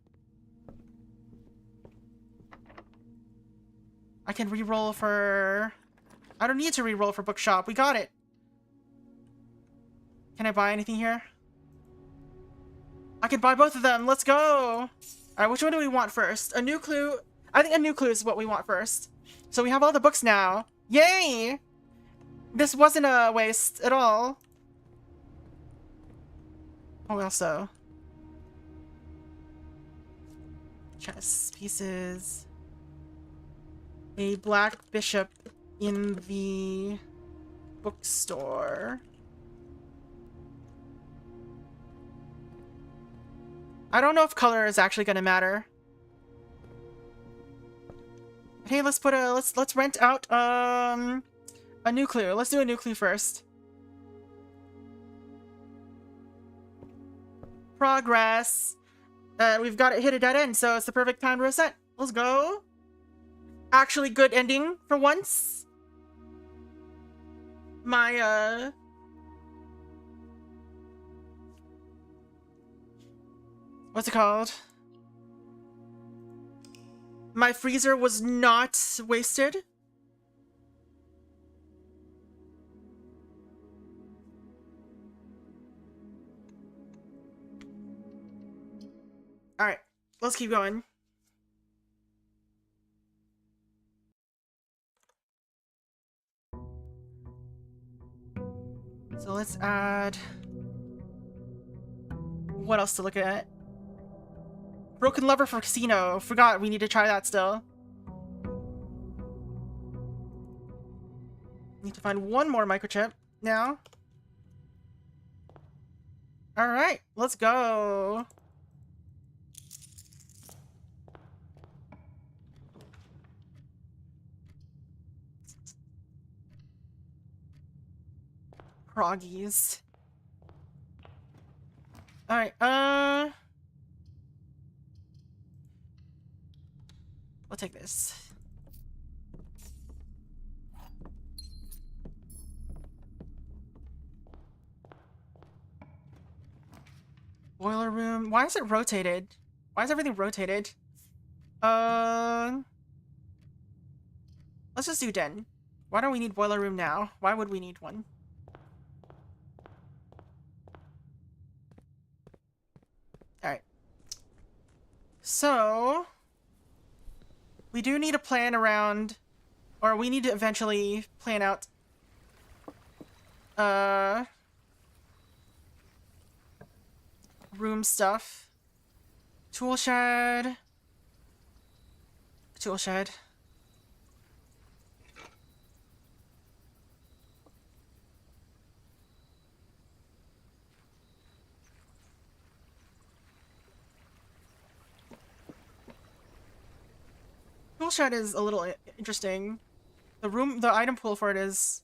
I can re-roll for... I don't need to re-roll for bookshop, we got it! Can I buy anything here? I can buy both of them, let's go! Alright, which one do we want first? A new clue? I think a new clue is what we want first. So we have all the books now. Yay! This wasn't a waste at all. Oh, also. Chess pieces. A black bishop in the bookstore. I don't know if color is actually gonna matter. Hey, let's put a let's rent out a new clue. Let's do a new clue first. Progress. We've got it hit a dead end, so it's the perfect time to reset. Let's go. Actually good ending for once. My what's it called? My freezer was not wasted. Alright, let's keep going. So let's add... What else to look at? Broken lever for casino. Forgot we need to try that still. Need to find one more microchip now. Alright, let's go. Proggies. Alright, we'll take this. Boiler room. Why is it rotated? Why is everything rotated? Let's just do den. Why don't we need boiler room now? Why would we need one? Alright. So... we do need to plan around... or we need to eventually plan out... room stuff. Tool shed. Tool shed. Tool shed is a little interesting. The item pool for it is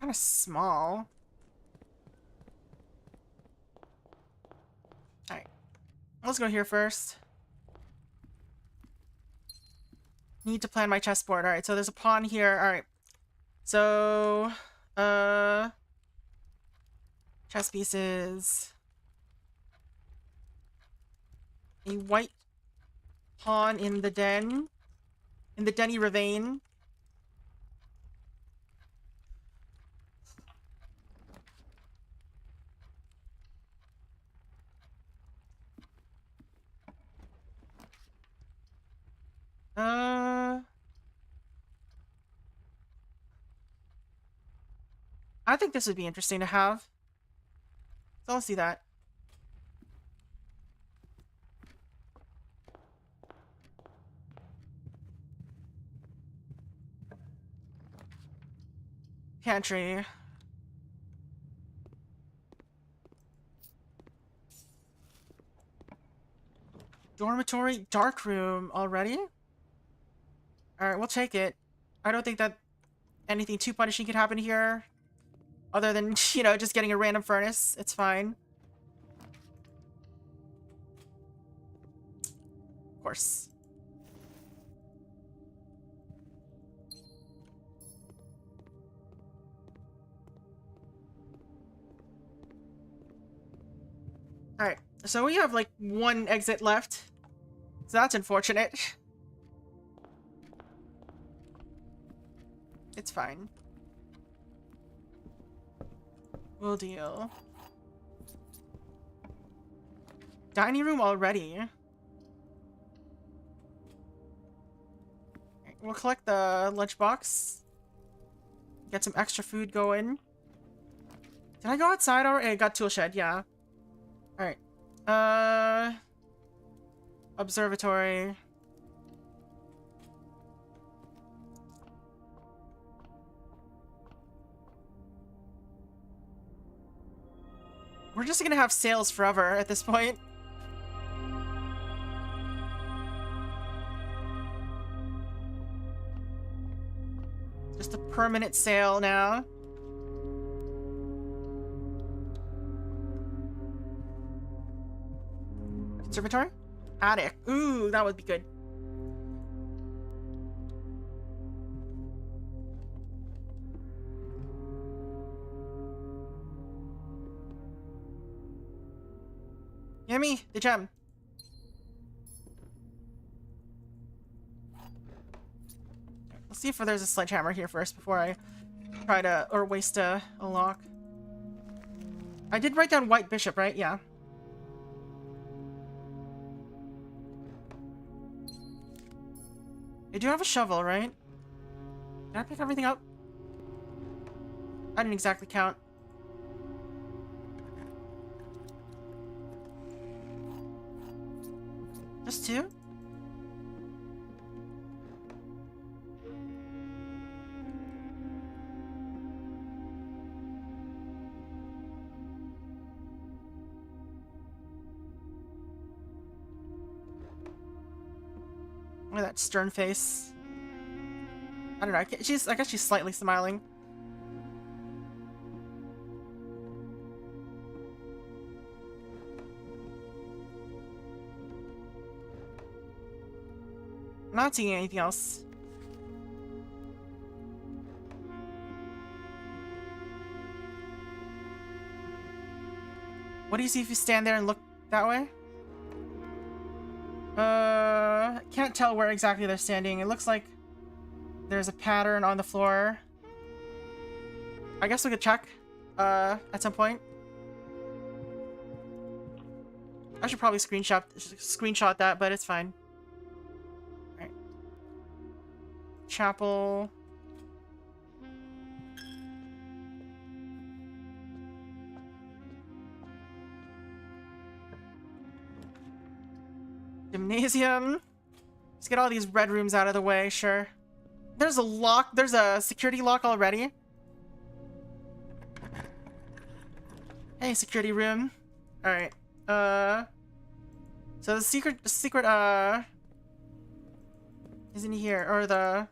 kind of small. Alright. Let's go here first. Need to plan my chessboard. Alright, so there's a pawn here. Alright. So, chess pieces. A white pawn in the den. In the Denny Ravine. I think this would be interesting to have. So let's do that. Pantry. Dormitory, dark room already? Alright, we'll take it. I don't think that anything too punishing could happen here. Other than, you know, just getting a random furnace. It's fine. Of course. So we have like one exit left. So that's unfortunate. It's fine. We'll deal. Dining room already. We'll collect the lunchbox. Get some extra food going. Did I go outside already? I got tool shed, yeah. Alright. Observatory. We're just gonna have sails forever at this point. Just a permanent sail now. Conservatory? Attic. Ooh, that would be good. Yummy, the gem. Let's see if there's a sledgehammer here first before I try to, or waste a lock. I did write down white bishop, right? Yeah. I do have a shovel, right? Did I pick everything up? I didn't exactly count. Just two? Look at that stern face. I don't know. I guess she's slightly smiling. I'm not seeing anything else. What do you see if you stand there and look that way? Can't tell where exactly they're standing. It looks like there's a pattern on the floor. I guess we could check, at some point. I should probably screenshot that, but it's fine. Alright. Chapel. Gymnasium. Let's get all these red rooms out of the way, sure. There's a lock. There's a security lock already. Hey, security room. Alright. So the secret, is in here, or the...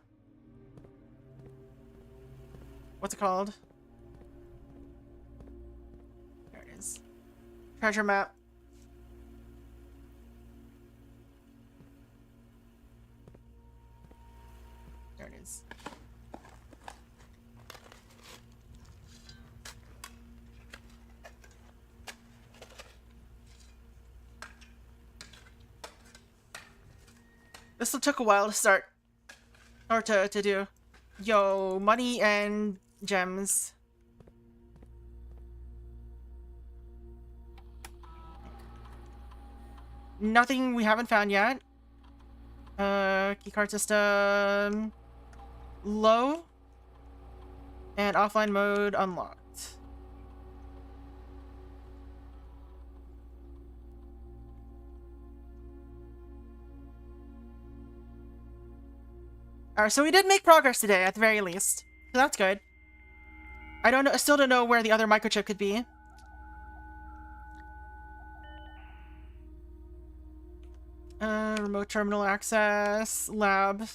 What's it called? There it is. Treasure map. There it is. This one took a while to start. Or to do. Yo, money and gems. Nothing we haven't found yet. Keycard system. Low. And offline mode unlocked. Alright, so we did make progress today, at the very least. So that's good. I still don't know where the other microchip could be. Remote terminal access, lab.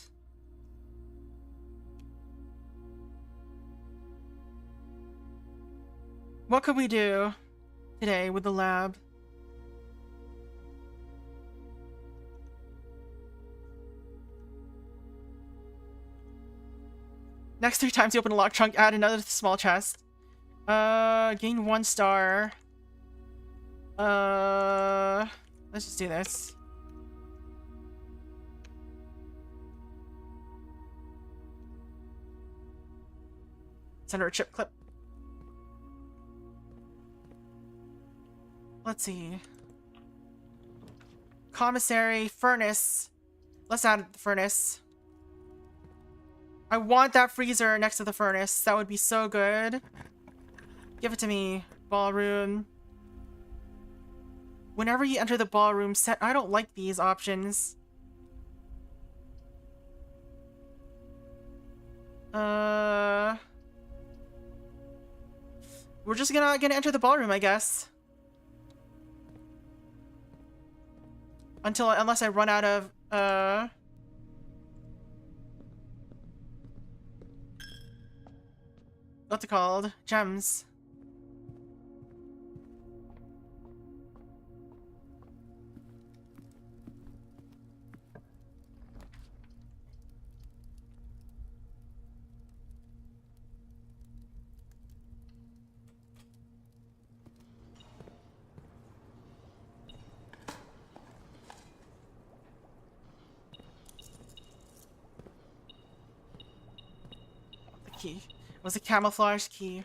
What could we do today with the lab? Next 3 times you open a lock trunk, add another small chest. Gain 1 star. Let's just do this. It's under a chip clip. Let's see. Commissary, furnace. Let's add the furnace. I want that freezer next to the furnace. That would be so good. Give it to me. Ballroom. Whenever you enter the ballroom set, I don't like these options. We're just gonna enter the ballroom, I guess. Unless I run out of, what's it called? Gems. Key. It was a camouflage key.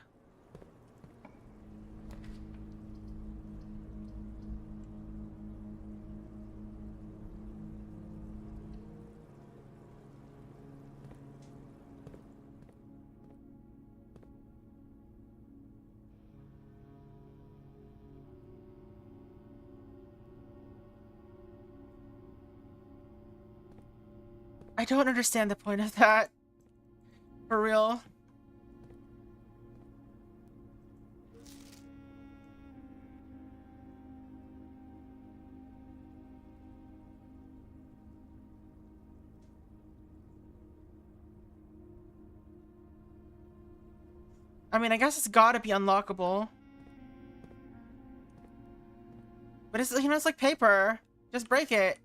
I don't understand the point of that. For real. I mean, I guess it's gotta be unlockable. But it's, you know, it's like paper. Just break it.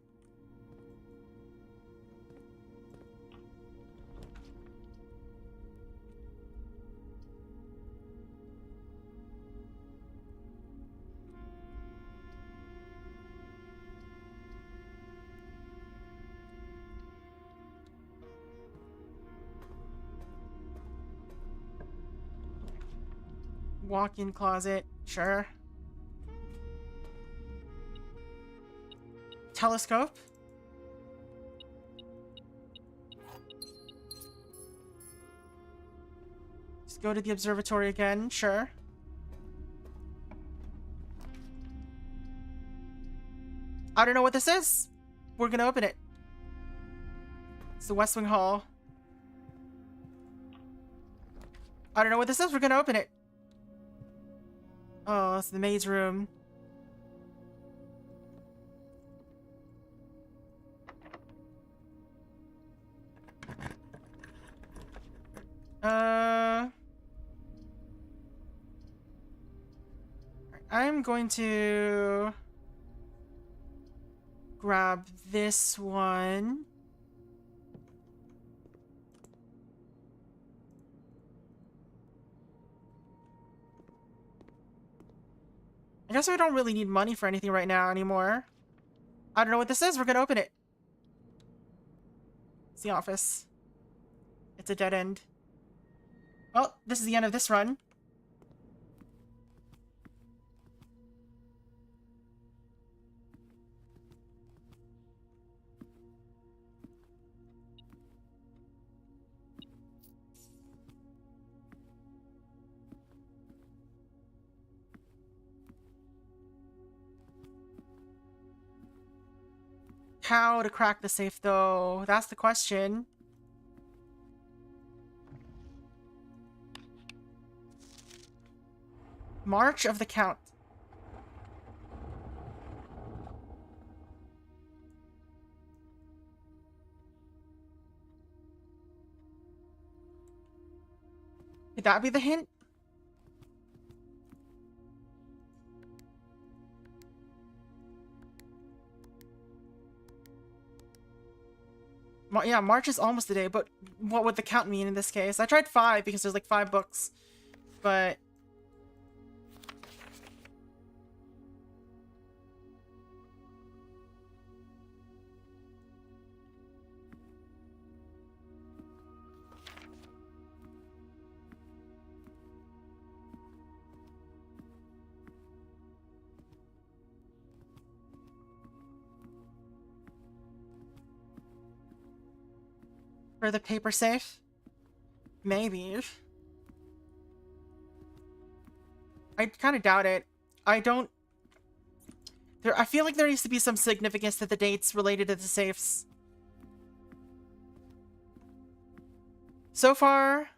Walk-in closet, sure. Telescope. Just go to the observatory again, sure. I don't know what this is. We're gonna open it. It's the West Wing Hall. I don't know what this is. We're gonna open it. Oh, it's the maid's room. I'm going to grab this one. I guess we don't really need money for anything right now anymore. I don't know what this is. We're gonna open it. It's the office. It's a dead end. Well, this is the end of this run. How to crack the safe, though? That's the question. March of the Count. Could that be the hint? Yeah, March is almost the day, but what would the count mean in this case? I tried 5 because there's like 5 books, but For the paper safe? Maybe. I kind of doubt it. I feel like there needs to be some significance to the dates related to the safes. So far,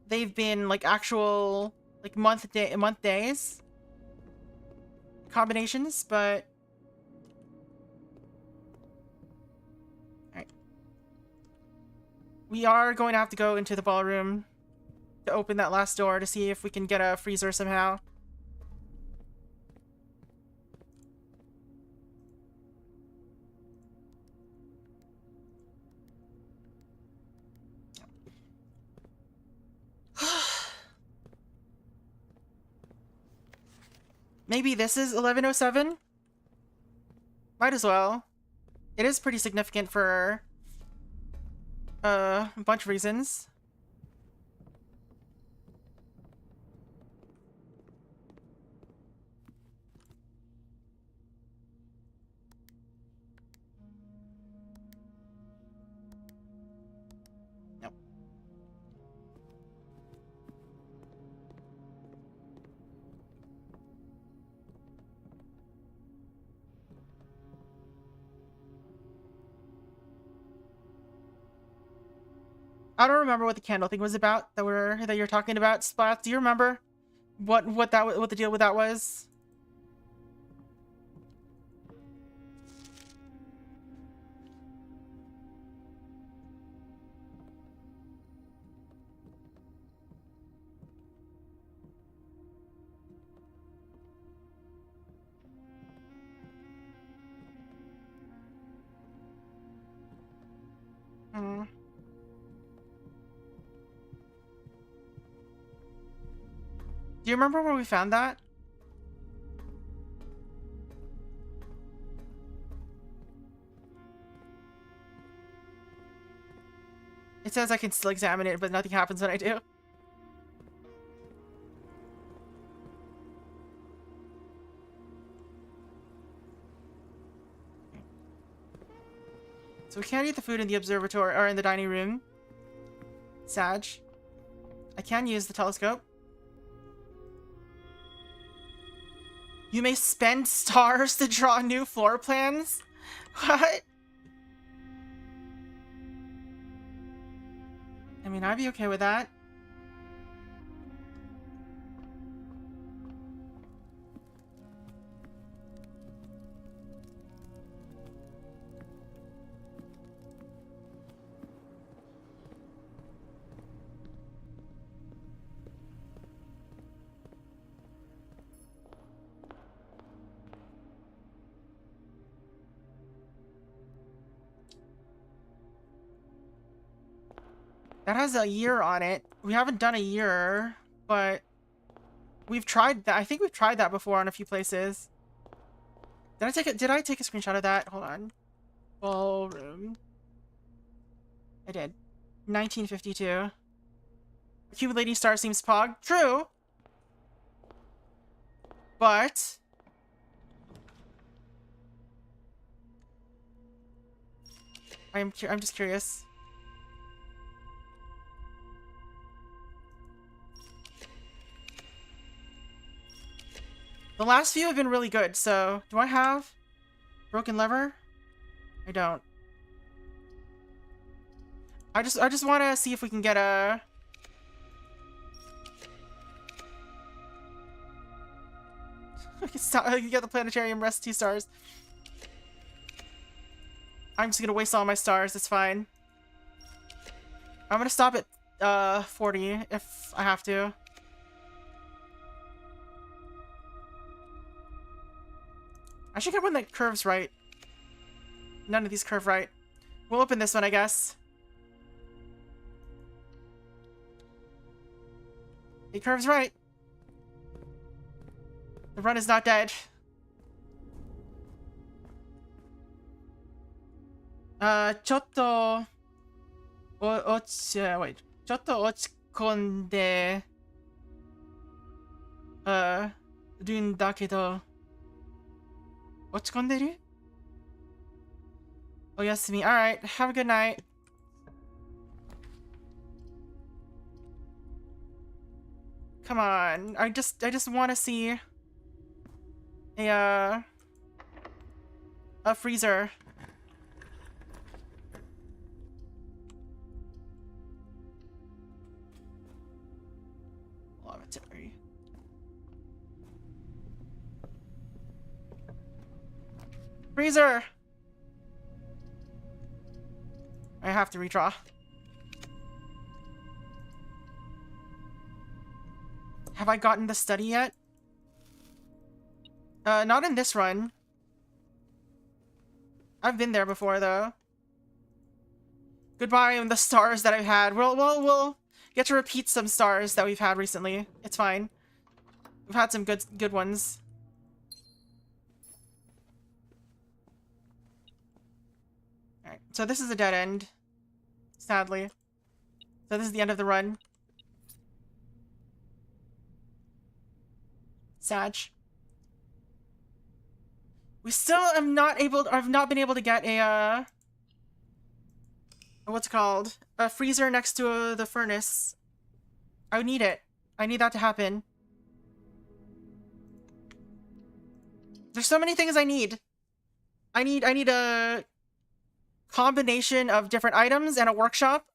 they've been like actual like month days combinations, but alright. We are going to have to go into the ballroom to open that last door to see if we can get a freezer somehow. Maybe this is 1107? Might as well. It is pretty significant for a bunch of reasons. Nope. I don't remember what the candle thing was about that you're talking about, Splat. Do you remember what the deal with that was? Hmm. Do you remember where we found that? It says I can still examine it, but nothing happens when I do. So we can't eat the food in the observatory or in the dining room. Sag. I can use the telescope. You may spend stars to draw new floor plans? What? I mean, I'd be okay with that. That has a year on it. We haven't done a year, but we've tried that. I think we've tried that before on a few places. Did I take a screenshot of that? Hold on. Ballroom. I did. 1952. Accumulating star seems pog. True. But I'm just curious. The last few have been really good, so do I have broken lever? I don't. I just want to see if we can get a you get the planetarium, rest 2 stars. I'm just gonna waste all my stars, it's fine. I'm gonna stop at 40 if I have to. I should get one that curves right. None of these curve right. We'll open this one, I guess. It curves right. The run is not dead. Chotto... wait. Chotto ochikonde... るんだけど... 落ち込んでる? おやすみ. Alright, have a good night. Come on. I just want to see a freezer. Lavatory. Freezer. I have to redraw. Have I gotten the study yet? Not in this run. I've been there before, though. Goodbye on the stars that I've had. We'll get to repeat some stars that we've had recently. It's fine. We've had some good ones. Alright, so this is a dead end. Sadly. So this is the end of the run. Sag. We still have not been able to get a, what's it called? A freezer next to the furnace. I need it. I need that to happen. There's so many things I need. I need a combination of different items and a workshop.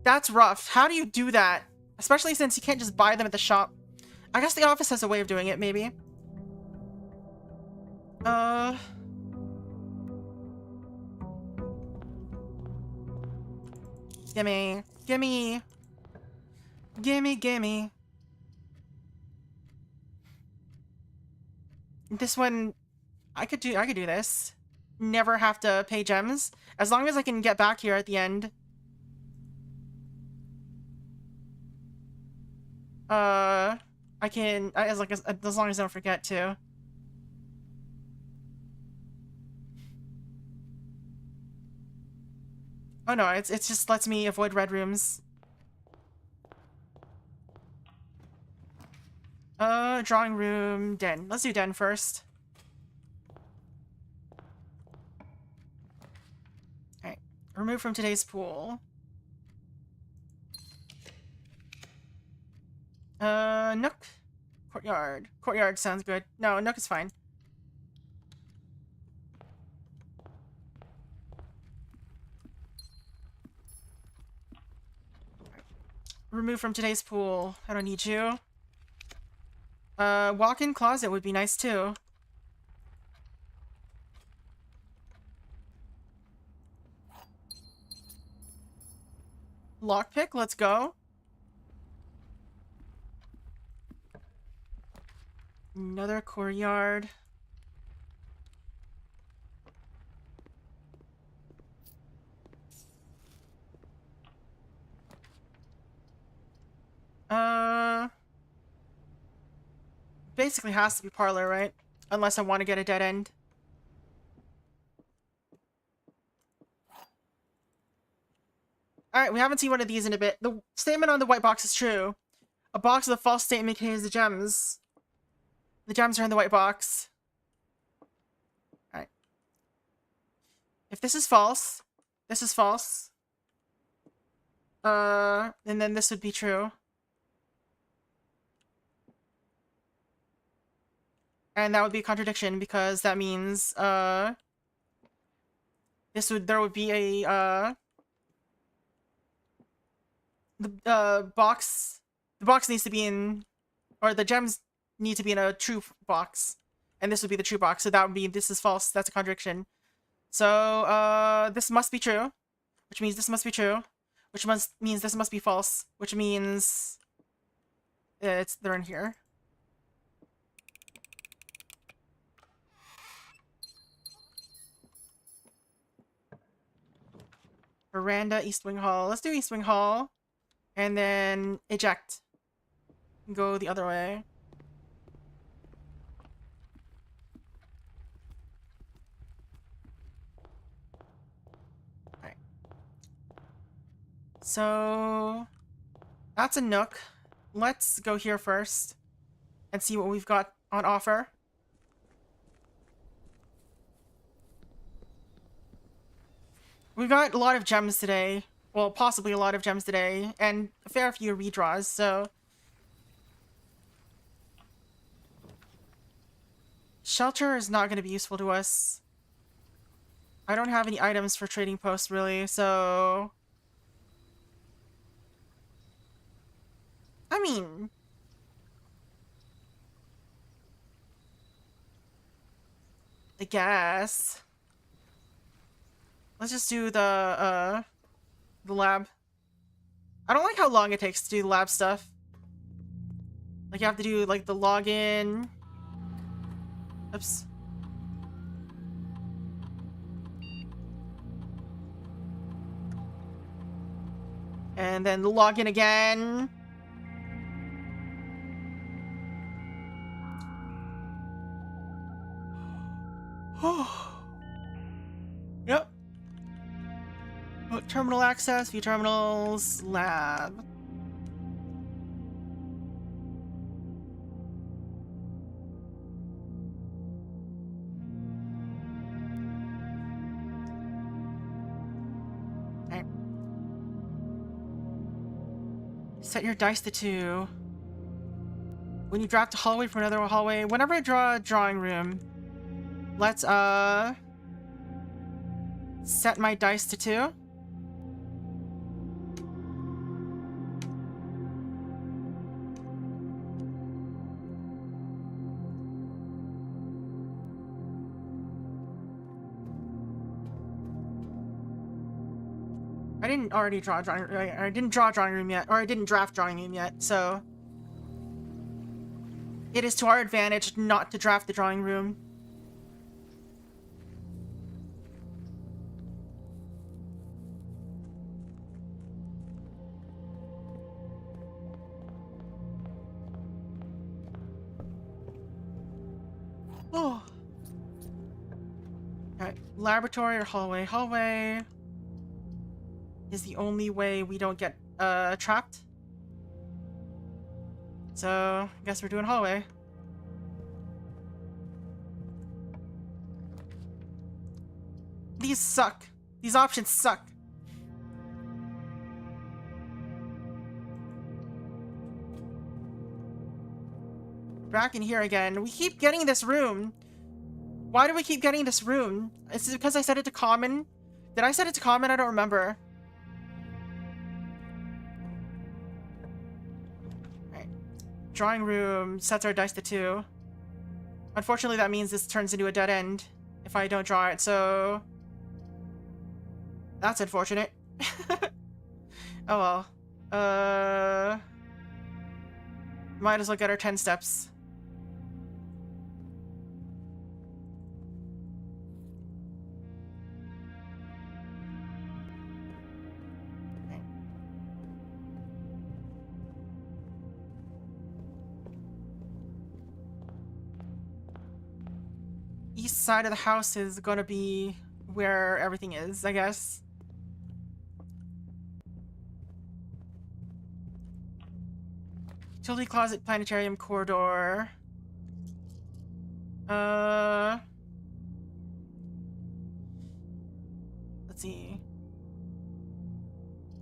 That's rough. How do you do that? Especially since you can't just buy them at the shop. I guess the office has a way of doing it, maybe. Gimme. Gimme. Gimme, gimme. This one, I could do this. Never have to pay gems. As long as I can get back here at the end. I can, as long as I don't forget to. Oh no, it just lets me avoid red rooms. Drawing room, den. Let's do den first. Alright. Remove from today's pool. Nook. Courtyard. Courtyard sounds good. No, Nook is fine. Remove from today's pool. I don't need you. Walk-in closet would be nice too. Lockpick, let's go. Another courtyard. Basically has to be parlor, right? Unless I want to get a dead end. Alright, we haven't seen one of these in a bit. The statement on the white box is true. A box with a false statement contains the gems. The gems are in the white box. Alright. If this is false, this is false. And then this would be true. And that would be a contradiction because that means, there would be a, the box needs to be in, or the gems need to be in a true box. And this would be the true box, so that would be, this is false, that's a contradiction. So, this must be true, which means this must be true, which means this must be false, which means they're in here. Veranda, East Wing Hall. Let's do East Wing Hall. And then eject. Go the other way. Alright. So that's a Nook. Let's go here first and see what we've got on offer. We've got a lot of gems today. Well, possibly a lot of gems today, and a fair few redraws, so Shelter is not going to be useful to us. I don't have any items for trading posts, really, so... I mean... I guess... Let's just do the lab. I don't like how long it takes to do the lab stuff. Like, you have to do, like, the login... Oops. And then the login again. Yep. Oh, terminal access, view terminals, lab. Okay. Set your dice to 2. When you draft a hallway from another hallway, whenever I draw a drawing room, let's set my dice to 2. I didn't already draw a drawing room. I didn't draw a drawing room yet, or I didn't draft drawing room yet, so it is to our advantage not to draft the drawing room. Oh. Alright, laboratory or hallway? Hallway is the only way we don't get trapped. So, I guess we're doing hallway. These suck. These options suck. Back in here again. We keep getting this room. Why do we keep getting this room? Is it because I set it to common? Did I set it to common? I don't remember. Alright. Drawing room sets our dice to 2. Unfortunately, that means this turns into a dead end if I don't draw it, so... That's unfortunate. Oh well. Might as well get our 10 steps. Okay. East side of the house is gonna be where everything is, I guess. Utility closet, planetarium, corridor. Let's see.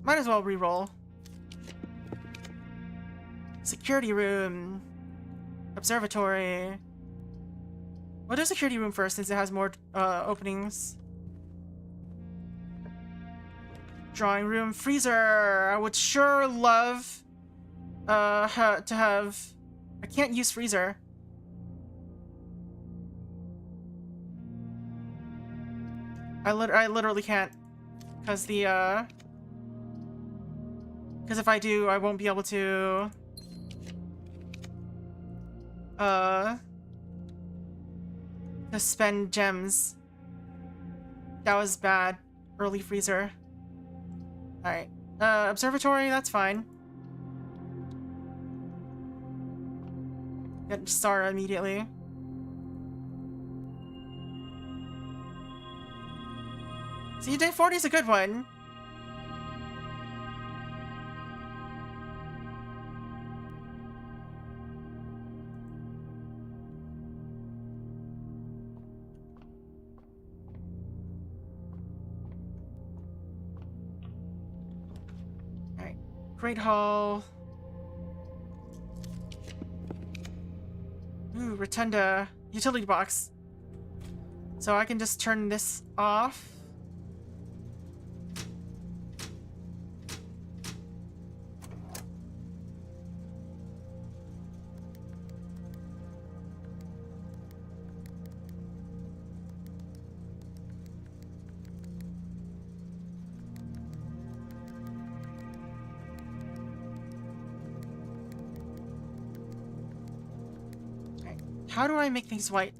Might as well re-roll. Security room. Observatory. We'll do security room first since it has more openings. Drawing room, freezer. I would sure love to have... I can't use freezer. I literally can't. Because the, because if I do, I won't be able to... to spend gems. That was bad. Early freezer. Alright. Observatory, that's fine. Get star immediately. See, day 40 is a good one. Alright. Great Hall. Ooh, Rotunda. utility box. So I can just turn this off. Okay. How do I make things white?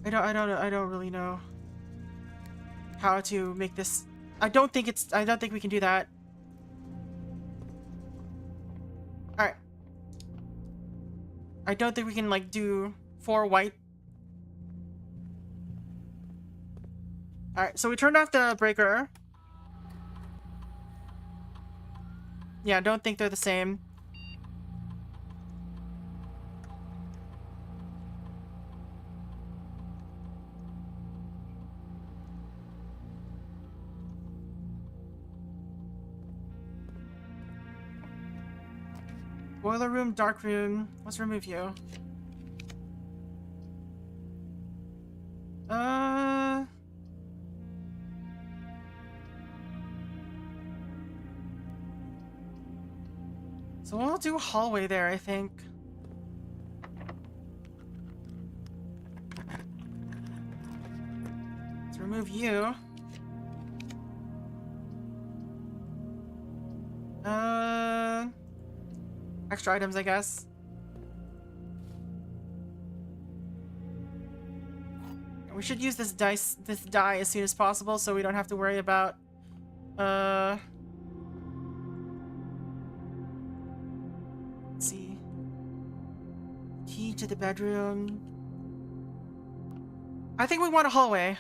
I don't really know how to make this. I don't think we can do that. Alright. I don't think we can, like, do 4 white. Alright, so we turned off the breaker. Yeah, I don't think they're the same. Boiler room, dark room. Let's remove you. So we'll do a hallway there, I think. Let's remove you. Extra items, I guess. We should use this die as soon as possible so we don't have to worry about let's see. Key to the bedroom. I think we want a hallway.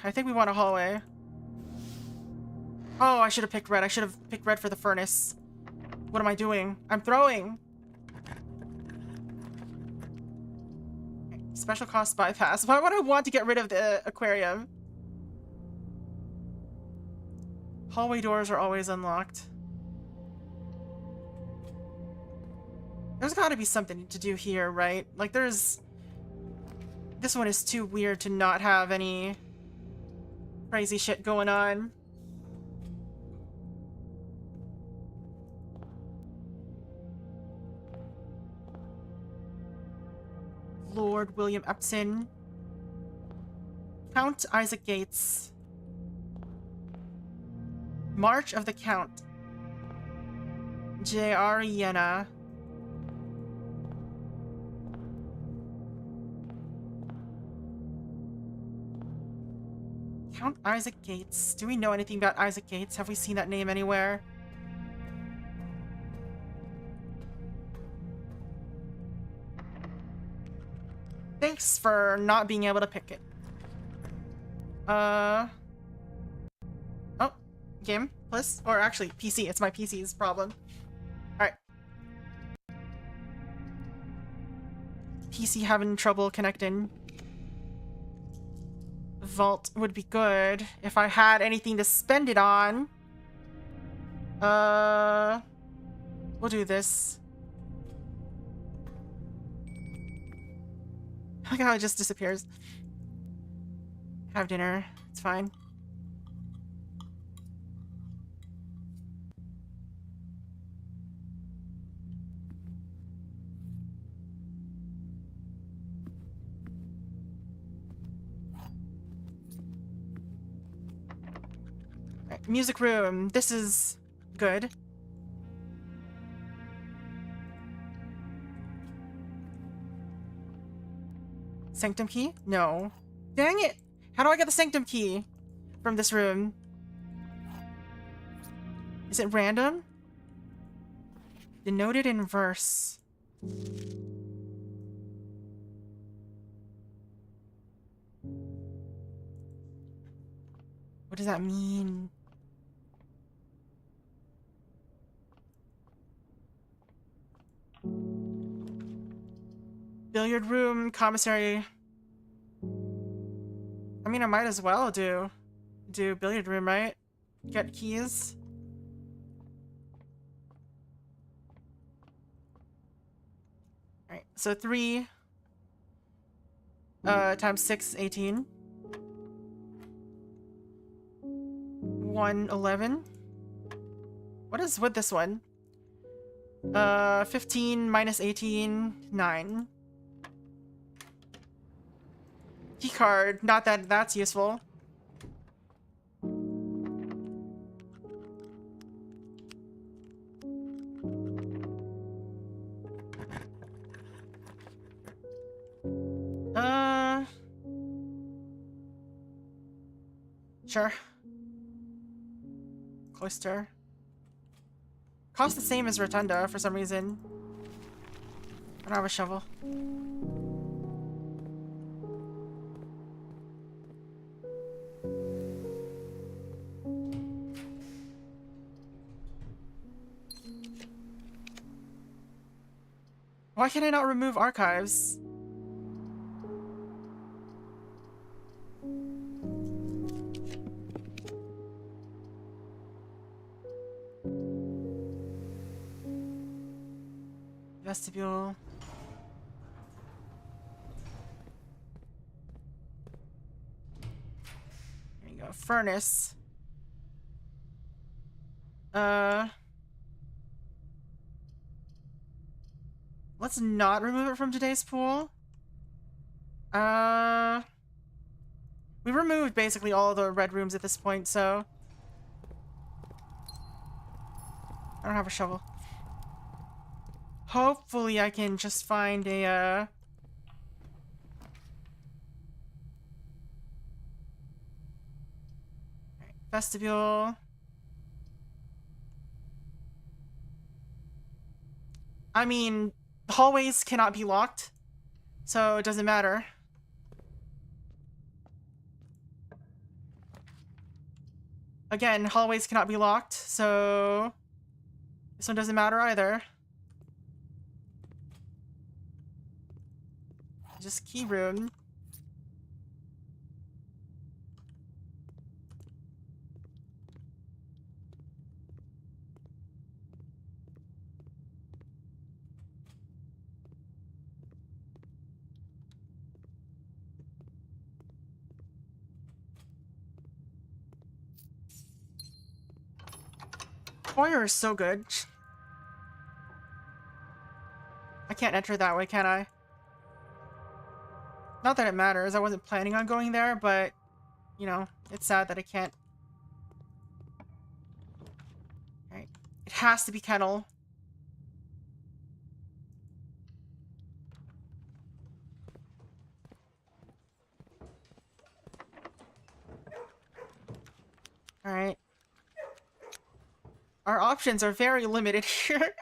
Oh, I should have picked red. I should have picked red for the furnace. What am I doing? I'm throwing. Special cost bypass. Why would I want to get rid of the aquarium? Hallway doors are always unlocked. There's gotta be something to do here, right? Like, there's... This one is too weird to not have any crazy shit going on. Lord William Epson. Count Isaac Gates. March of the Count. J.R. Iena. Count Isaac Gates. Do we know anything about Isaac Gates? Have we seen that name anywhere? Thanks for not being able to pick it. Oh, game, please? Or actually, PC. It's my PC's problem. Alright. PC having trouble connecting. Vault would be good if I had anything to spend it on. We'll do this. Look how it just disappears. Have dinner. It's fine. Right, music room. This is good. Sanctum key? No. Dang it! How do I get the sanctum key from this room? Is it random? Denoted in verse. What does that mean? Billiard room, commissary. I mean, I might as well do billiard room, right? Get keys. Alright, so 3 times 6, 18. 1, 11. What is with this one? 15 minus 18, 9. Key card, not that that's useful. Sure. Cloister. Costs the same as Rotunda for some reason. I don't have a shovel. Why can I not remove archives? Vestibule. There you go. Furnace. Let's not remove it from today's pool. We removed basically all the red rooms at this point, so I don't have a shovel. Hopefully I can just find a, Alright, vestibule. I mean, hallways cannot be locked, so it doesn't matter. Again, hallways cannot be locked, so this one doesn't matter either. Just key room. Foyer is so good. I can't enter that way, can I? Not that it matters, I wasn't planning on going there, but, you know, it's sad that I can't. Alright. It has to be kennel. Alright. Our options are very limited here.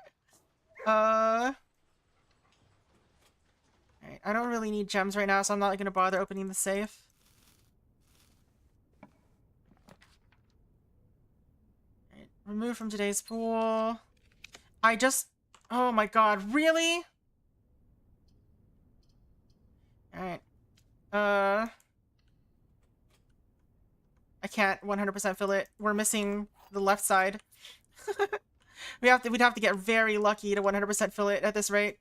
Alright, I don't really need gems right now, so I'm not gonna bother opening the safe. Alright, remove from today's pool. Oh my god, really? Alright. I can't 100% fill it. We're missing the left side. We'd have to get very lucky to 100% fill it at this rate.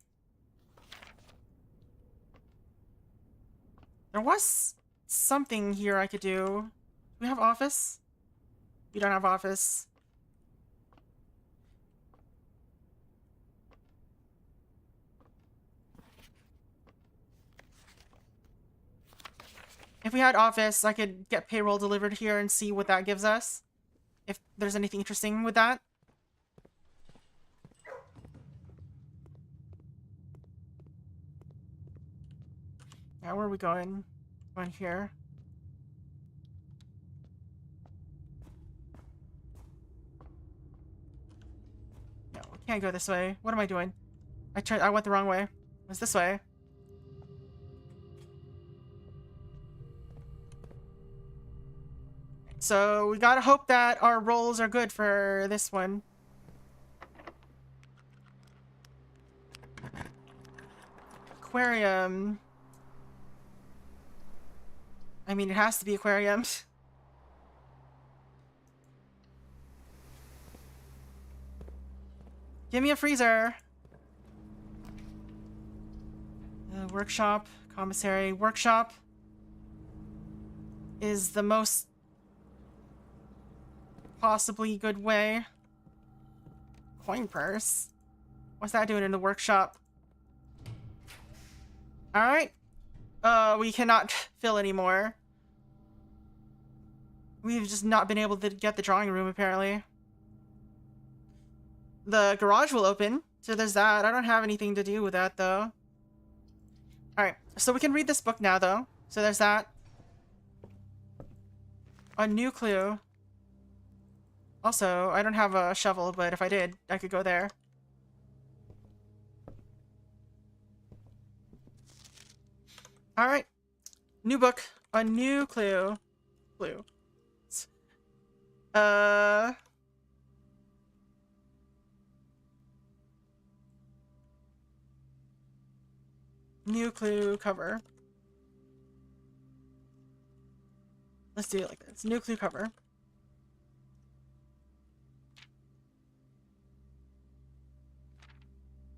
There was something here I could do. Do we have office? We don't have office. If we had office, I could get payroll delivered here and see what that gives us. If there's anything interesting with that. Yeah, where are we going? Going here. No, we can't go this way. What am I doing? I went the wrong way. It was this way. So we gotta hope that our rolls are good for this one. Aquarium. I mean, it has to be aquarium. Give me a freezer. Workshop, commissary. Workshop is the most possibly good way. Coin purse? What's that doing in the workshop? Alright. We cannot fill anymore. We've just not been able to get the drawing room, apparently. The garage will open, so there's that. I don't have anything to do with that, though. Alright, so we can read this book now, though. So there's that. A new clue. Also, I don't have a shovel, but if I did, I could go there. Alright. New book. A new clue. Clue. New clue cover. Let's do it like this. New clue cover.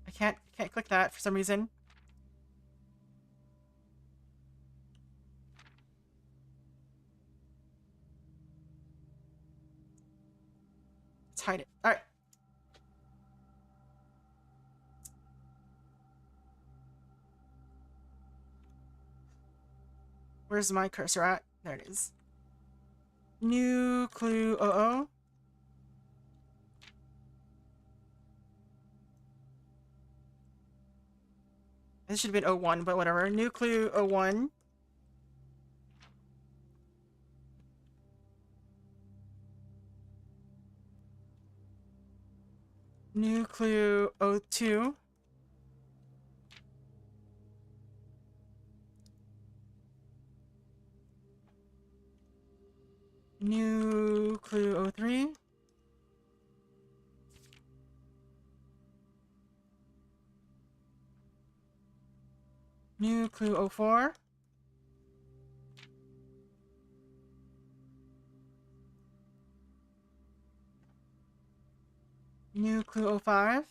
I can't click that for some reason. Let's hide it. Alright. Where's my cursor at? There it is. New clue 00. This should have been 01, but whatever. New clue 01. New clue 02. New clue 03. New clue 04. New clue 05.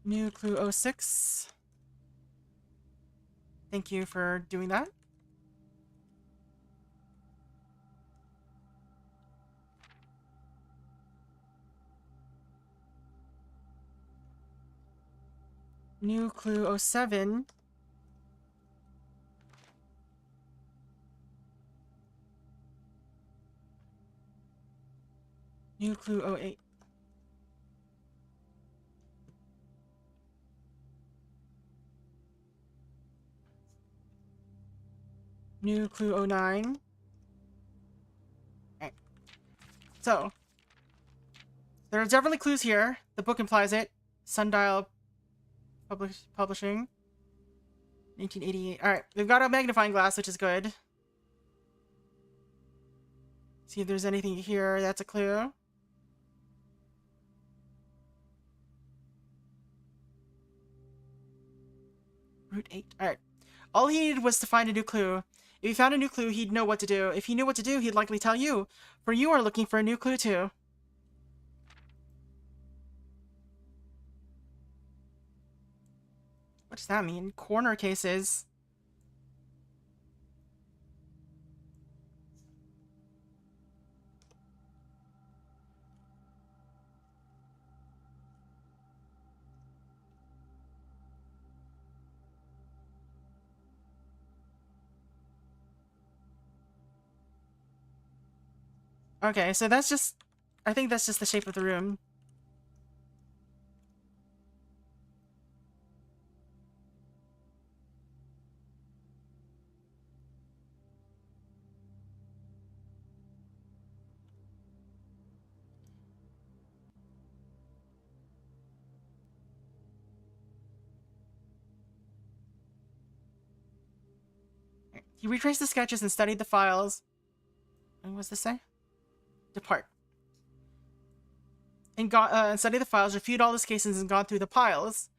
New clue 06. Thank you for doing that. New clue 07. New clue 08. New clue 09. Okay. So, there are definitely clues here. The book implies it. Sundial Publishing. 1988. Alright, we've got a magnifying glass, which is good. See if there's anything here that's a clue. Route 8. Alright. All he needed was to find a new clue. If he found a new clue, he'd know what to do. If he knew what to do, he'd likely tell you. For you are looking for a new clue too. What does that mean? Corner cases. Okay, so that's just... I think that's just the shape of the room. He retraced the sketches and studied the files. And what's this say? Depart. And studied the files, reviewed all his cases, and gone through the piles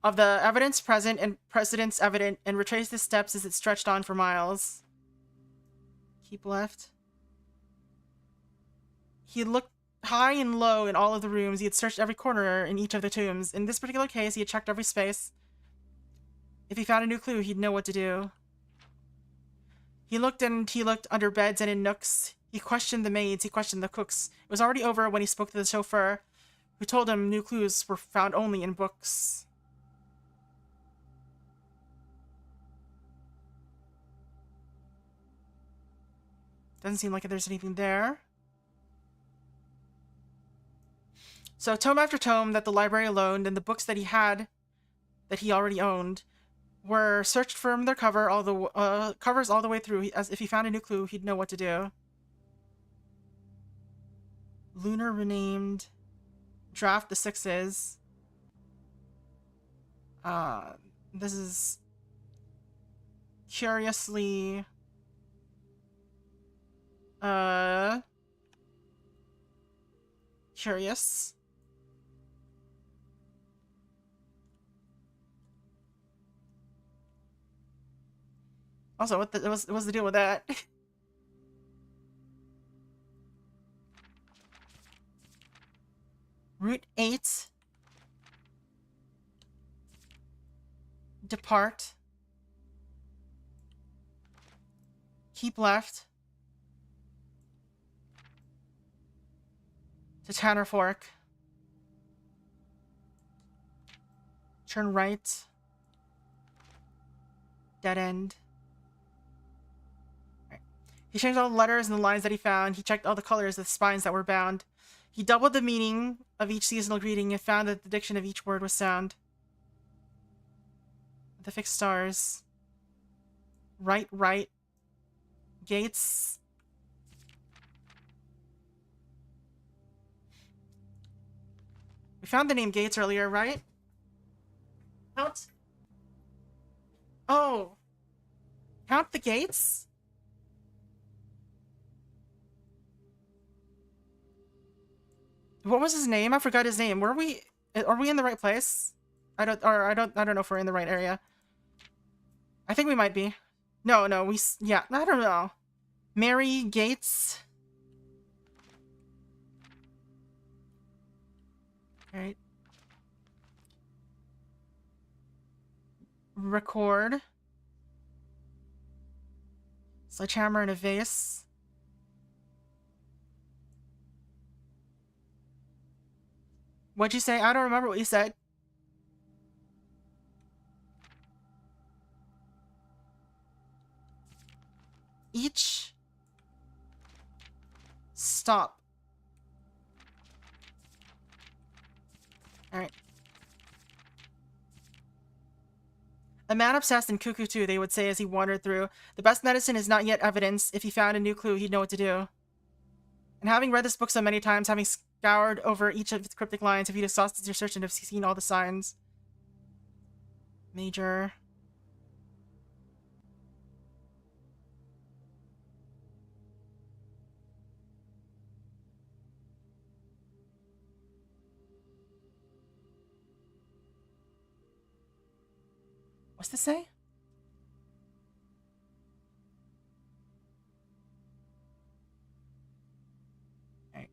of the evidence present and precedents evident, and retraced his steps as it stretched on for miles. Keep left. He looked high and low in all of the rooms. He had searched every corner in each of the tombs. In this particular case, he had checked every space. If he found a new clue, he'd know what to do. He looked under beds and in nooks. He questioned the maids. He questioned the cooks. It was already over when he spoke to the chauffeur, who told him new clues were found only in books. Doesn't seem like there's anything there. So tome after tome that the library loaned, and the books that he had, that he already owned, were searched from their covers all the way through. As if he found a new clue, he'd know what to do. Lunar renamed. Draft the Sixes. This is curiously curious. Also, what's the deal with that? Route 8. Depart. Keep left. To Tanner Fork. Turn right. Dead end. Right. He changed all the letters and the lines that he found. He checked all the colors of the spines that were bound. He doubled the meaning of each seasonal greeting and found that the diction of each word was sound. The fixed stars. Right. Gates. We found the name Gates earlier, right? Count. Oh. Count the gates? What was his name? I forgot his name. Are we in the right place? I don't know if we're in the right area. I think we might be. No, yeah, I don't know. Mary Gates. All right. Record. Sledgehammer and a vase. What'd you say? I don't remember what you said. Each stop. Alright. A man obsessed and cuckoo too, they would say as he wandered through. The best medicine is not yet evidence. If he found a new clue, he'd know what to do. And having read this book so many times, having scoured over each of its cryptic lines, if he'd exhausted your search and have seen all the signs. Major. What's this say? Alright.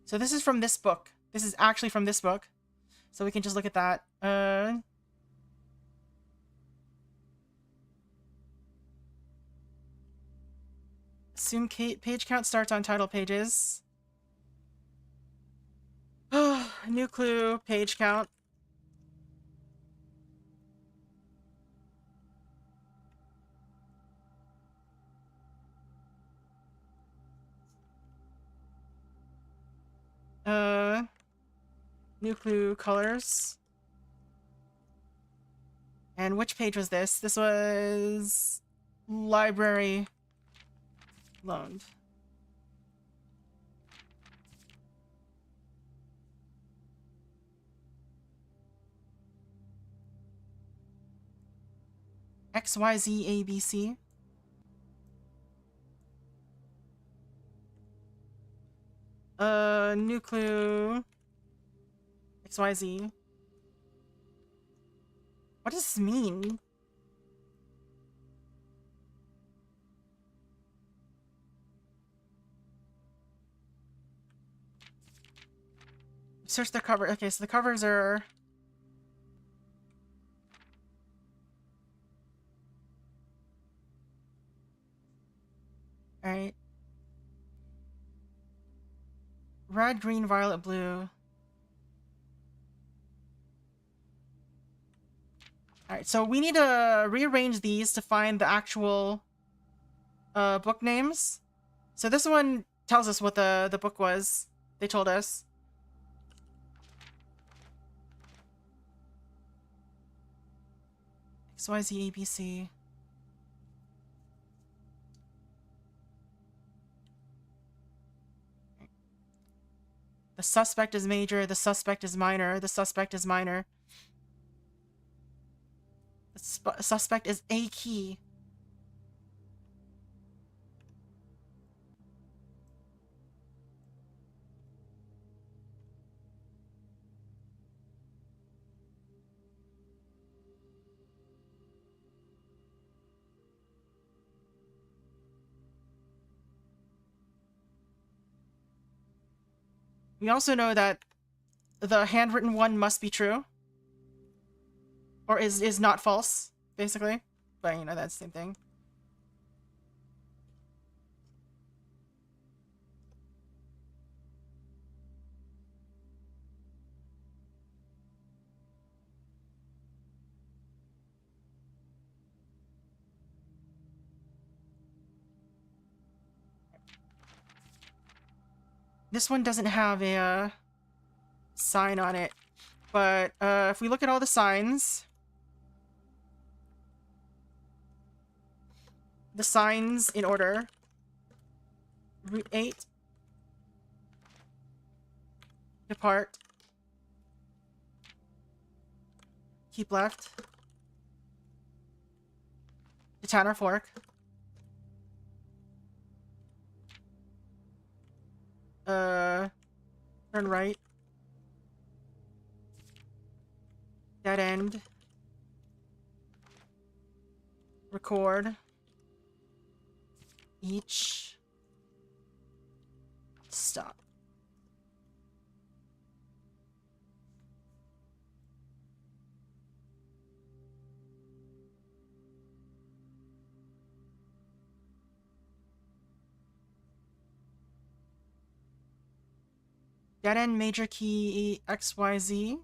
So this is from this book. This is actually from this book. So we can just look at that. Assume page count starts on title pages. New clue, page count. New clue, colors. And which page was this? This was library loaned. XYZ ABC. New clue. XYZ. What does this mean? Search the cover. Okay, so the covers are... Alright. Red, green, violet, blue. Alright, so we need to rearrange these to find the actual book names. So this one tells us what the book was. They told us. XYZ ABC. The suspect is major, the suspect is minor, the suspect is minor. The suspect is a key. We also know that the handwritten one must be true. Or is not false, basically. But, you know, that's the same thing. This one doesn't have a sign on it. But if we look at all the signs... The signs in order. Route 8. Depart. Keep left. To Tanner Fork. Turn right. Dead end. Record. Each. Stop. Dead end major key XYZ.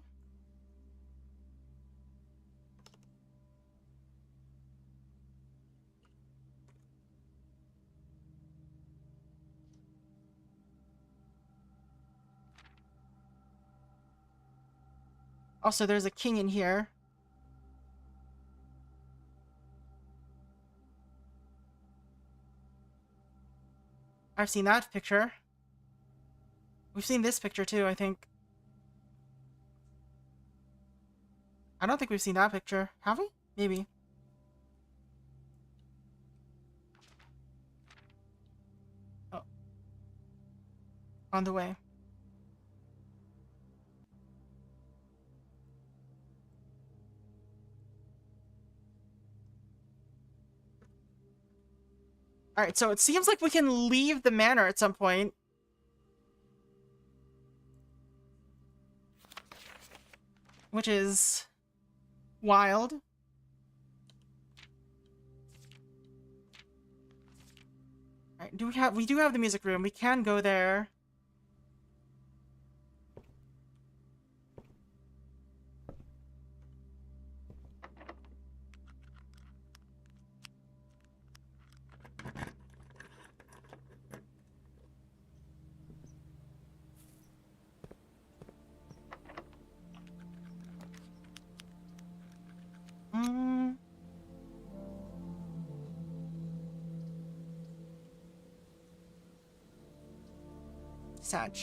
Also, there's a king in here. I've seen that picture. We've seen this picture too, I think. I don't think we've seen that picture. Have we? Maybe. Oh. On the way. Alright, so it seems like we can leave the manor at some point. Which is... wild. Alright, we do have the music room. We can go there. Sag.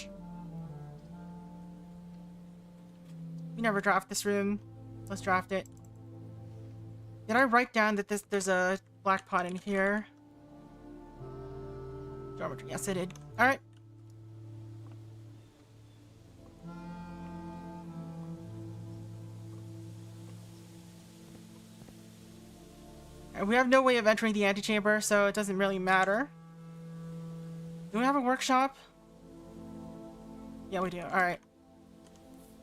We never draft this room. Let's draft it. Did I write down that there's a black pot in here? Geometry. Yes, I did. All right. We have no way of entering the antechamber, so it doesn't really matter. Do we have a workshop? Yeah, we do. Alright.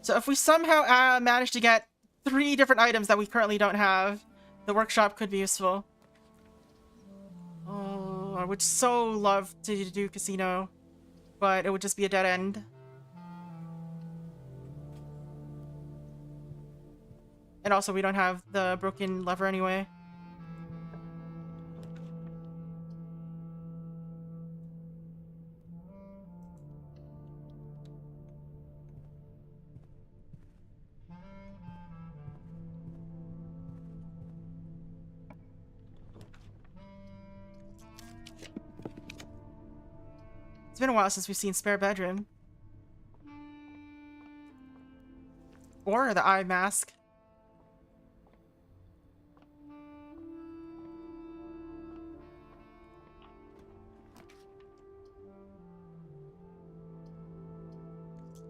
So if we somehow manage to get 3 different items that we currently don't have, the workshop could be useful. Oh, I would so love to do casino, but it would just be a dead end. And also, we don't have the broken lever anyway. It's been a while since we've seen spare bedroom. Or the eye mask.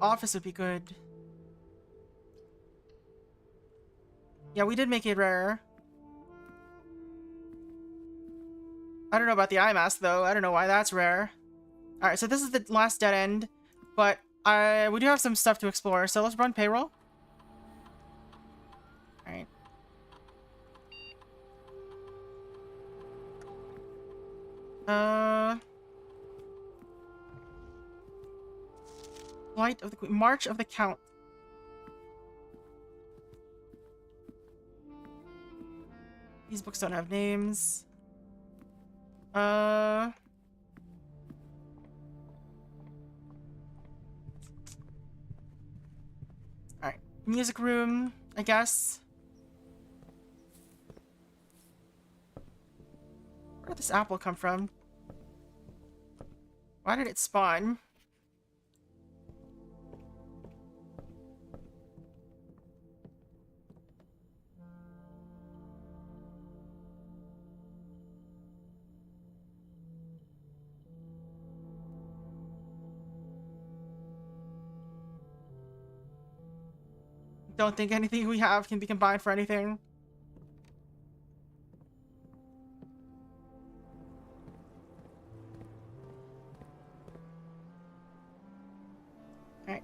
Office would be good. Yeah, we did make it rare. I don't know about the eye mask, though. I don't know why that's rare. Alright, so this is the last dead end, but we do have some stuff to explore, so let's run payroll. Alright. Flight of the Queen. March of the Count. These books don't have names. Alright. Music room, I guess. Where did this apple come from? Why did it spawn? Don't think anything we have can be combined for anything. Alright.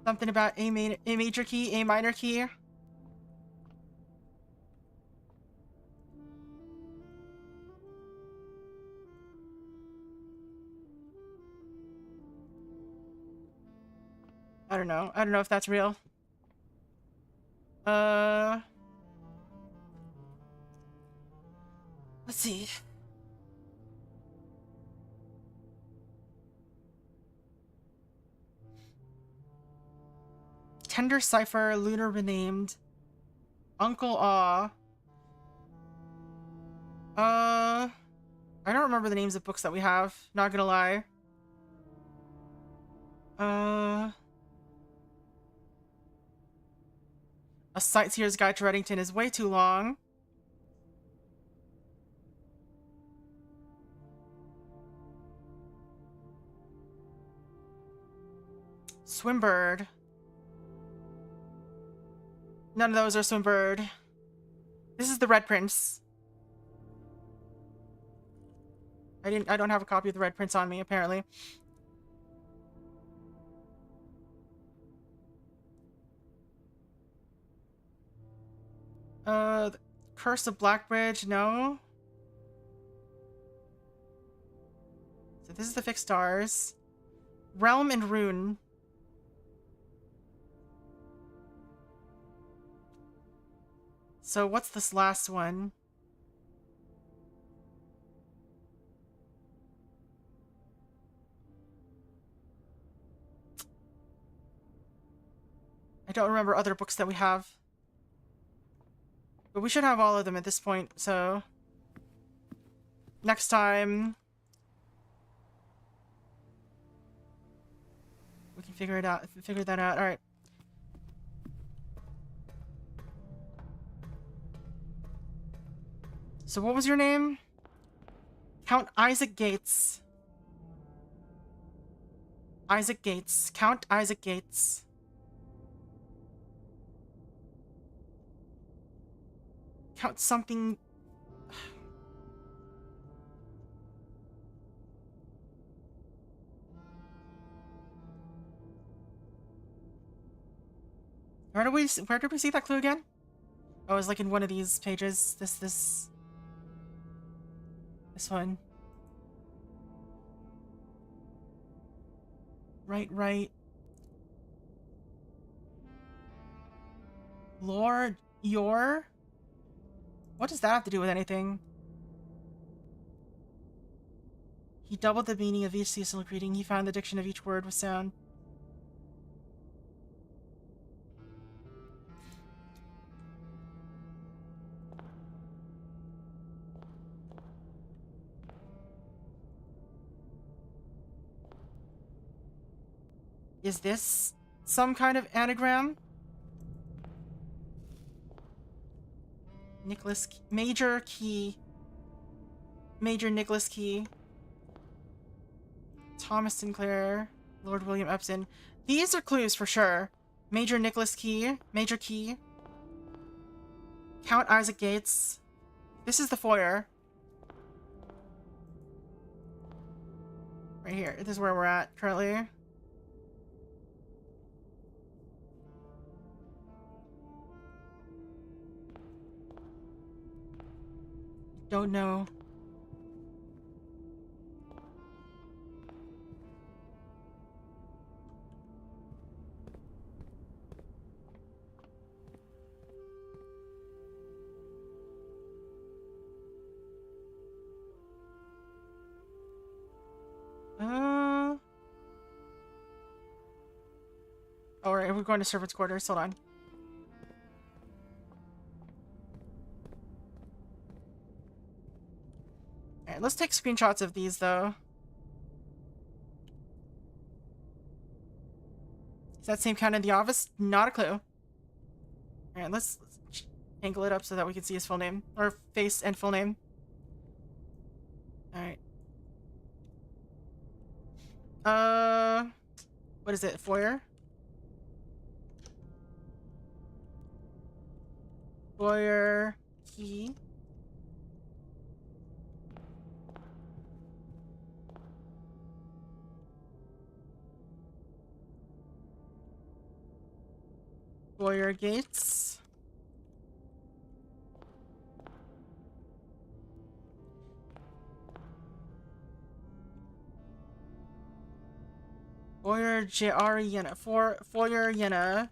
Something about A major key, A minor key. I don't know. I don't know if that's real. Let's see. Tender Cipher, Lunar Renamed, Uncle Aw. I don't remember the names of books that we have, not gonna lie. A Sightseer's Guide to Reddington is way too long. Swimbird. None of those are Swimbird. This is the Red Prince. I don't have a copy of the Red Prince on me, apparently. The Curse of Blackbridge, no. So this is the Fixed Stars. Realm and Rune. So what's this last one? I don't remember other books that we have. But we should have all of them at this point, so... Next time... we can figure that out. Alright. So what was your name? Count Isaac Gates. Isaac Gates. Count Isaac Gates. Count something... Where did we see that clue again? Oh, it was like in one of these pages. This one. Right. Lord, your... What does that have to do with anything? He doubled the meaning of each seasonal greeting. He found the diction of each word with sound. Is this some kind of anagram? Nicholas... Major Key. Major Nicholas Key. Thomas Sinclair. Lord William Epson. These are clues for sure. Major Nicholas Key. Major Key. Count Isaac Gates. This is the foyer. Right here. This is where we're at currently. Don't know. Alright, we're going to servants' quarters. Hold on. Alright, let's take screenshots of these, though. Is that same count in the office? Not a clue. Alright, let's angle it up so that we can see his full name. Or face and full name. Alright. What is it? Foyer? Foyer key. Foyer gates. Foyer JR Yena. Foyer Yena.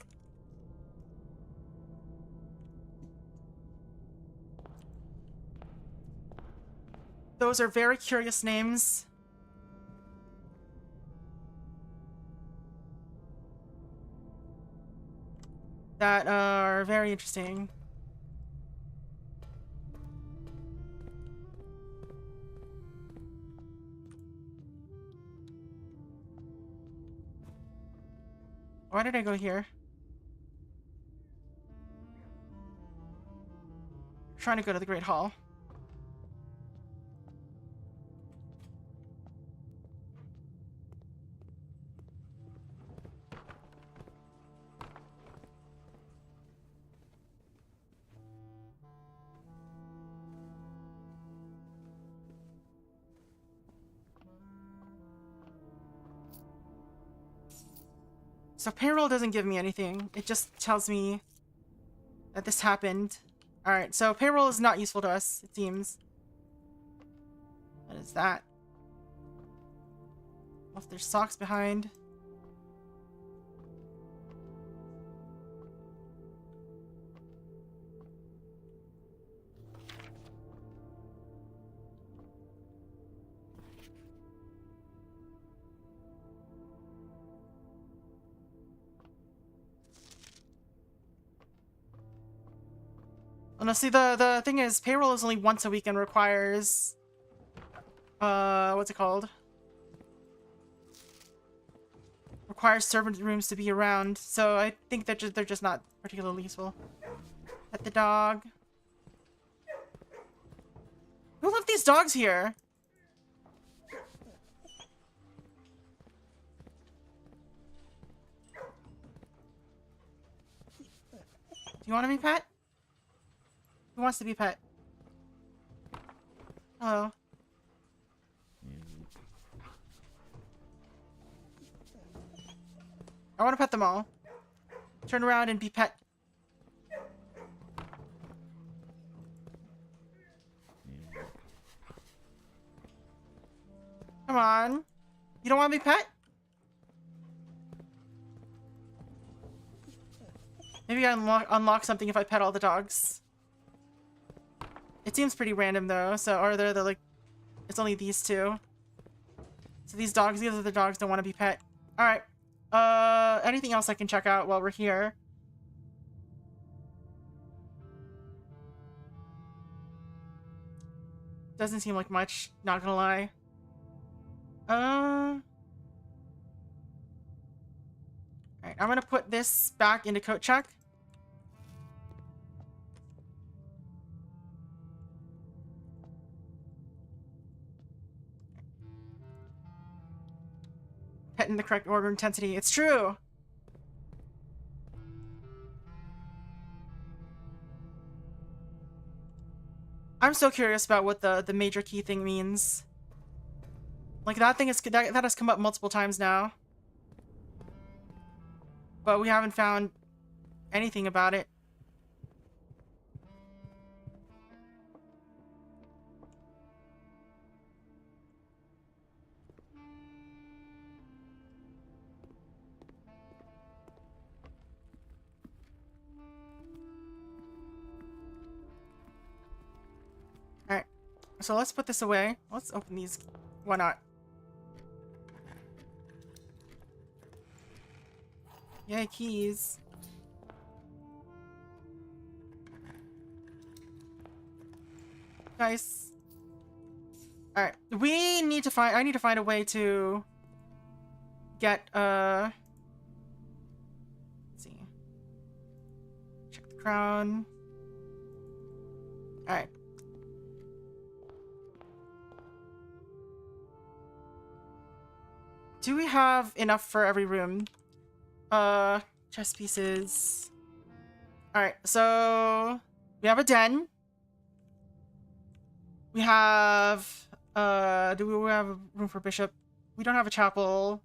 Those are very curious names. That are very interesting. Why did I go here? I'm trying to go to the Great Hall. So payroll doesn't give me anything. It just tells me that this happened. Alright, so payroll is not useful to us, it seems. What is that? Left their socks behind. Oh, no, see, the thing is, payroll is only once a week and requires... what's it called? Requires servant rooms to be around, so I think that they're just not particularly useful. Pet the dog. Who left these dogs here? Do you want to be pet? Who wants to be pet? Hello. I want to pet them all. Turn around and be pet. Come on. You don't want to be pet? Maybe I unlock something if I pet all the dogs. It seems pretty random though, so are there the like it's only these two. So these other dogs don't want to be pet. Alright. Anything else I can check out while we're here? Doesn't seem like much, not gonna lie. Alright, I'm gonna put this back into coat check. Pet in the correct order of intensity. It's true! I'm so curious about what the major key thing means. Like, that thing is that has come up multiple times now. But we haven't found anything about it. Alright. So let's put this away. Let's open these. Why not? Yay, keys. Nice. Alright. I need to find a way to get, let's see. Check the crown. Alright. Do we have enough for every room? Chess pieces. Alright, so we have a den. We have, do we have a room for bishop? We don't have a chapel.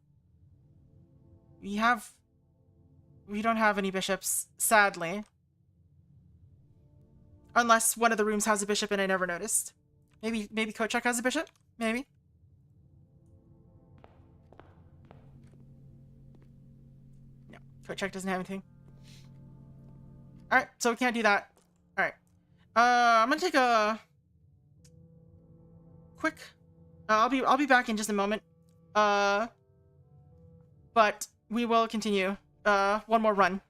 We don't have any bishops, sadly. Unless one of the rooms has a bishop and I never noticed. Maybe Kochak has a bishop? Maybe. No, Kochak doesn't have anything. Alright, so we can't do that. Alright. I'm gonna take a quick I'll be back in just a moment. But we will continue. One more run.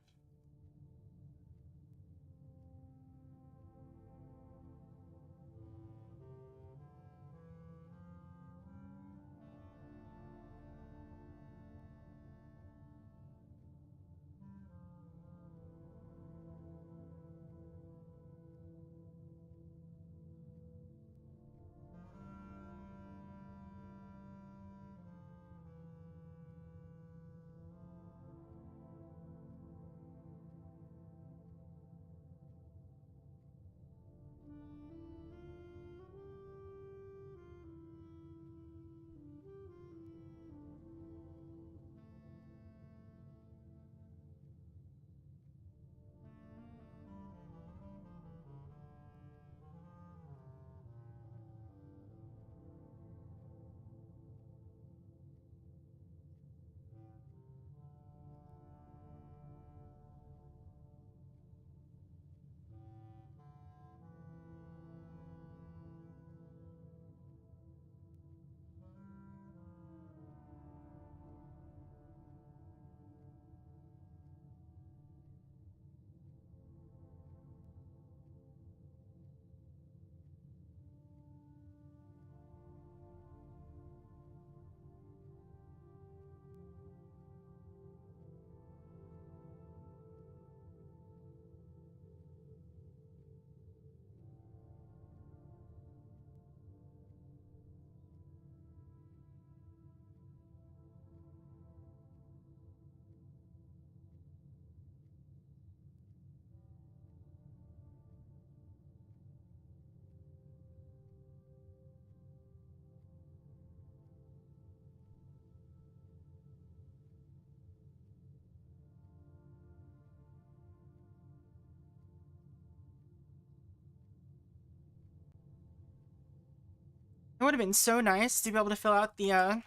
It would have been so nice to be able to fill out the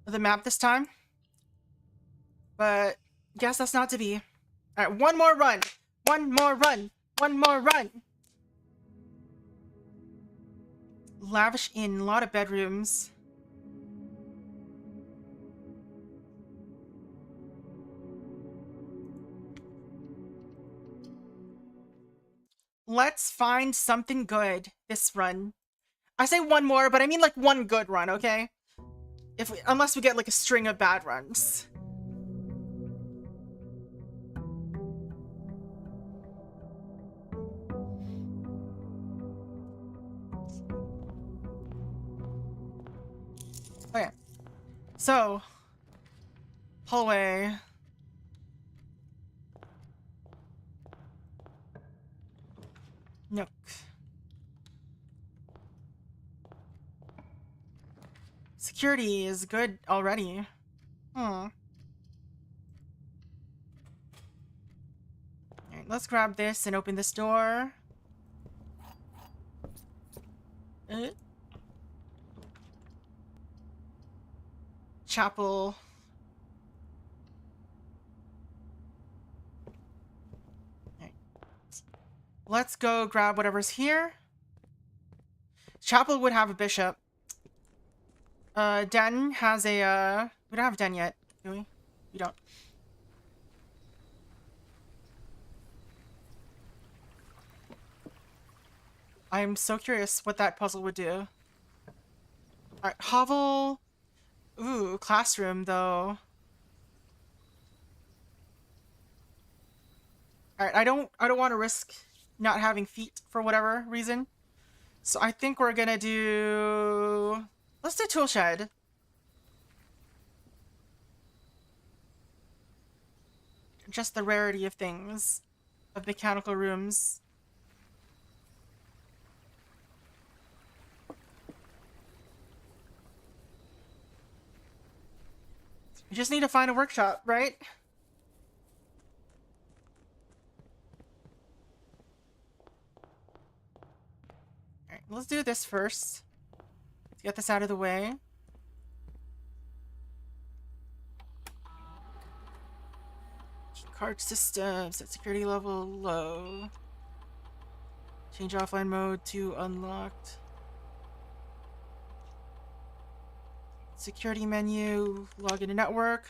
map this time. But guess that's not to be. Alright, one more run! One more run! One more run! Lavish inn, a lot of bedrooms. Let's find something good this run. I say one more, but I mean like one good run, okay? Unless we get like a string of bad runs. Okay. So, hallway. Nook. Security is good already. Alright, let's grab this and open this door. Chapel. Alright. Let's go grab whatever's here. Chapel would have a bishop. Den has a, we don't have Den yet, do we? We don't. I'm so curious what that puzzle would do. Alright, hovel. Ooh, classroom, though. Alright, I don't want to risk not having feet for whatever reason. So I think we're gonna do... Let's do tool shed. Just the rarity of things. Of mechanical rooms. You just need to find a workshop, right? Alright, let's do this first. Let's get this out of the way. Card system, set security level low. Change offline mode to unlocked. Security menu, log into network.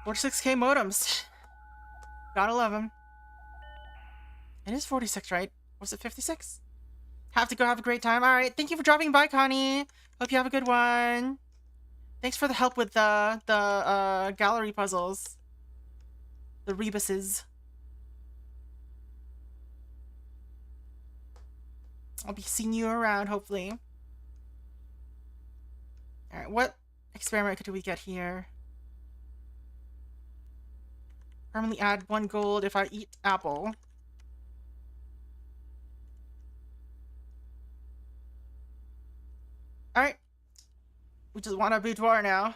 $46K modems. Gotta love them. It is 46, right? Was it 56? Have to go have a great time. Alright, thank you for dropping by, Connie. Hope you have a good one. Thanks for the help with the gallery puzzles. The rebuses. I'll be seeing you around, hopefully. Alright, what experiment could we get here? Permanently add 1 gold if I eat apple. Alright. We just want a boudoir now.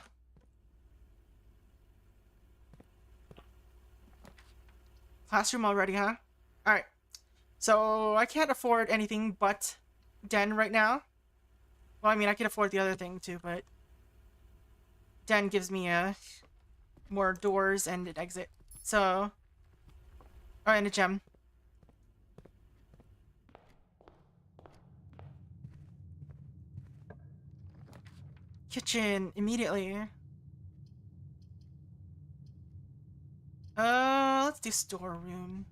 Classroom already, huh? Alright. So, I can't afford anything but Den right now. Well, I mean, I can afford the other thing too, but... Den gives me more doors and an exit. So... Oh, and a gem. Kitchen, immediately. Let's do storeroom.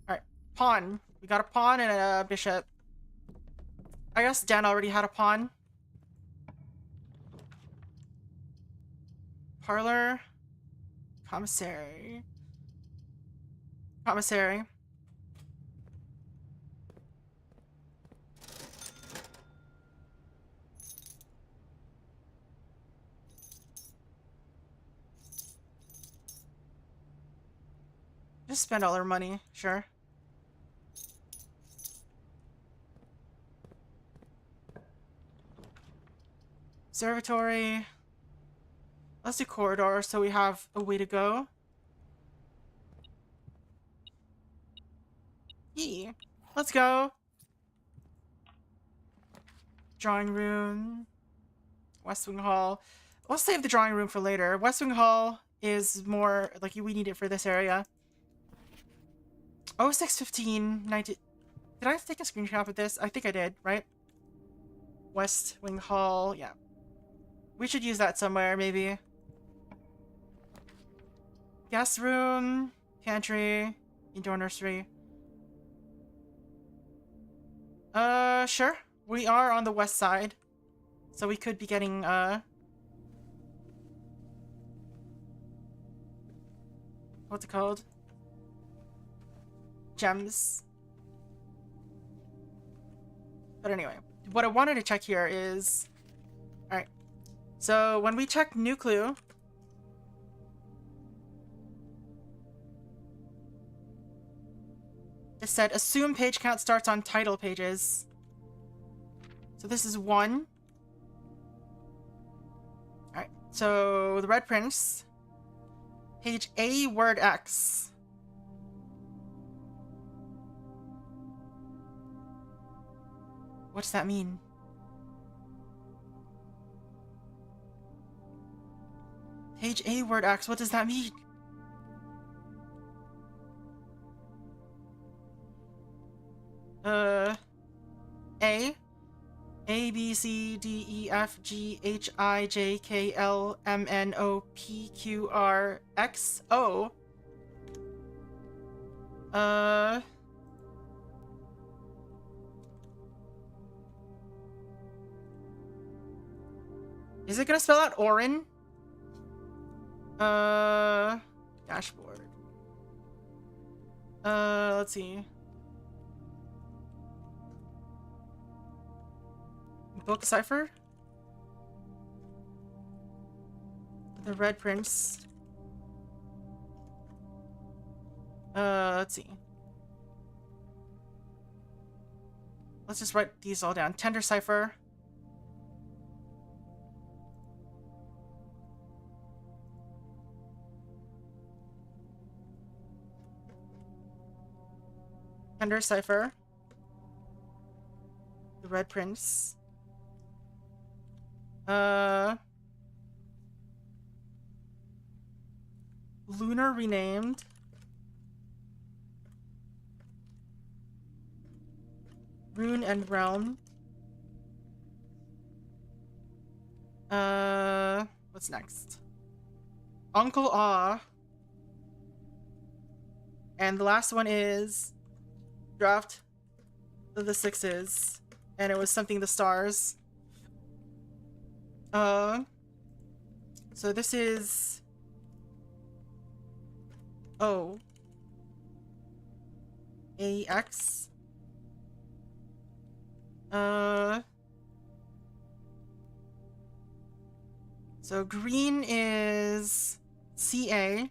Alright, pawn. We got a pawn and a bishop. I guess Dan already had a pawn. Parlor. Commissary. Commissary. Just spend all our money, sure. Observatory. Let's do corridor so we have a way to go. Yee. Let's go. Drawing room. West Wing Hall. We'll save the drawing room for later. West Wing Hall is more like we need it for this area. Oh, 6:15. 19. Did I take a screenshot of this? I think I did, right? West Wing Hall. Yeah. We should use that somewhere, maybe. Guest room. Pantry. Indoor nursery. Sure. We are on the west side. So we could be getting, what's it called? Gems. But anyway, what I wanted to check here is... Alright. So when we check new clue... It said assume page count starts on title pages. So this is 1. Alright, so the Red Prince. Page A, word X. What does that mean? Page A, word X, what does that mean? A, B, C, D, E, F, G, H, I, J, K, L, M, N, O, P, Q, R, X, O. Is it gonna spell out Orin? Dashboard. Let's see. Book cipher? The Red Prince. Let's see. Let's just write these all down. Tender cipher. Tender cipher. The Red Prince. Lunar renamed. Rune and Realm. What's next? Uncle Ah. And the last one is Draft of the Sixes. And it was something the stars. So this is O A X. So green is CA.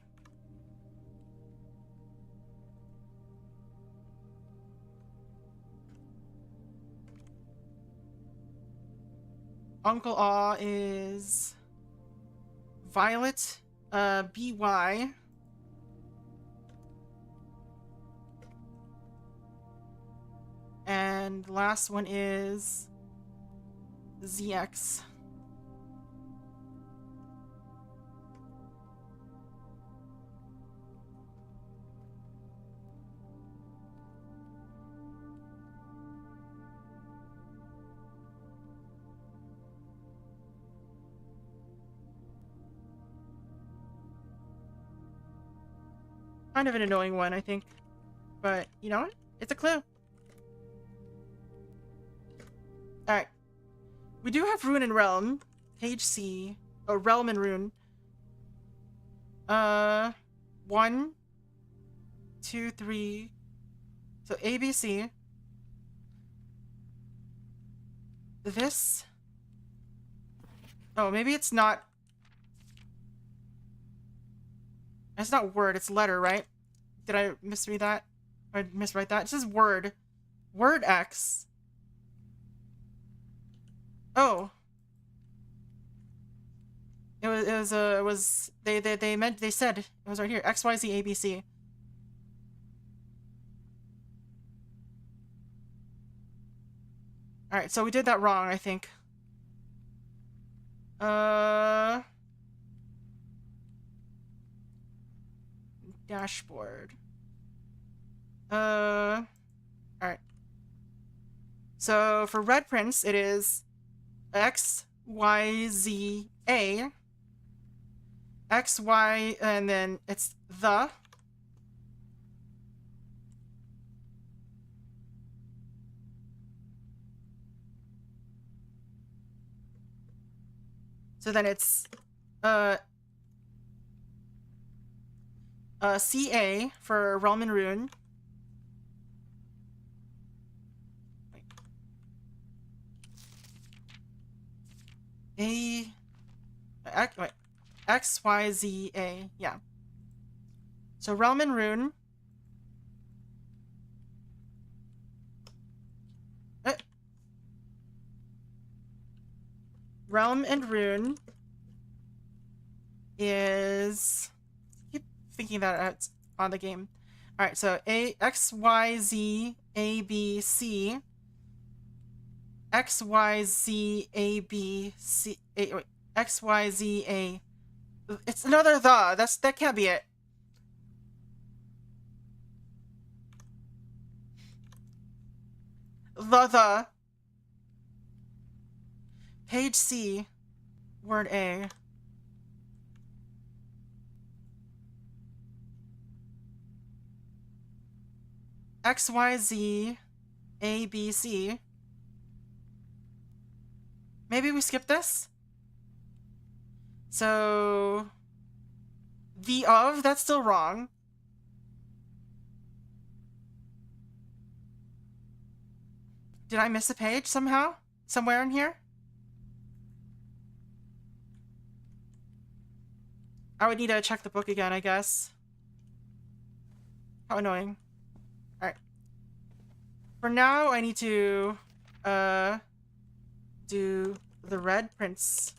Uncle Ah is Violet, BY. And the last one is ZX. Kind of an annoying one, I think. But, you know what? It's a clue. Alright. We do have Rune and Realm. Page C. Oh, Realm and Rune. 1, 2, 3. So A, B, C. This. Oh, maybe it's not. It's not word, it's letter, right? Did I misread that? Or miswrite that? It says word. Word X. Oh. They said it was right here. XYZ ABC. All right, so we did that wrong, I think. Dashboard. All right. So for red prints, it is X, Y, Z, A. X, Y, and then it's the. So then it's CA for Realm and Rune. X, Y, Z, A. Yeah. So Realm and Rune. Realm and Rune is. I keep thinking that it's on the game. All right, so X, Y, Z, A, B, C. X, Y, Z, A, B, C. Wait, X, Y, Z, A. It's another the. That can't be it. The. Page C. Word A. X, Y, Z, A, B, C. Maybe we skip this? So... The of, that's still wrong. Did I miss a page somehow? Somewhere in here? I would need to check the book again, I guess. How annoying. Alright. For now, I need to, do the red prints.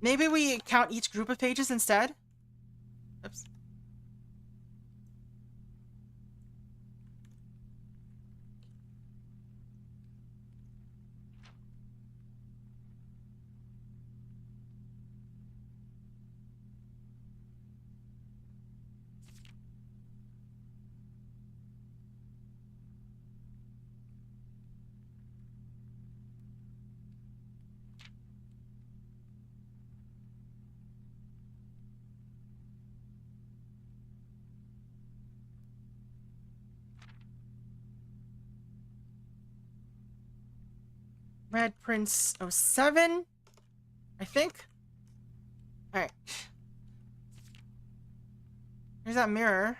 Maybe we count each group of pages instead? Oops. Red Prince 07, I think. Alright. Here's that mirror.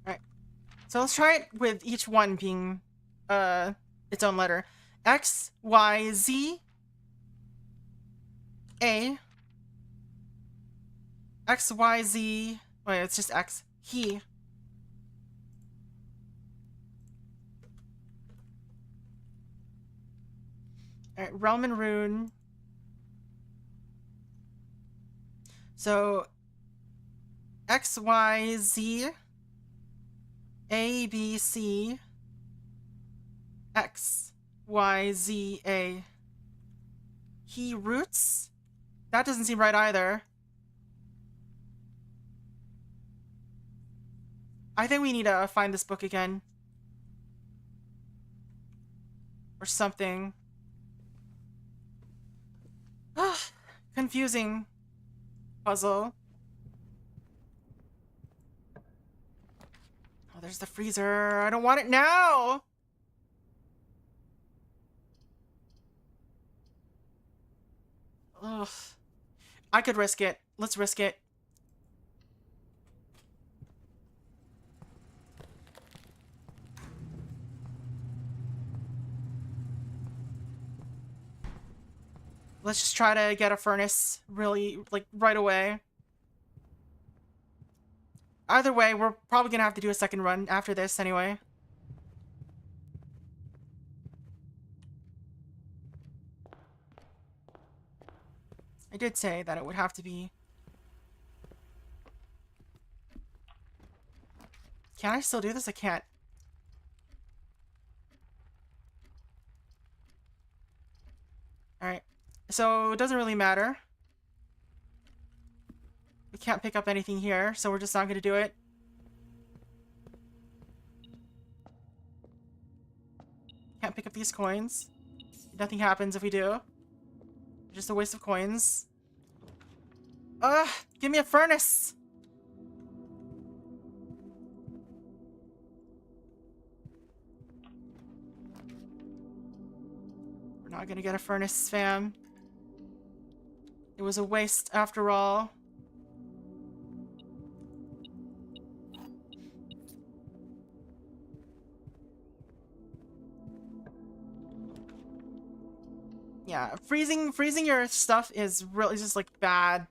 Alright. So let's try it with each one being its own letter. X, Y, Z, A. X, Y, Z. Wait, it's just X. He. Alright, Realm and Rune. So X, Y, Z, A, B, C, X, Y, Z, A. He roots? That doesn't seem right either. I think we need to find this book again. or something. Confusing puzzle. Oh, there's the freezer. I don't want it now. Ugh. I could risk it. Let's risk it. Let's just try to get a furnace really, like, right away. Either way, we're probably gonna have to do a second run after this anyway. I did say that it would have to be... Can I still do this? I can't. Alright. So, it doesn't really matter. We can't pick up anything here, so we're just not gonna do it. Can't pick up these coins. Nothing happens if we do. Just a waste of coins. Give me a furnace! We're not gonna get a furnace, fam. It was a waste after all. Yeah, freezing your stuff is really just like bad.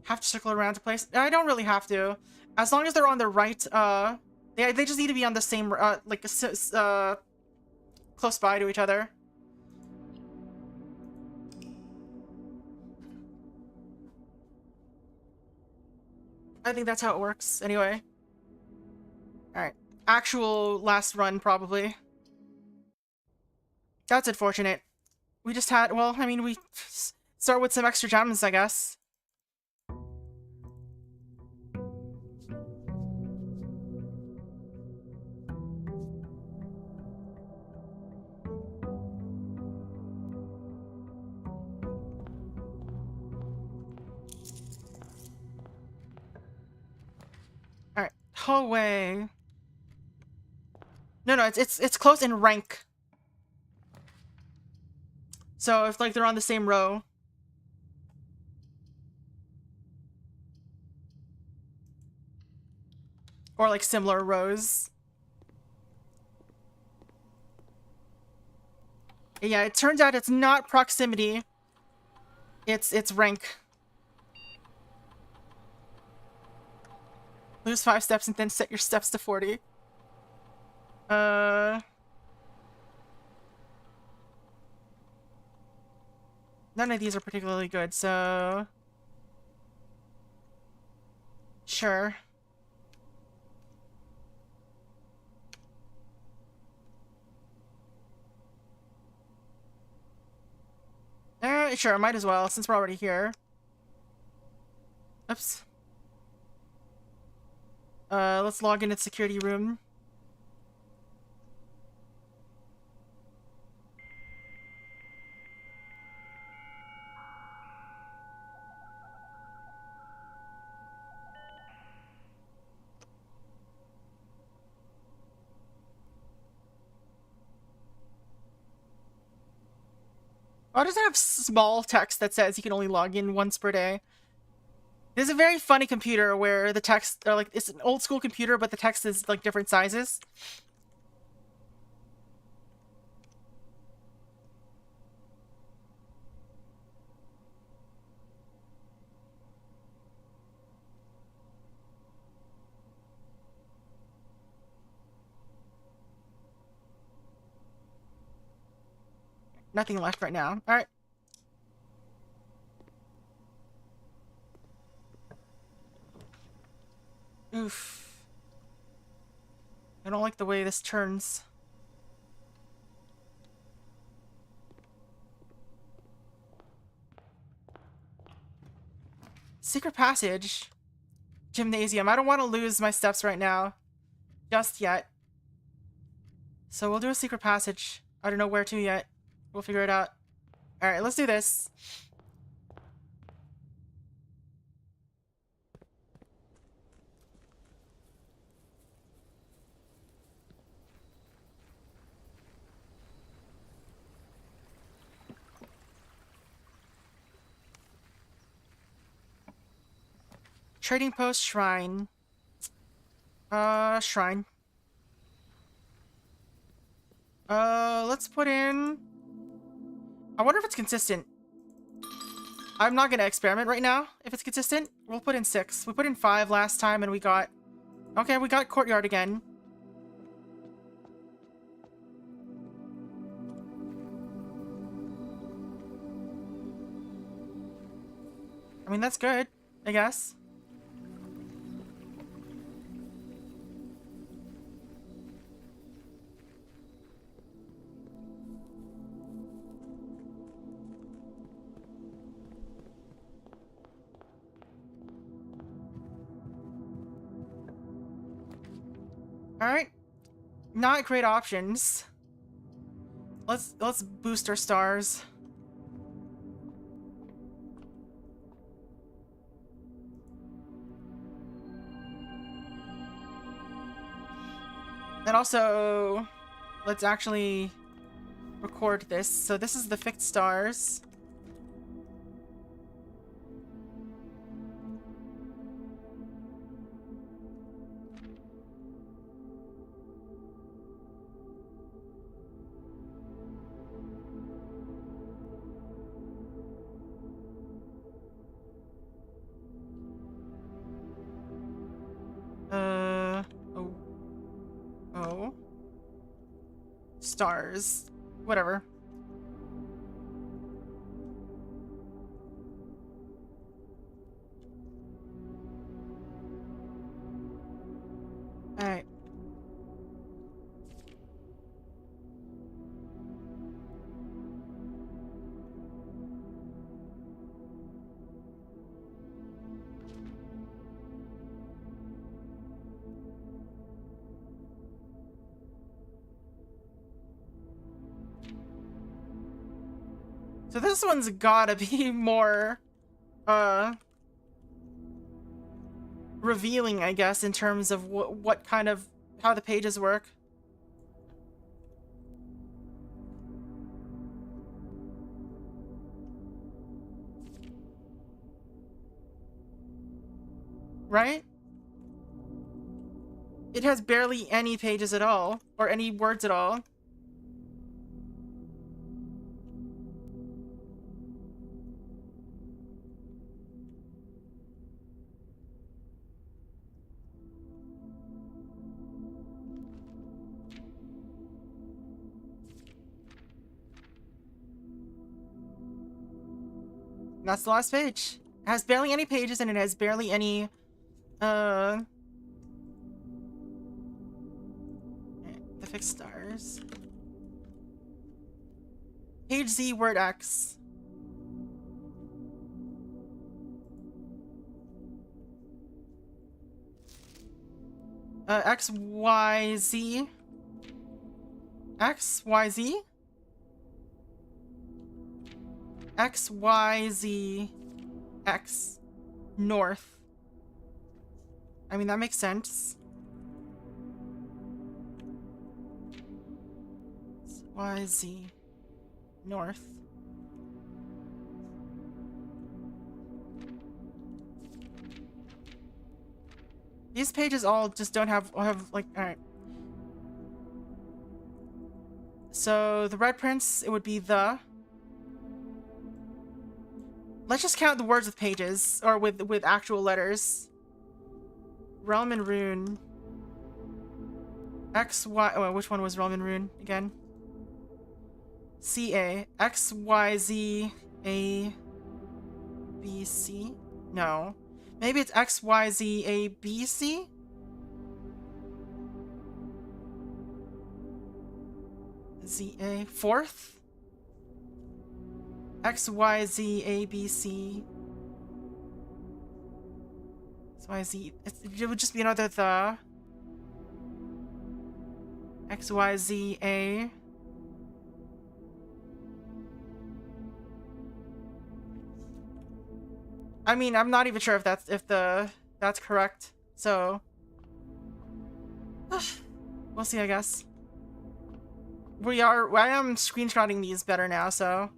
Have to circle around to place. I don't really have to, as long as they're on the right. They just need to be on the same like close by to each other. I think that's how it works. Anyway. All right. Actual last run, probably. That's unfortunate. We just had, well, I mean, we start with some extra gems, I guess. All right. Hallway. No, it's close in rank. So if like they're on the same row. Or like similar rows. Yeah, it turns out it's not proximity. It's rank. Lose 5 steps and then set your steps to 40. None of these are particularly good, so... Sure. Sure, might as well, since we're already here. Oops. Let's log into the security room. Why does it have small text that says you can only log in once per day? There's a very funny computer where the text, or like, it's an old school computer, but the text is like different sizes. Nothing left right now. Alright. Oof. I don't like the way this turns. Secret passage. gymnasium. I don't want to lose my steps right now. Just yet. So we'll do a secret passage. I don't know where to yet. We'll figure it out. Alright, let's do this. Trading post shrine. Shrine. Let's put in... I wonder if it's consistent. I'm not gonna experiment right now if it's consistent. We'll put in 6. We put in 5 last time and we got... Okay, we got courtyard again. I mean, that's good, I guess. Alright. Not great options. Let's boost our stars. And also, let's actually record this. So this is the fixed stars. Oh. Stars. Whatever. Alright. So this one's gotta be more, revealing, I guess, in terms of what kind of, how the pages work. Right? It has barely any pages at all, or any words at all. That's the last page. It has barely any pages and it has barely any, the fixed stars. Page Z, word X. X, Y, Z. X, Y, Z? X, Y, Z, X. North. I mean, that makes sense. Y, Z. North. These pages all just don't have like, alright. So, the red prince, it would be the... Let's just count the words with pages, or with actual letters. Realm and Rune. X, Y... Oh, which one was Realm and Rune again? C, A. X, Y, Z, A, B, C? No. Maybe it's X, Y, Z, A, B, C? Z, A. Fourth? X, Y, Z, A, B, C. XYZ. It would just be another the. XYZA. I mean, I'm not even sure if that's correct. So we'll see, I guess. I am screenshotting these better now, so.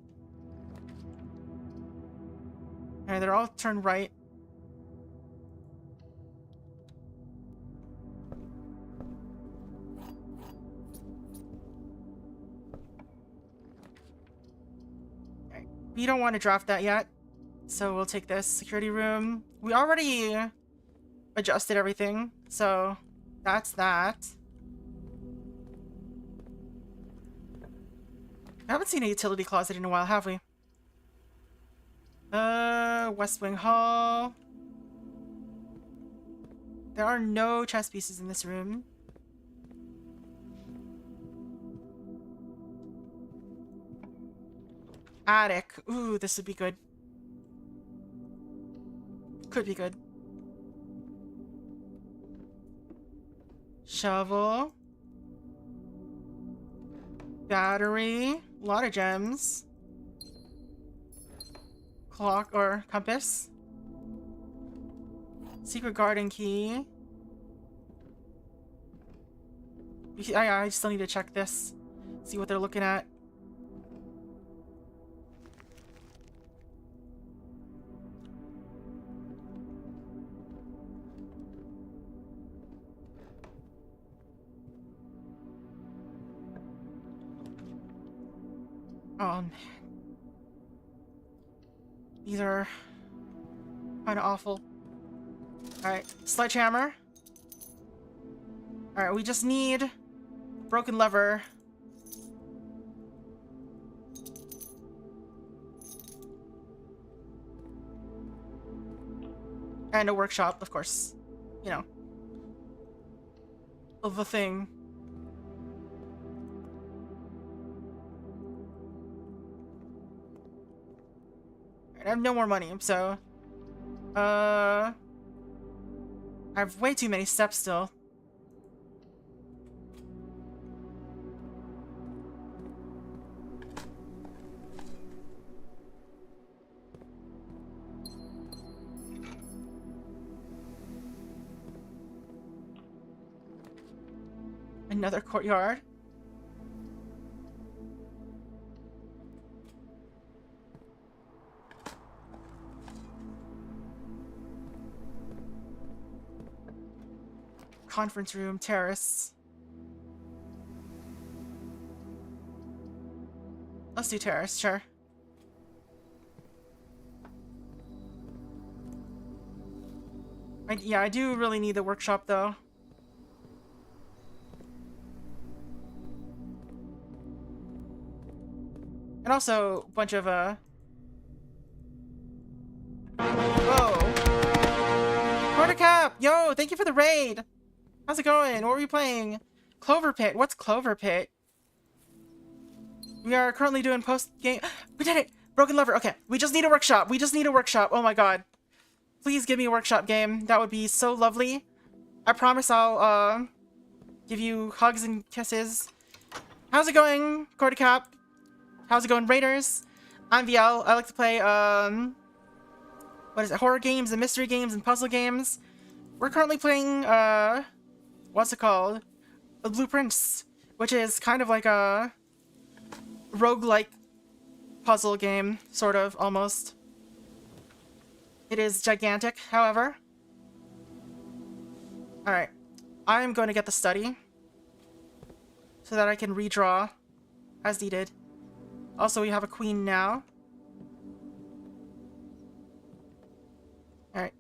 Alright, they're all turned right. Alright, we don't want to draft that yet. So we'll take this security room. We already adjusted everything, so that's that. I haven't seen a utility closet in a while, have we? West Wing Hall. There are no chess pieces in this room. Attic. Ooh, this would be good. Could be good. Shovel. Battery. A lot of gems. Clock or compass. Secret garden key. I still need to check this. See what they're looking at. Oh man. These are kind of awful. Alright, sledgehammer. Alright, we just need broken lever. And a workshop, of course. You know. Of a thing. I have no more money, so I have way too many steps still. Another courtyard. Conference room, terrace. Let's do terrace, sure. Yeah, I do really need the workshop though. And also a bunch of Whoa. Quarter Cap! Yo, thank you for the raid! How's it going? What were you playing? Clover Pit. What's Clover Pit? We are currently doing post-game. We did it! Broken lever. Okay, we just need a workshop. We just need a workshop. Oh my god. Please give me a workshop game. That would be so lovely. I promise I'll, give you hugs and kisses. How's it going, Quarter Cap? How's it going, Raiders? I'm Viel. I like to play, what is it? Horror games and mystery games and puzzle games. We're currently playing, what's it called? The Blueprints, which is kind of like a roguelike puzzle game, sort of, almost. It is gigantic, however. Alright. I'm going to get the study so that I can redraw as needed. Also, we have a queen now. Alright.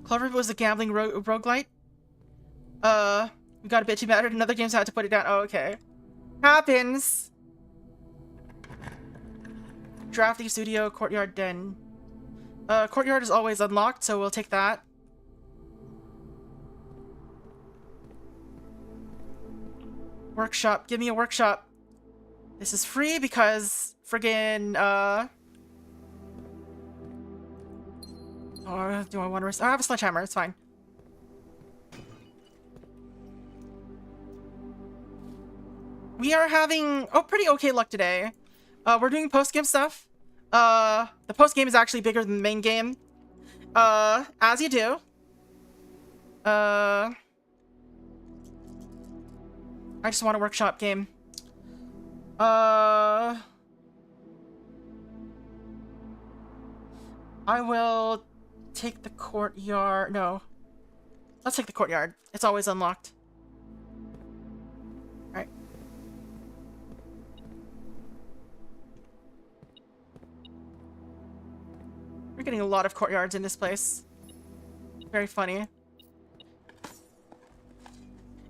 Clover was a gambling roguelite. We got a bit too mad at another game, so I had to put it down. Oh, okay. Happens! Drafting studio, courtyard den. Courtyard is always unlocked, so we'll take that. Workshop. Give me a workshop. This is free because friggin', Or do I want to risk? Oh, I have a sledgehammer. It's fine. We are having pretty okay luck today. We're doing post-game stuff. The post-game is actually bigger than the main game. As you do. I just want a workshop game. I will take the courtyard. No. Let's take the courtyard. It's always unlocked. Alright. We're getting a lot of courtyards in this place. Very funny.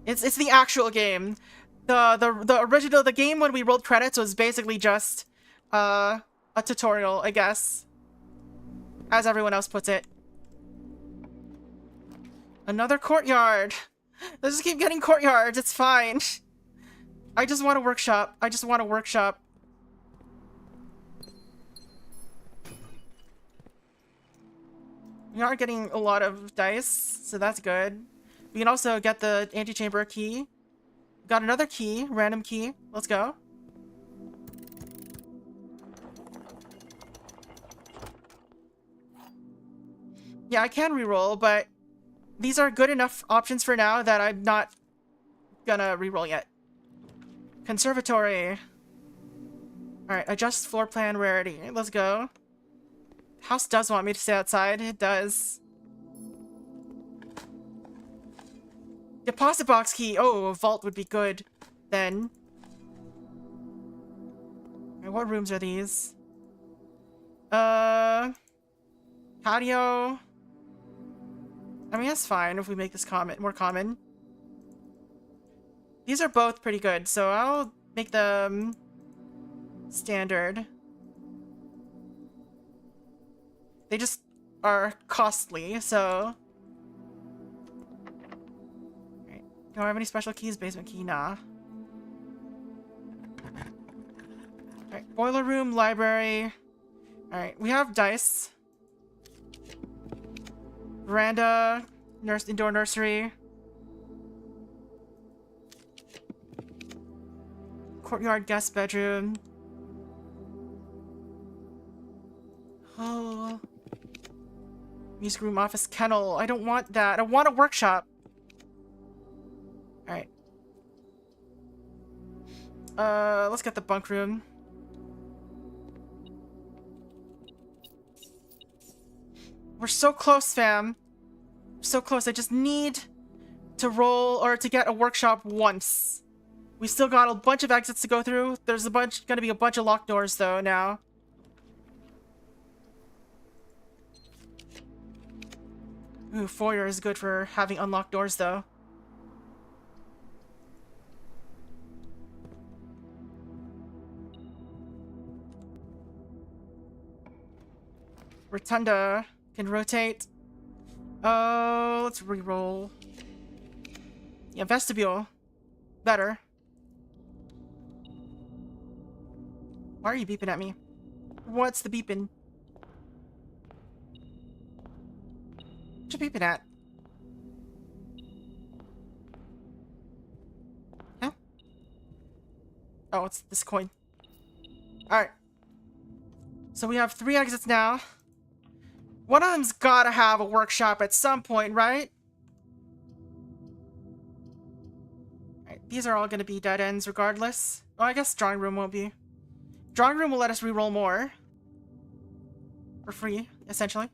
It's the actual game. The original game when we rolled credits was basically just a tutorial, I guess. As everyone else puts it. Another courtyard. Let's just keep getting courtyards, it's fine. I just want a workshop. I just want a workshop. We are getting a lot of dice, so that's good. We can also get the antechamber key. Got another key, random key. Let's go. Yeah, I can reroll, but these are good enough options for now that I'm not gonna reroll yet. Conservatory. Alright, adjust floor plan rarity. Let's go. House does want me to stay outside. It does. Deposit box key. Oh, a vault would be good then. Alright, what rooms are these? Patio. I mean, that's fine if we make this more common. These are both pretty good, so I'll make them standard. They just are costly, so... Alright. Do I have any special keys? Basement key? Nah. Alright, boiler room, library. Alright, we have dice. Veranda, indoor nursery. Courtyard, guest bedroom. Oh. Music room, office, kennel. I don't want that. I want a workshop. Alright. Let's get the bunk room. We're so close, fam. So close. I just need to roll or to get a workshop once. We still got a bunch of exits to go through. There's gonna be a bunch of locked doors though now. Ooh, foyer is good for having unlocked doors though. Rotunda can rotate. Oh, let's re-roll. Yeah, vestibule. Better. Why are you beeping at me? What's the beeping? What you beeping at? Huh? Oh, it's this coin. Alright. So we have 3 exits now. One of them's gotta have a workshop at some point, right? Alright, these are all gonna be dead ends regardless. Oh, I guess drawing room won't be. Drawing room will let us reroll more. For free, essentially.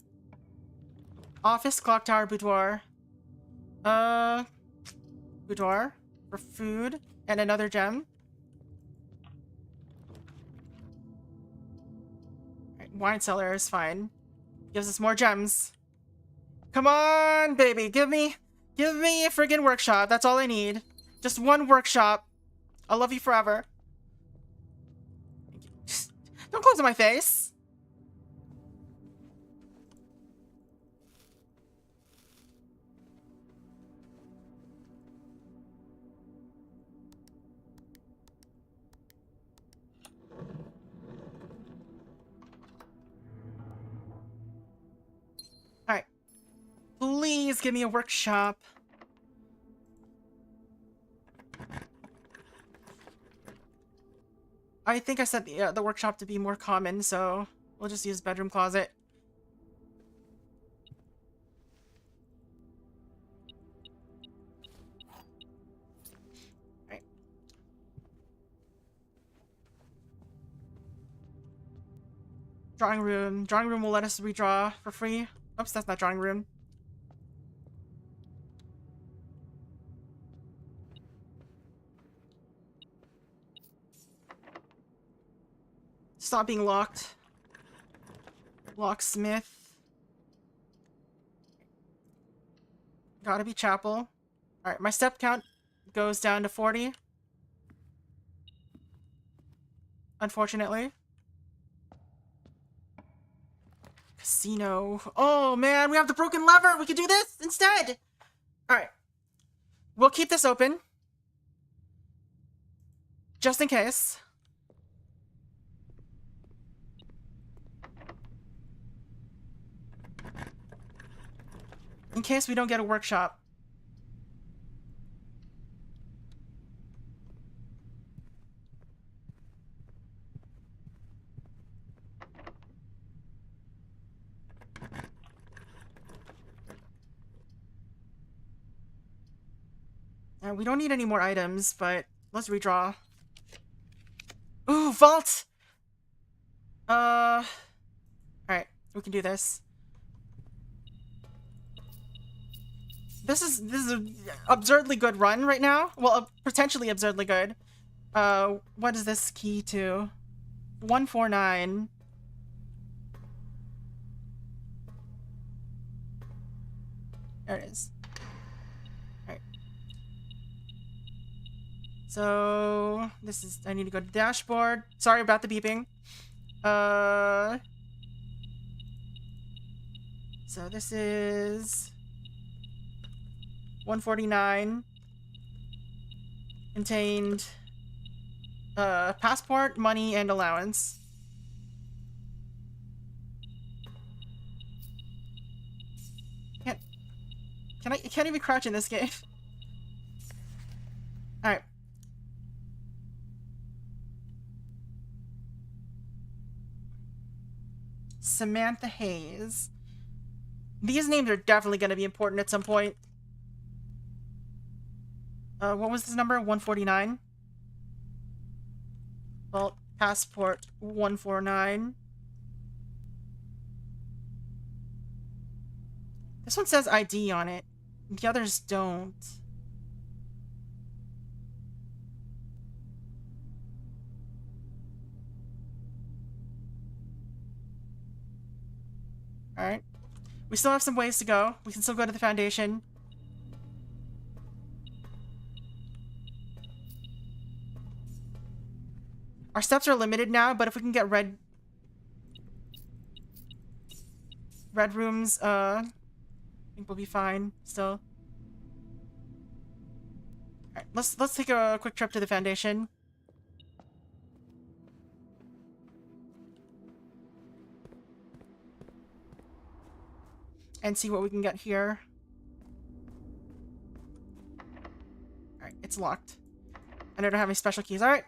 Office, clock tower, boudoir. Boudoir. For food. And another gem. Alright, wine cellar is fine. Gives us more gems. Come on, baby. Give me a friggin' workshop. That's all I need. Just one workshop. I'll love you forever. Don't close in my face. Alright. Please give me a workshop. I think I set the workshop to be more common, so we'll just use bedroom closet. Right. Drawing room. Drawing room will let us redraw for free. Oops, that's not drawing room. Stop being locked. Locksmith. Gotta be chapel. Alright, my step count goes down to 40. Unfortunately. Casino. Oh man, we have the broken lever! We could do this instead! Alright. We'll keep this open. Just in case. In case we don't get a workshop. We don't need any more items, but let's redraw. Ooh, vault! Alright, we can do this. This is an absurdly good run right now. Well, potentially absurdly good. What is this key to? 149. There it is. Alright. So, this is... I need to go to dashboard. Sorry about the beeping. So this is... 149. Contained... passport, money, and allowance. I can't even crouch in this game. Alright. Samantha Hayes. These names are definitely going to be important at some point. What was this number? 149? Well, passport 149. This one says ID on it. The others don't. Alright. We still have some ways to go. We can still go to the Foundation. Our steps are limited now, but if we can get red rooms, I think we'll be fine still. Alright, let's take a quick trip to the Foundation. And see what we can get here. Alright, it's locked. And I don't have any special keys. Alright.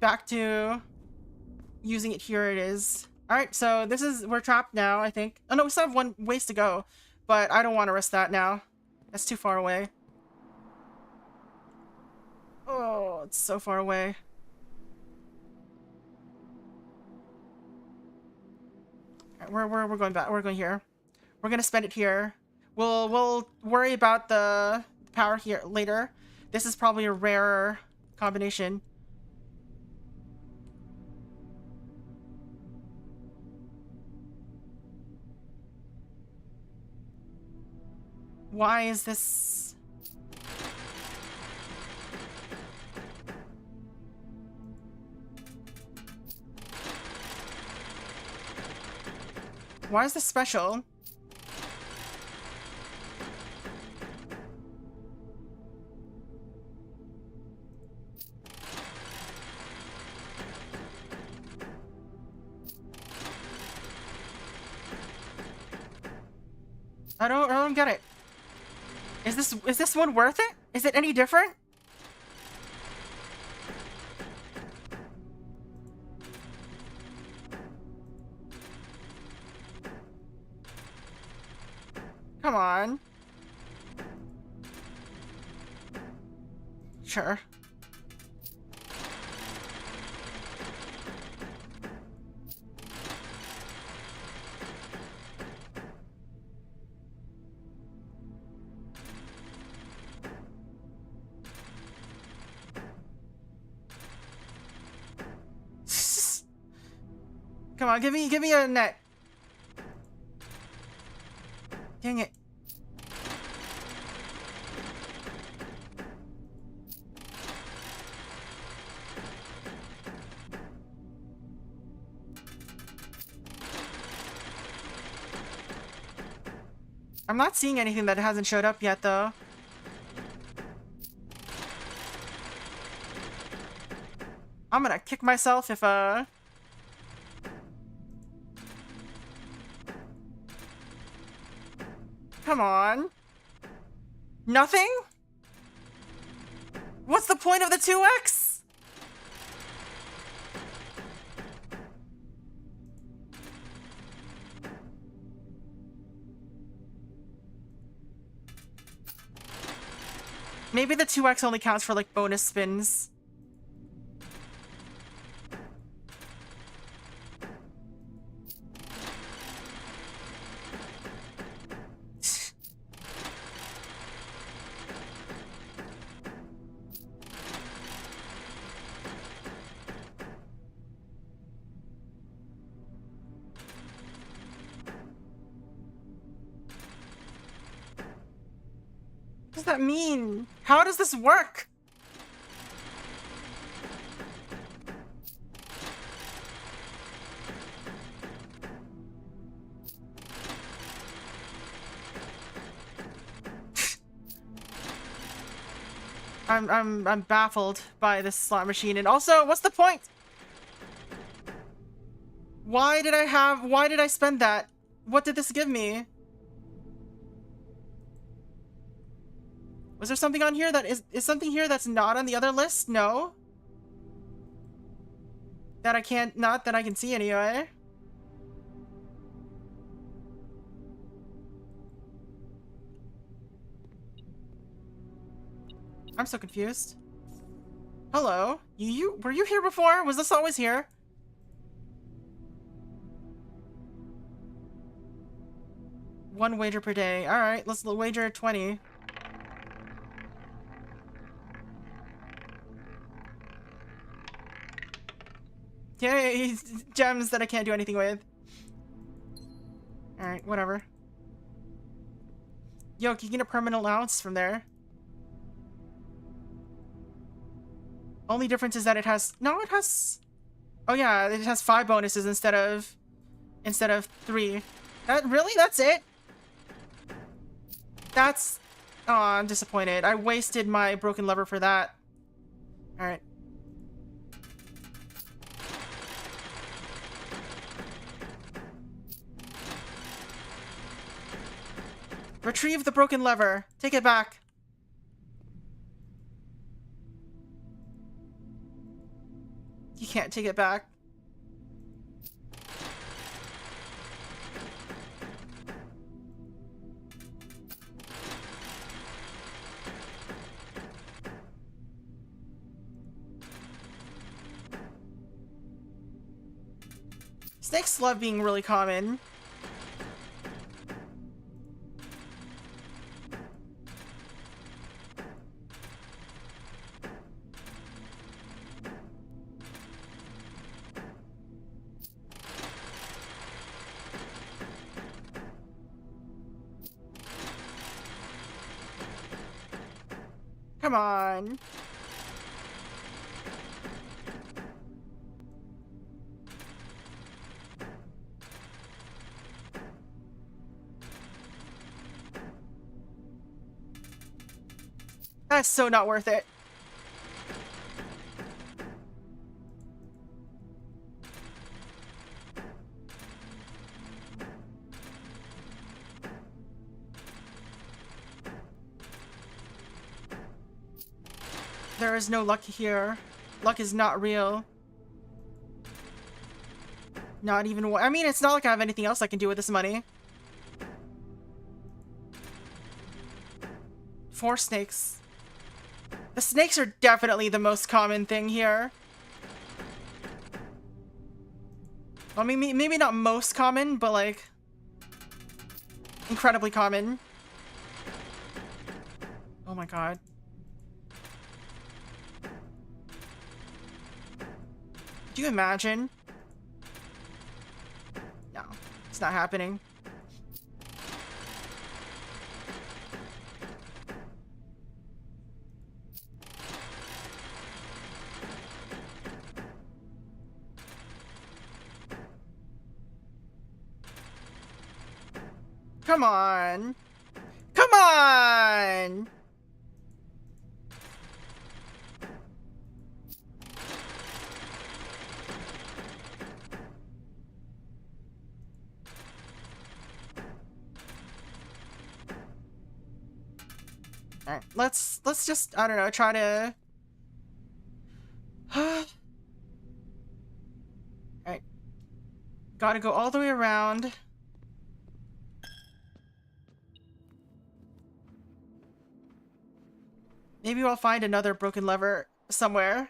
Back to using it. Here it is. Alright, so this is... We're trapped now, I think. Oh no, we still have one ways to go. But I don't want to risk that now. That's too far away. Oh, it's so far away. Alright, we're going back. We're going here. We're gonna spend it here. We'll worry about the power here later. This is probably a rarer combination. Why is this... Why is this special? I don't get it. Is this one worth it? Is it any different? Come on. Sure. Come on, give me a net. Dang it. I'm not seeing anything that hasn't showed up yet, though. I'm gonna kick myself if, Come on. Nothing? What's the point of the 2x? Maybe the 2x only counts for, like, bonus spins. What does that mean? How does this work? I'm baffled by this slot machine, and also, what's the point? Why did I spend that? What did this give me? Was there something on here that is something here that's not on the other list? No. That I can't, not that I can see anyway. I'm so confused. Hello? Were you here before? Was this always here? One wager per day. Alright, let's wager 20. Yay! Gems that I can't do anything with. Alright, whatever. Yo, can you get a permanent allowance from there? Only difference is that it has... No, it has... Oh yeah, it has 5 bonuses instead of 3. Really? That's it? That's... Oh, I'm disappointed. I wasted my broken lever for that. Alright. Retrieve the broken lever. Take it back. You can't take it back. Snakes love being really common. Come on. That's so not worth it. There is no luck here. Luck is not real. Not even one. I mean, it's not like I have anything else I can do with this money. 4 snakes. The snakes are definitely the most common thing here. I mean, maybe not most common, but like incredibly common. Oh my god. Do you imagine? No, it's not happening. Come on. Come on! Alright, let's just, I don't know, try to... Alright. Gotta go all the way around. Maybe we'll find another broken lever somewhere.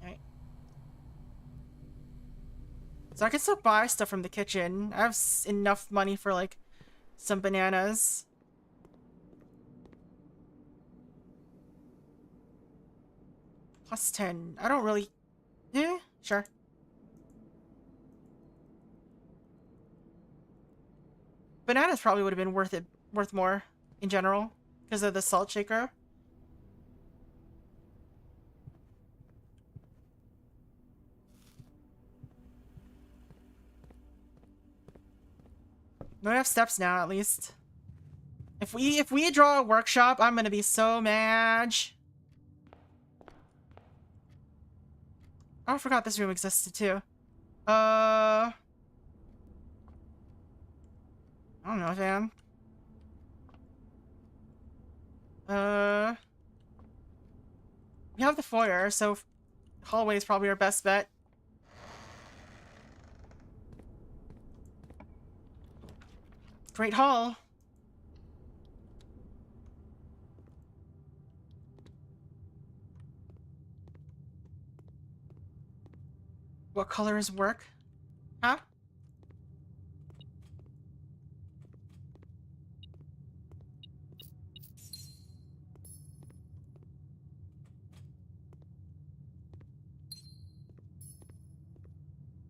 Alright. So I can still buy stuff from the kitchen. I have enough money for, like, some bananas. Plus 10. I don't really... Yeah, sure. Bananas probably would have been worth more in general because of the salt shaker. We have steps now, at least. If we draw a workshop, I'm gonna be so mad. Oh, I forgot this room existed too. I don't know, fam. We have the foyer, so hallway is probably our best bet. Great hall. What color is work? Huh?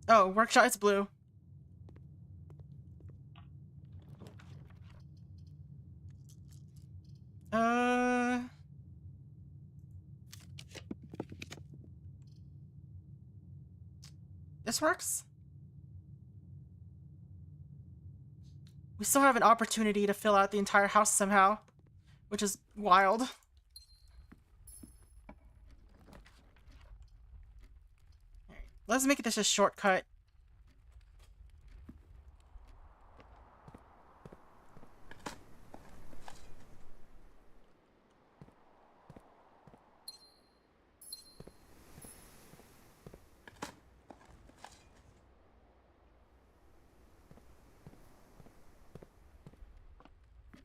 Oh, workshop is blue. This works? We still have an opportunity to fill out the entire house somehow, which is wild. Alright, let's make this a shortcut.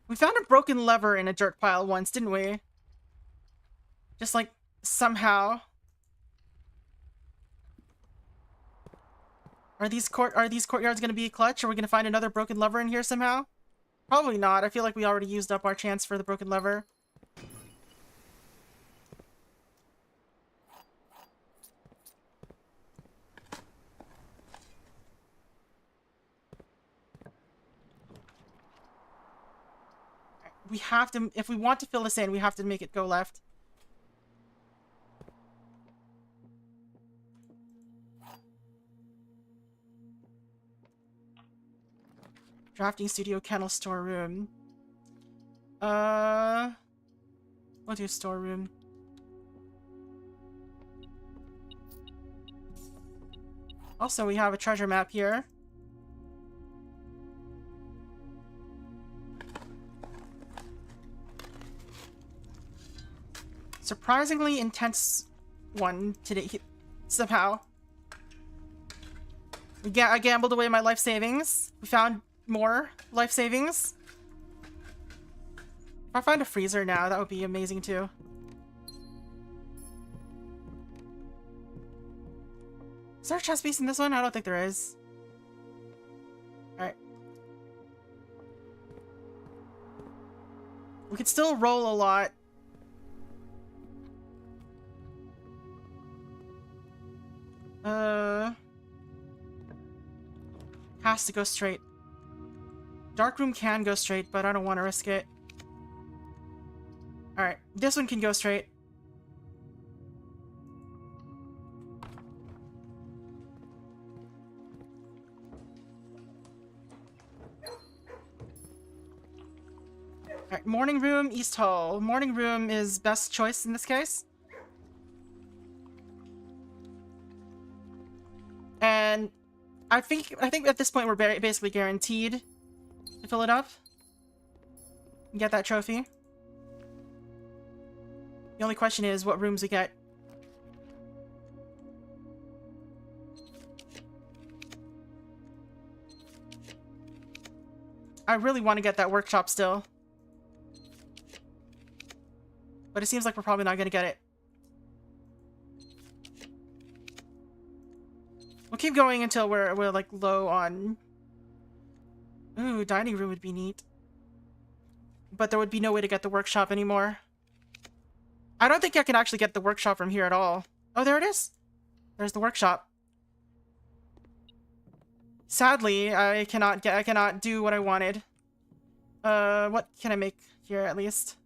We found a broken lever in a dirt pile once, didn't we? Just like, somehow. Are these courtyards gonna be clutch? Are we gonna find another broken lever in here somehow? Probably not. I feel like we already used up our chance for the broken lever. We have to, if we want to fill this in, we have to make it go left. Drafting studio, kennel, storeroom. We'll do storeroom. Also, we have a treasure map here. surprisingly intense one today, somehow. I gambled away my life savings. We found more life savings. If I find a freezer now, that would be amazing too. Is there a chest piece in this one? I don't think there is. Alright. We could still roll a lot. Has to go straight. Dark room can go straight, but I don't want to risk it. Alright, this one can go straight. Alright, morning room, East Hall. Morning room is best choice in this case. And I think at this point we're basically guaranteed to fill it up and get that trophy. The only question is what rooms we get. I really want to get that workshop still. But it seems like we're probably not going to get it. We'll keep going until we're like low on... Ooh, dining room would be neat. But there would be no way to get the workshop anymore. I don't think I can actually get the workshop from here at all. Oh, there it is. There's the workshop. Sadly, I cannot do what I wanted. What can I make here at least?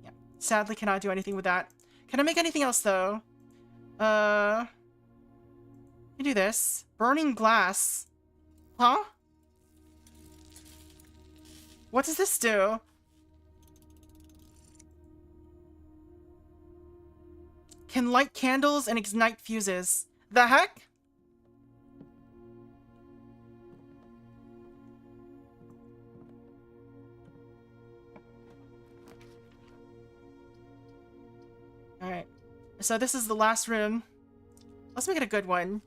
Yeah, sadly cannot do anything with that. Can I make anything else though? You do this. Burning glass. Huh? What does this do? Can light candles and ignite fuses. The heck? Alright. So this is the last room. Let's make it a good one.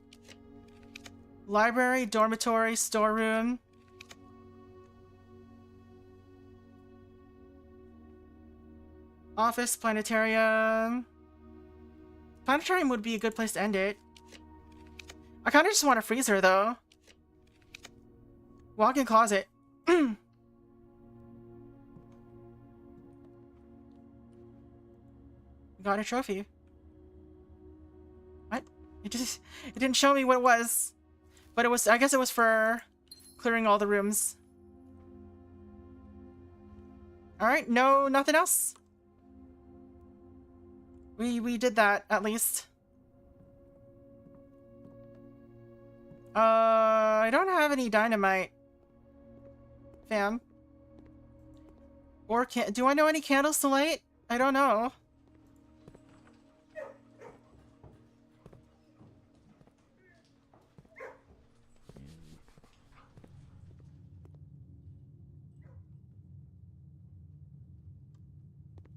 Library, dormitory, storeroom. Office, planetarium. Planetarium would be a good place to end it. I kind of just want a freezer, though. Walk-in closet. Got a trophy. What? It didn't show me what it was. But it was, I guess it was for clearing all the rooms. Alright, no, nothing else? We did that, at least. I don't have any dynamite. Fam. Or do I know any candles to light? I don't know.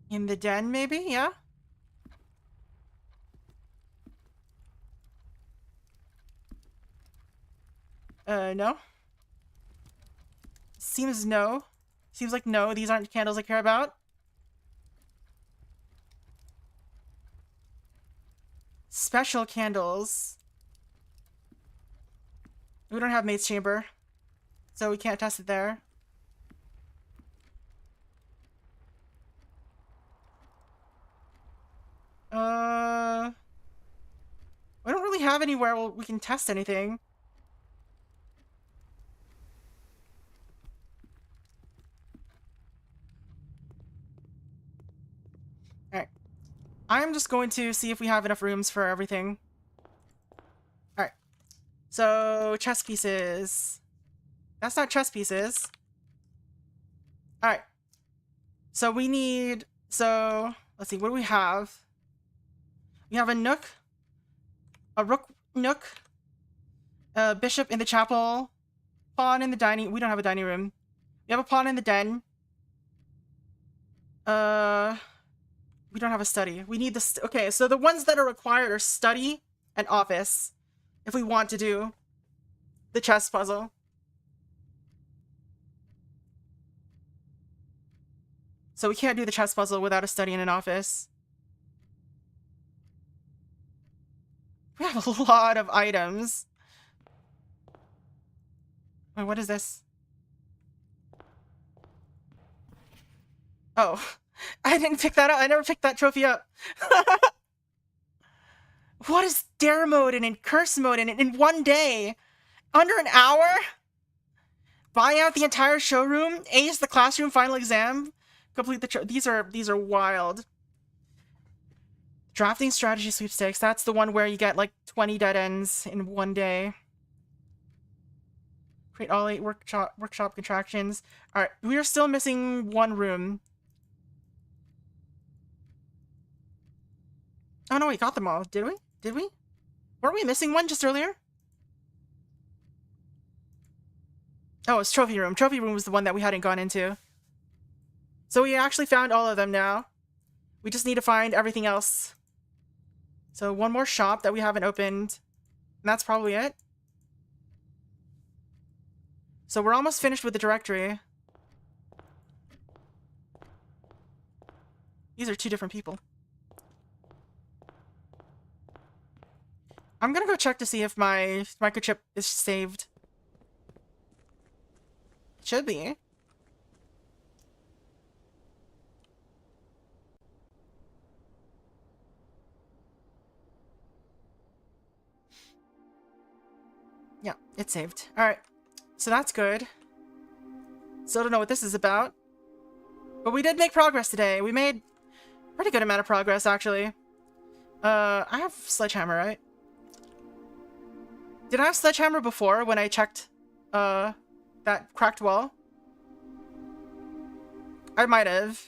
In the den, maybe? Yeah? No? Seems no. Seems like no, these aren't candles I care about. Special candles. We don't have mate's chamber, so we can't test it there. We don't really have anywhere where we can test anything. Alright. I'm just going to see if we have enough rooms for everything. Alright. So, chess pieces. That's not chess pieces. Alright. So we need... So, let's see, what do we have? We have a nook. A rook nook. Bishop in the chapel. Pawn in the dining... We don't have a dining room. We have a pawn in the den. We don't have a study. We need the... Okay, so the ones that are required are study and office. If we want to do the chess puzzle. So we can't do the chess puzzle without a study and an office. We have a lot of items. Wait, what is this? Oh, I didn't pick that up. I never picked that trophy up. What is dare mode and curse mode in one day? Under an hour? Buy out the entire showroom? Ace the classroom final exam? Complete the these are wild. Drafting strategy sweepstakes. That's the one where you get like 20 dead ends in one day. Create all 8 workshop contractions. Alright, we are still missing one room. Oh no, we got them all. Did we? Did we? Weren't we missing one just earlier? Oh, it's trophy room. Trophy room was the one that we hadn't gone into. So we actually found all of them now. We just need to find everything else. So one more shop that we haven't opened. And that's probably it. So we're almost finished with the directory. These are 2 different people. I'm gonna go check to see if my microchip is saved. It should be. Yeah, it's saved. Alright. So that's good. Still don't know what this is about. But we did make progress today. We made a pretty good amount of progress, actually. I have Sledgehammer, right? Did I have Sledgehammer before when I checked, that cracked wall? I might have.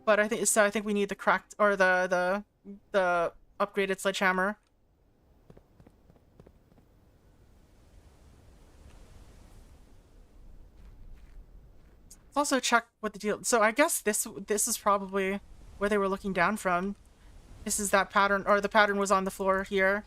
But I think we need the cracked, or the upgraded Sledgehammer. Let's also check what the deal... So I guess this is probably where they were looking down from. This is that pattern, or the pattern was on the floor here.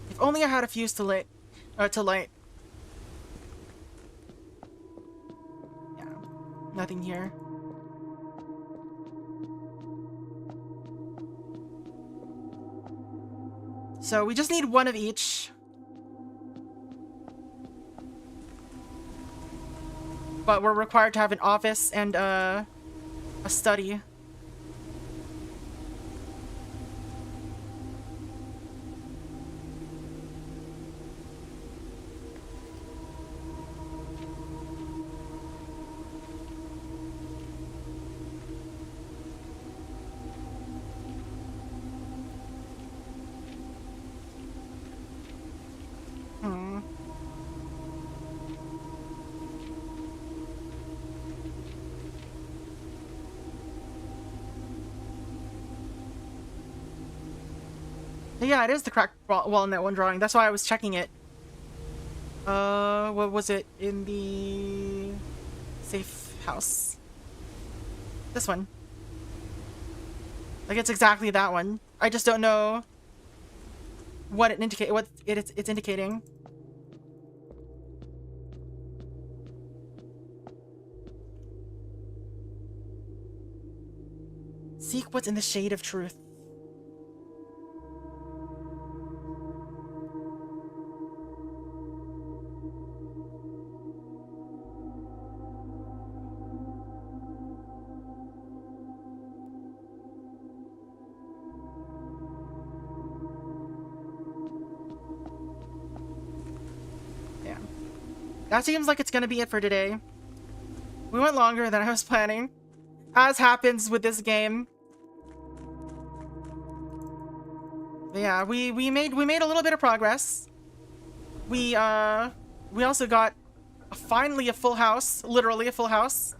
If only I had a fuse to light. Yeah. Nothing here. So we just need one of each. But we're required to have an office and a study. Yeah, it is the cracked wall in that one drawing. That's why I was checking it. What was it in the safe house? This one. Like, it's exactly that one. I just don't know what it's indicating. Seek what's in the shade of truth. that seems like it's gonna be it for today. We went longer than I was planning, as happens with this game. But yeah, we made a little bit of progress. We also got finally a full house, literally a full house.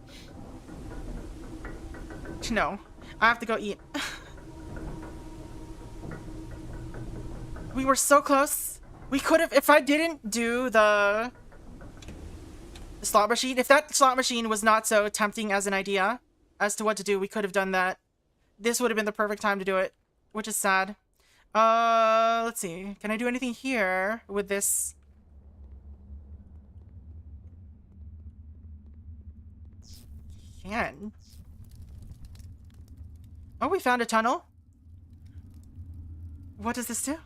No, I have to go eat. We were so close. We could have, if I didn't do the slot machine, if that slot machine was not so tempting as an idea as to what to do, we could have done that. This would have been the perfect time to do it, which is sad. Let's see. Can I do anything here with this? Can. Oh, we found a tunnel. What does this do?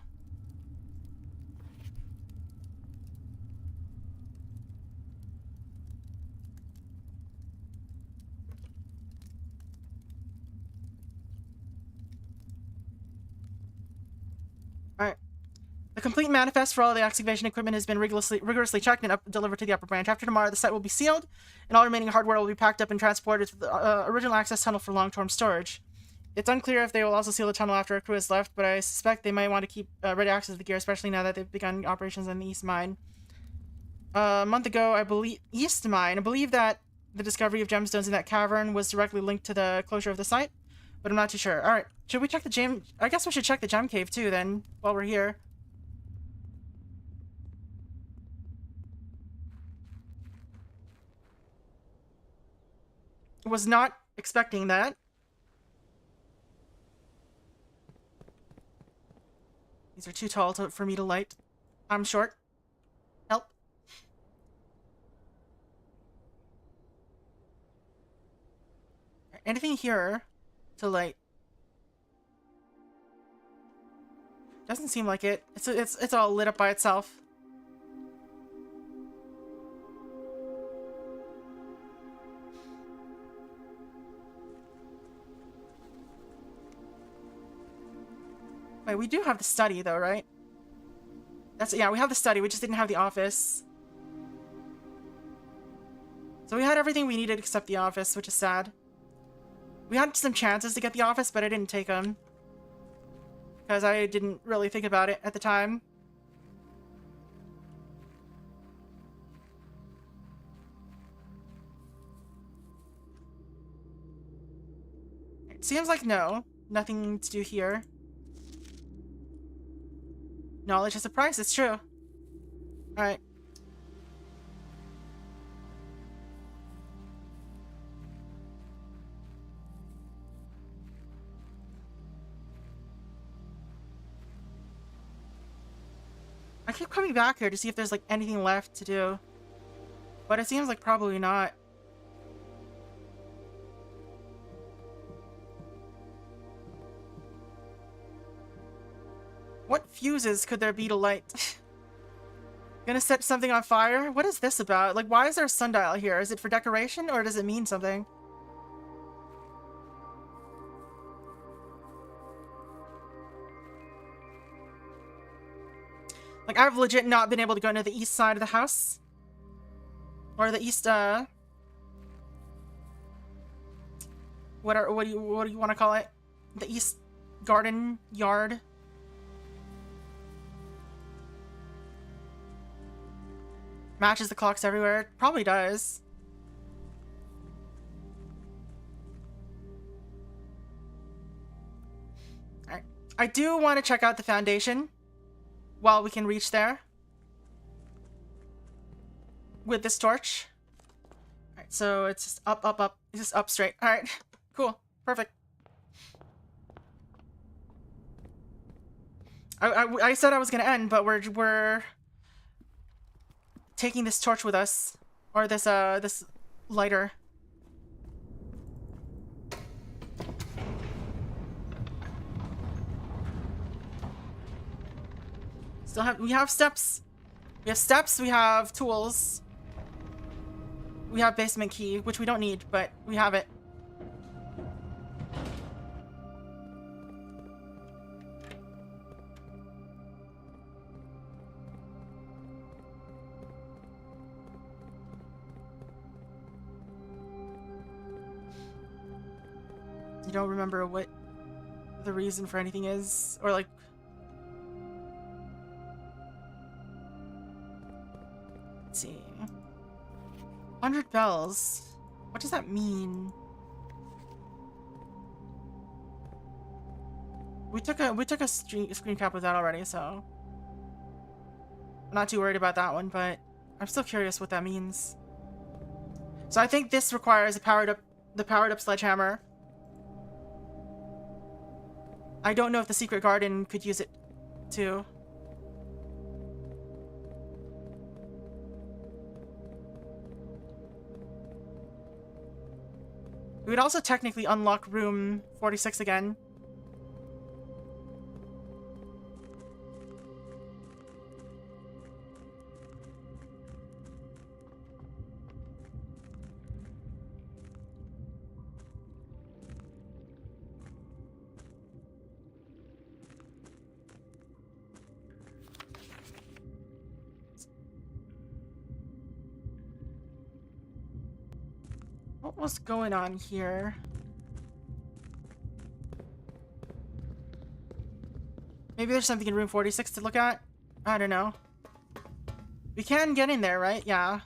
Alright. The complete manifest for all the excavation equipment has been rigorously checked and delivered to the upper branch. After tomorrow, the site will be sealed, and all remaining hardware will be packed up and transported to the original access tunnel for long-term storage. It's unclear if they will also seal the tunnel after a crew has left, but I suspect they might want to keep ready access to the gear, especially now that they've begun operations on the East Mine. A month ago, I believe that the discovery of gemstones in that cavern was directly linked to the closure of the site, but I'm not too sure. Alright, should we check the gem? I guess we should check the gem cave too, then, while we're here. Was not expecting that. These are too tall for me to light. I'm short. Help. Anything here to light? Doesn't seem like it. It's all lit up by itself. Wait, we do have the study though, right? Yeah, we have the study, we just didn't have the office. So we had everything we needed except the office, which is sad. We had some chances to get the office, but I didn't take them. Because I didn't really think about it at the time. It seems like no. Nothing to do here. Knowledge is a price, it's true. Alright. I keep coming back here to see if there's like anything left to do. But it seems like probably not. What fuses could there be to light? Gonna set something on fire? What is this about? Like, why is there a sundial here? Is it for decoration or does it mean something? Like, I've legit not been able to go into the east side of the house. Or the east, what do you want to call it? The east garden yard? Matches the clocks everywhere. It probably does. Alright. I do want to check out the foundation while we can reach there with this torch. Alright, so it's just up, up, up. It's just up straight. Alright, cool. Perfect. I said I was gonna end, but we're taking this torch with us, or this lighter. We have steps. We have steps, we have tools. We have basement key, which we don't need, but we have it. don't remember what the reason for anything is, or like... Let's see. 100 bells. What does that mean? We took a screen cap of that already, so I'm not too worried about that one, but I'm still curious what that means. So I think this requires the powered up sledgehammer. I don't know if the secret garden could use it too. We would also technically unlock room 46 again. What was going on here? Maybe there's something in room 46 to look at? I don't know. We can get in there, right? Yeah.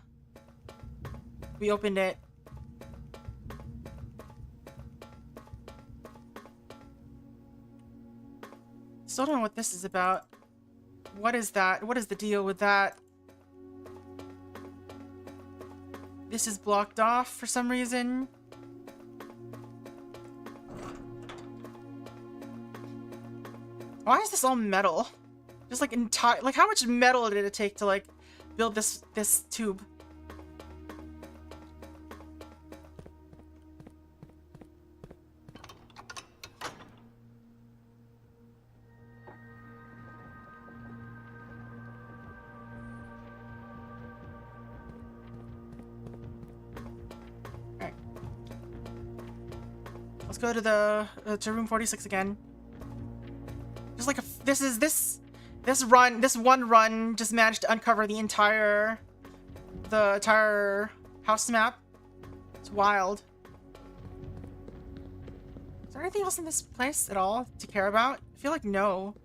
We opened it. Still don't know what this is about. What is that? What is the deal with that? This is blocked off for some reason. Why is this all metal? Just like entire, like how much metal did it take to like build this tube? Let's go to the to room 46 again. Just like this one run just managed to uncover the entire house map. It's wild. Is there anything else in this place at all to care about? I feel like no.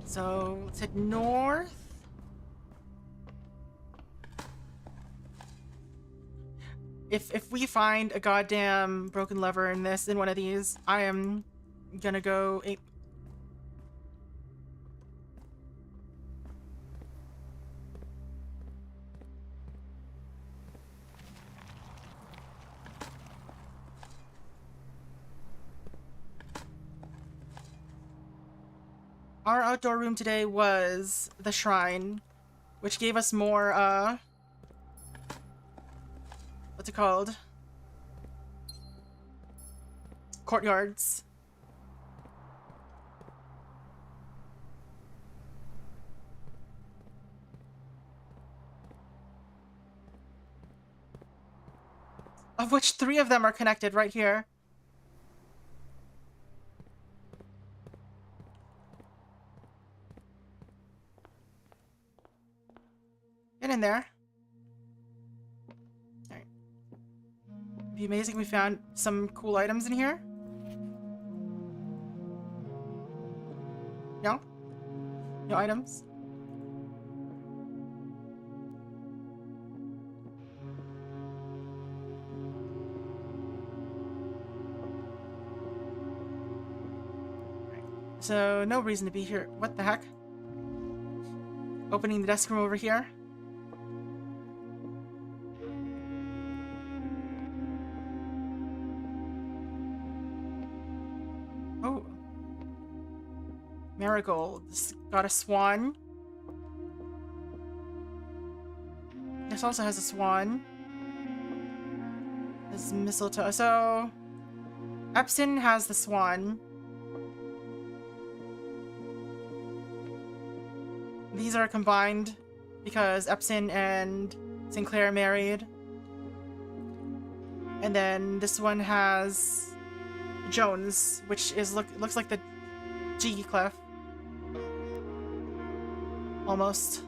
So let's head north. If we find a goddamn broken lever in one of these, I am gonna go ape. Our outdoor room today was the shrine, which gave us more, what's it called? Courtyards. Of which 3 of them are connected right here. Get in there. Alright. It'd be amazing if we found some cool items in here. No? No items? Alright. So, no reason to be here. What the heck? Opening the desk room over here. Oh. Marigolds. Got a swan. This also has a swan. This is mistletoe. So, Epson has the swan. These are combined because Epson and Sinclair married. And then this one has Jones, which is looks like the G clef. Almost.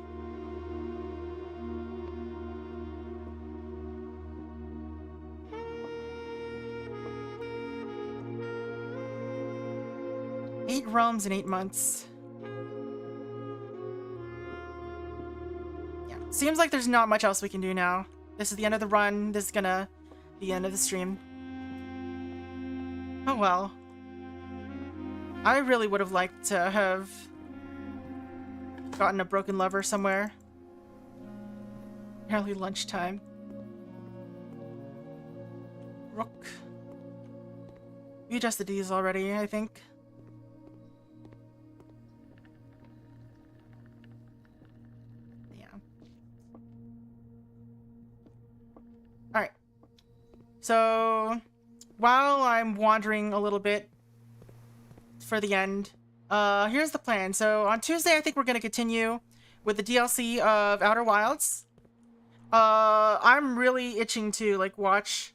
Eight realms in 8 months. Yeah, seems like there's not much else we can do now. This is the end of the run. This is gonna be the end of the stream. Oh well. I really would have liked to have gotten a broken lever somewhere. Early lunchtime. Rook. We adjusted these already, I think. Yeah. Alright. So, while I'm wandering a little bit for the end, here's the plan. So on Tuesday, I think we're going to continue with the DLC of Outer Wilds. I'm really itching to like watch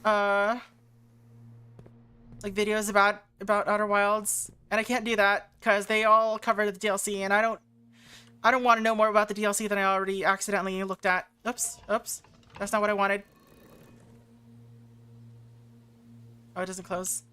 like videos about Outer Wilds, and I can't do that because they all cover the DLC, and I don't want to know more about the DLC than I already accidentally looked at. Oops, that's not what I wanted. Oh, it doesn't close.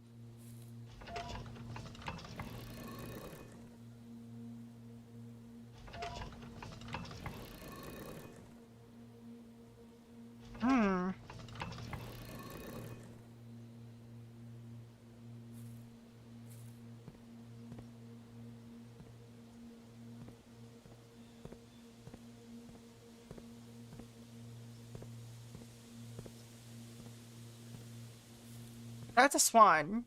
That's a swan.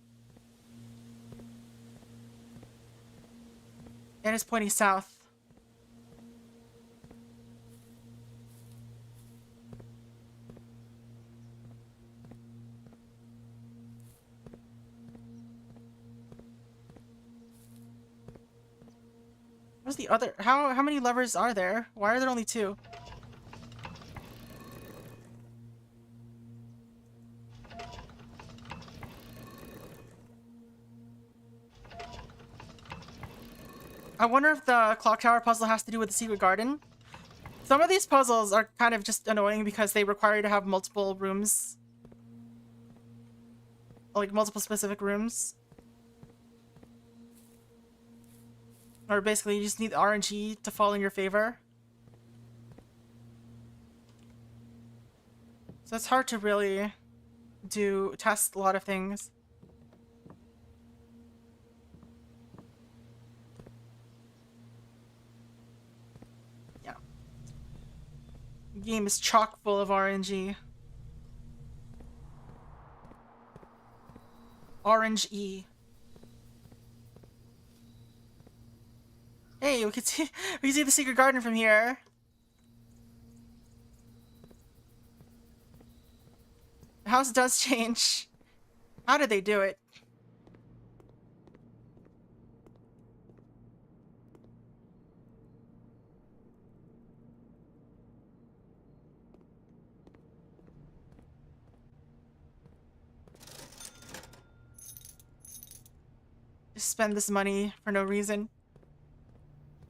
And it's pointing south. What's the other? How many levers are there? Why are there only 2? I wonder if the clock tower puzzle has to do with the secret garden. Some of these puzzles are kind of just annoying because they require you to have multiple rooms. Like multiple specific rooms. Or basically you just need RNG to fall in your favor. So it's hard to really test a lot of things. Yeah. The game is chock full of RNG. Orange E. Hey, we can see the secret garden from here. The house does change. How did they do it? Just spend this money for no reason.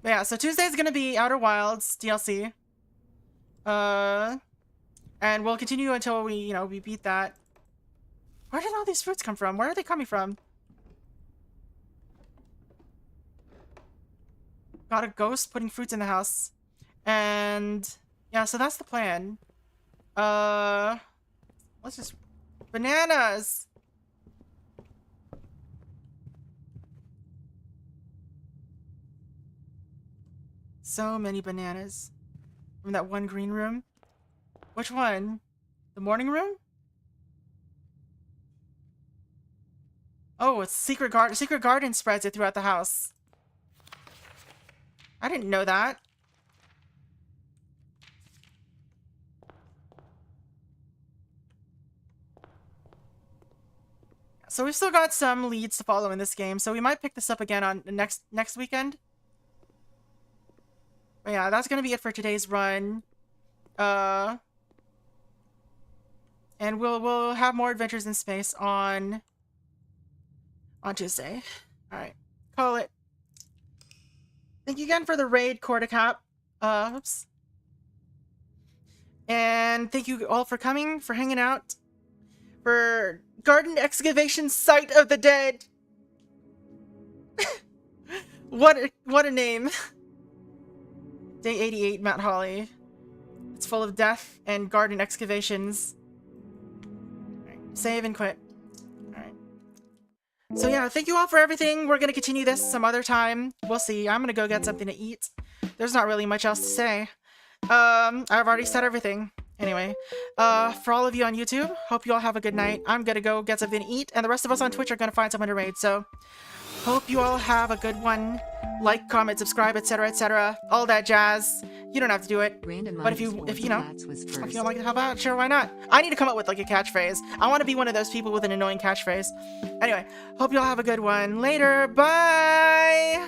But yeah, so Tuesday is gonna be Outer Wilds DLC. And we'll continue until we beat that. Where did all these fruits come from? Where are they coming from? Got a ghost putting fruits in the house. And yeah, so that's the plan. Let's just... Bananas! So many bananas. From that one green room. Which one? The morning room? Oh, it's secret garden. Secret garden spreads it throughout the house. I didn't know that. So we've still got some leads to follow in this game, so we might pick this up again on next weekend. But yeah, that's gonna be it for today's run. And we'll have more adventures in space on Tuesday. All right, call it. Thank you again for the raid, Corticap. Oops. And thank you all for coming, for hanging out, for Garden Excavation Site of the Dead. What a name. Day 88, Mount Holly. It's full of death and garden excavations. Alright, save and quit. Alright. So yeah, thank you all for everything. We're gonna continue this some other time. We'll see. I'm gonna go get something to eat. There's not really much else to say. I've already said everything. Anyway, for all of you on YouTube, hope you all have a good night. I'm gonna go get something to eat, and the rest of us on Twitch are gonna find someone to raid, so hope you all have a good one. Like, comment, subscribe, etc., all that jazz. You don't have to do it, but if you know, if you don't like it, how about it? Sure, why not? I need to come up with like a catchphrase. I want to be one of those people with an annoying catchphrase. Anyway, hope you all have a good one. Later, bye!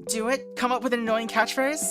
Do it? Come up with an annoying catchphrase?